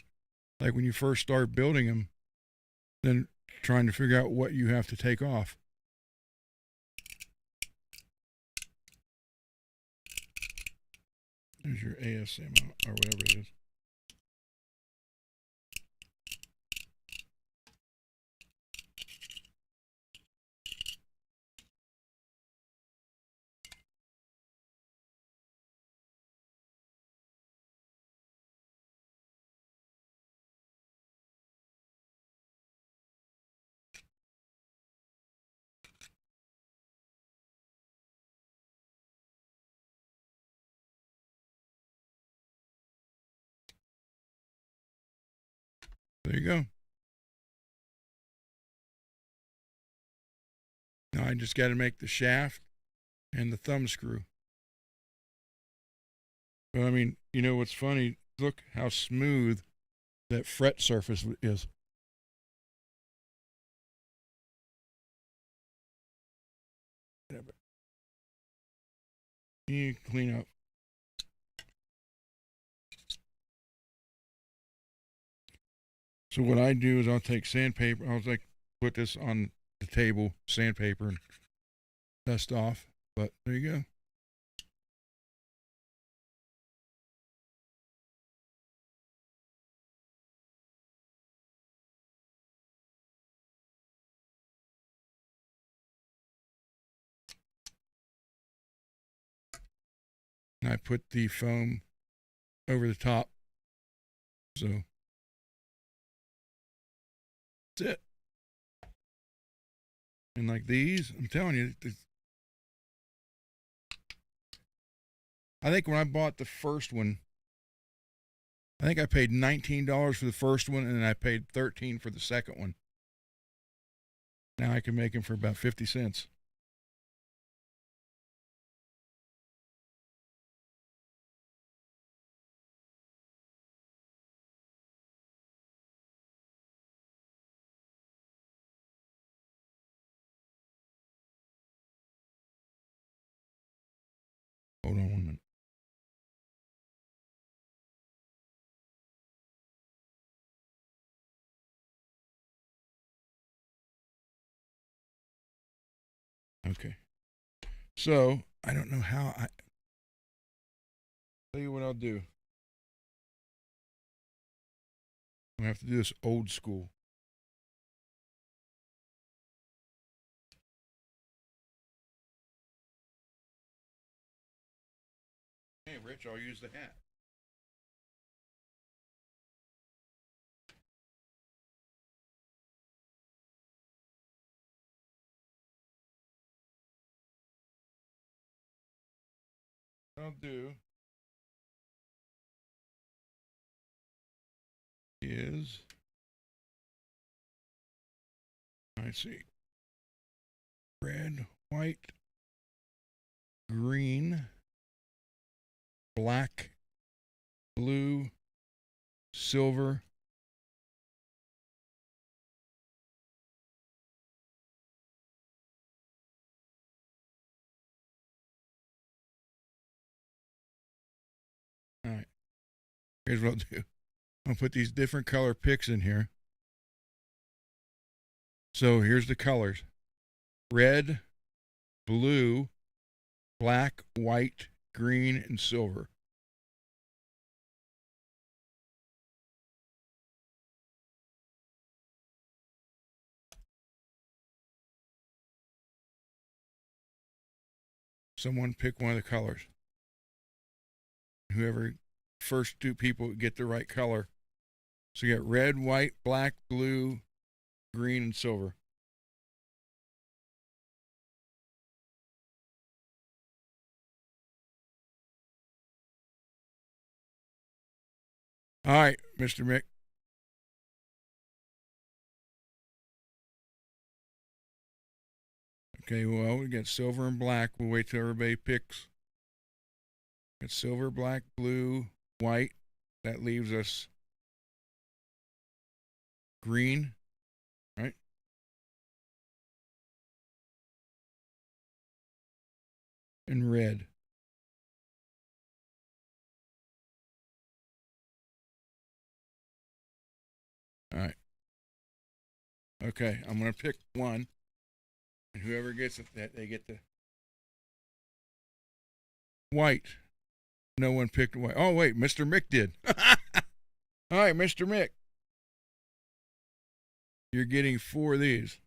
[SPEAKER 1] like when you first start building them, then trying to figure out what you have to take off. There's your ASM or whatever it is. There you go. Now I just got to make the shaft and the thumb screw. But I mean, you know what's funny? Look how smooth that fret surface is. You clean up. So what I do is I'll take sandpaper. I'll like put this on the table, sandpaper, and dust off. But there you go. And I put the foam over the top. So that's it. And like these, I'm telling you, I think when I bought the first one, I think I paid $19 for the first one, and then I paid $13 for the second one. Now I can make them for about 50 cents. Hold on 1 minute. Okay. So I don't know how I tell you what I'll do. I'm gonna have to do this old school. Hey, Rich, I'll use the hat. What I'll do is, I see, red, white, green, black, blue, silver. All right. Here's what I'll do. I'll put these different color picks in here. So here's the colors: red, blue, black, white, green, and silver. Someone pick one of the colors. Whoever first two people get the right color. So you got red, white, black, blue, green, and silver. All right, Mr. Mick. Okay, well, we got silver and black. We'll wait till everybody picks. Got silver, black, blue, white. That leaves us green, right? And red. All right. Okay, I'm going to pick one. And whoever gets it, that they get the white. No one picked white. Oh, wait, Mr. Mick did. All right, Mr. Mick. You're getting 4 of these.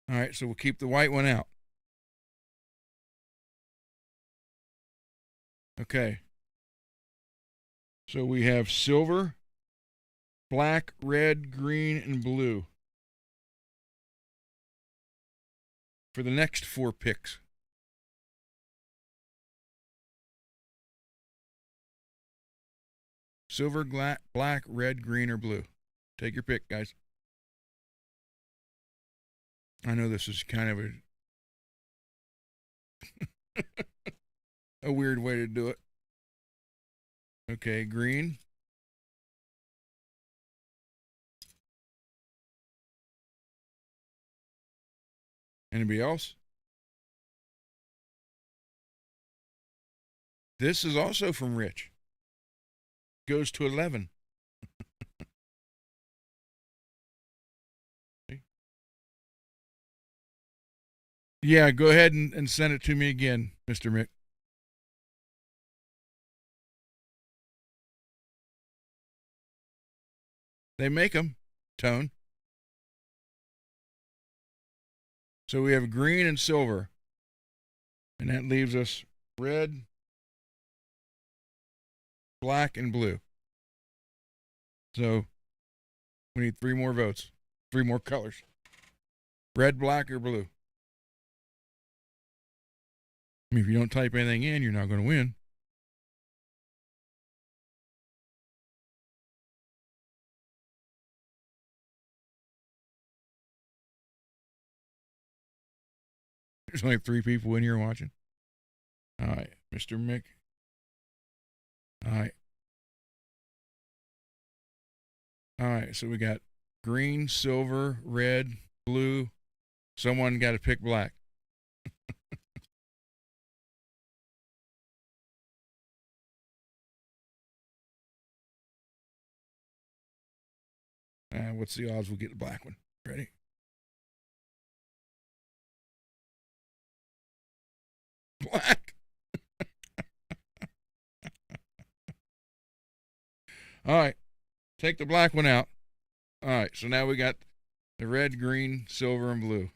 [SPEAKER 1] All right, so we'll keep the white one out. Okay. So we have silver, black, red, green, and blue for the next 4 picks. Silver, black, red, green, or blue. Take your pick, guys. I know this is kind of a weird way to do it. Okay, green. Anybody else? This is also from Rich. Goes to 11. Yeah, go ahead and send it to me again, Mr. Mick. They make them, Tone. So we have green and silver. And that leaves us red, black, and blue. So we need 3 more votes, 3 more colors: red, black, or blue. I mean, if you don't type anything in, you're not going to win. There's only 3 people in here watching. All right, Mr. Mick. All right. All right, so we got green, silver, red, blue. Someone got to pick black. What's the odds we'll get the black one? Ready? Black. All right, take the black one out. All right, so now we got the red, green, silver, and blue.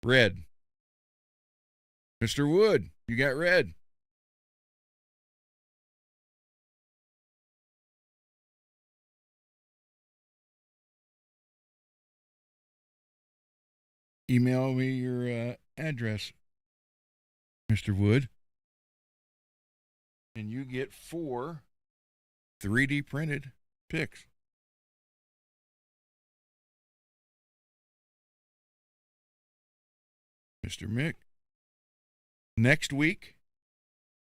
[SPEAKER 1] Red. Mr. Wood, you got red. Email me your address, Mr. Wood, and you get 4 3D printed pics. Mr. Mick, next week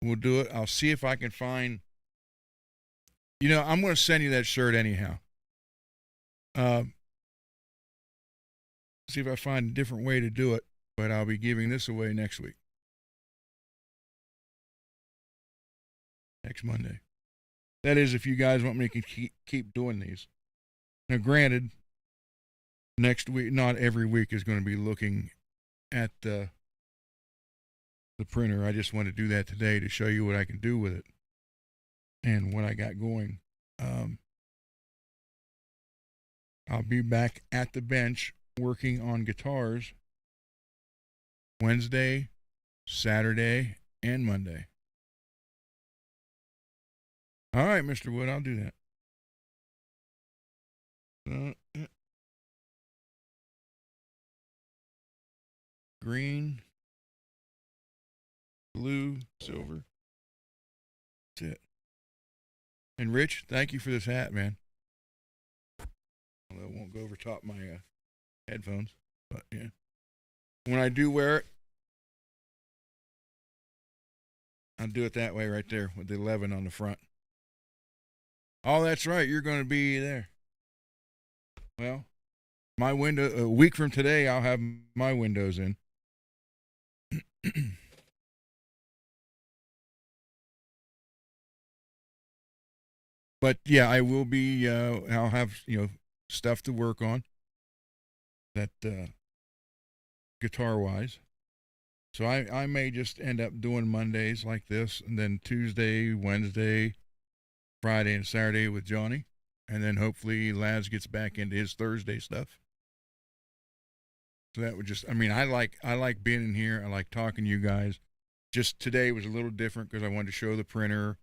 [SPEAKER 1] we'll do it. I'll see if I can find. I'm going to send you that shirt anyhow. See if I find a different way to do it, but I'll be giving this away next week. Next Monday. That is, if you guys want me to keep doing these. Now, granted, next week, not every week is going to be looking at the printer. I just want to do that today to show you what I can do with it and what I got going. I'll be back at the bench working on guitars Wednesday, Saturday, and Monday. All right, Mr. Wood, I'll do that. Green, blue, silver. That's it. And Rich, thank you for this hat, man. Although it won't go over top my headphones, but yeah. When I do wear it, I'll do it that way right there with the 11 on the front. Oh, that's right. You're going to be there. Well, my window, a week from today, I'll have my windows in. But yeah, I will be, I'll have, stuff to work on that guitar wise. So I may just end up doing Mondays like this, and then Tuesday, Wednesday, Friday, and Saturday with Johnny. And then hopefully Laz gets back into his Thursday stuff. So that would just, I like being in here. I like talking to you guys. Just today was a little different because I wanted to show the printer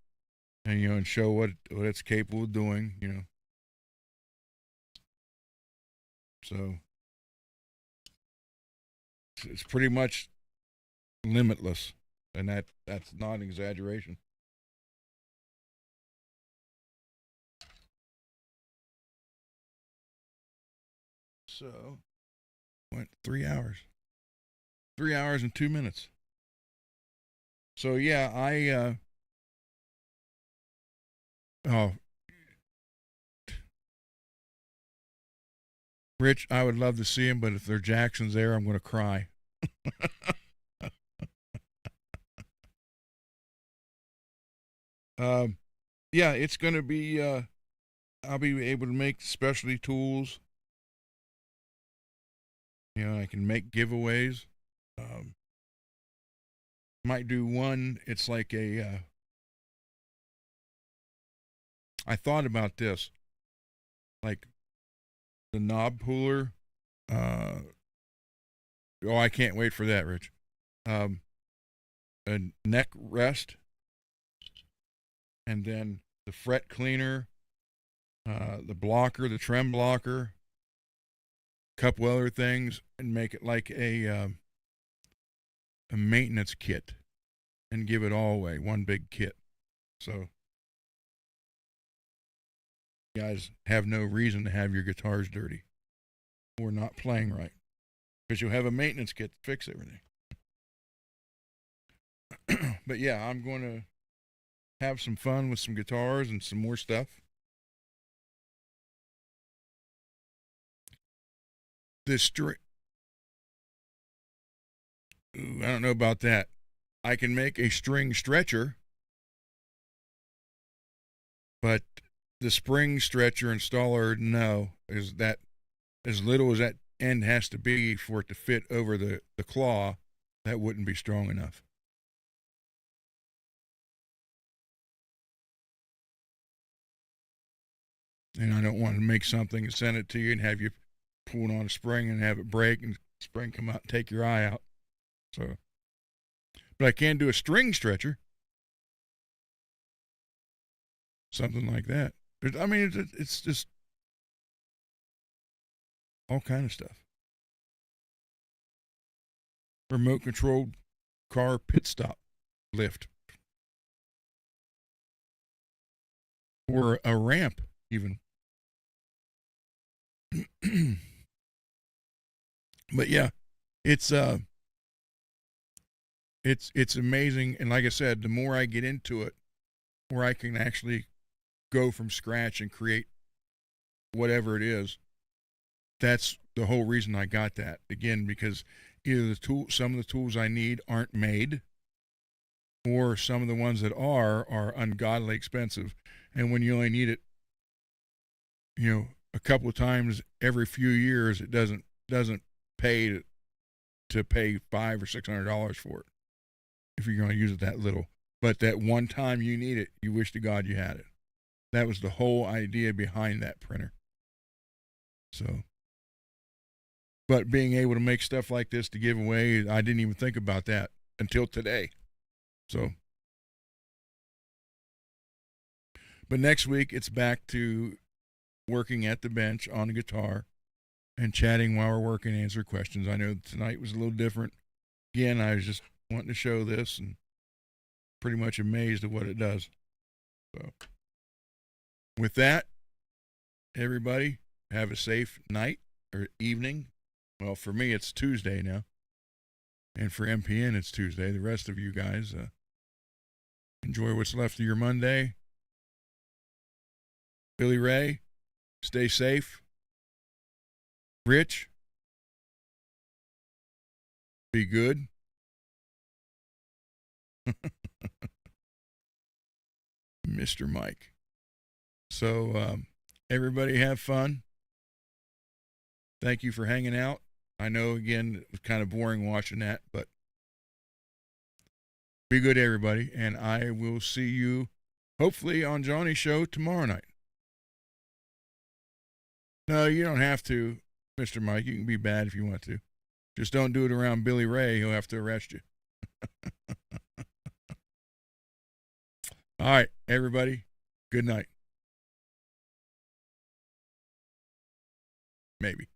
[SPEAKER 1] and, and show what it's capable of doing. So it's pretty much limitless. And that's not an exaggeration. So, went 3 hours. 3 hours and 2 minutes. So yeah, oh, Rich, I would love to see him, but if their Jackson's there, I'm going to cry. Yeah, it's going to be, I'll be able to make specialty tools. You know, I can make giveaways. Um, might do one. It's like I thought about this, like the knob puller. Uh, oh, I can't wait for that, Rich. Um, a neck rest, and then the fret cleaner, the blocker, the trem blocker, couple other things, and make it like a maintenance kit, and give it all away, one big kit. So you guys have no reason to have your guitars dirty or not playing right, because you'll have a maintenance kit to fix everything. But yeah, I'm going to have some fun with some guitars and some more stuff. This string, I don't know about that. I can make a string stretcher, but the spring stretcher installer, no, is that as little as that end has to be for it to fit over the claw, that wouldn't be strong enough. And I don't want to make something and send it to you and have you pull on a spring and have it break and spring come out and take your eye out. So, but I can do a string stretcher, something like that. I mean, it's just all kind of stuff. Remote controlled car pit stop lift, or a ramp even. But yeah, it's it's amazing, and like I said, the more I get into it, where I can actually go from scratch and create whatever it is. That's the whole reason I got that. Again, because either some of the tools I need aren't made, or some of the ones that are ungodly expensive. And when you only need it, you know, a couple of times every few years, it doesn't pay to pay $500 or $600 for it if you're going to use it that little. But that one time you need it, you wish to God you had it. That was the whole idea behind that printer. So, but being able to make stuff like this to give away, I didn't even think about that until today. So, but next week it's back to working at the bench on the guitar and chatting while we're working, answer questions. I know tonight was a little different. Again, I was just wanting to show this and pretty much amazed at what it does. So, with that, everybody, have a safe night or evening. Well, for me, it's Tuesday now. And for MPN, it's Tuesday. The rest of you guys, enjoy what's left of your Monday. Billy Ray, stay safe. Rich, be good. Mr. Mike. So, everybody have fun. Thank you for hanging out. I know, again, it was kind of boring watching that, but be good, everybody. And I will see you hopefully on Johnny's show tomorrow night. No, you don't have to, Mr. Mike. You can be bad if you want to. Just don't do it around Billy Ray. He'll have to arrest you. All right, everybody. Good night. Maybe.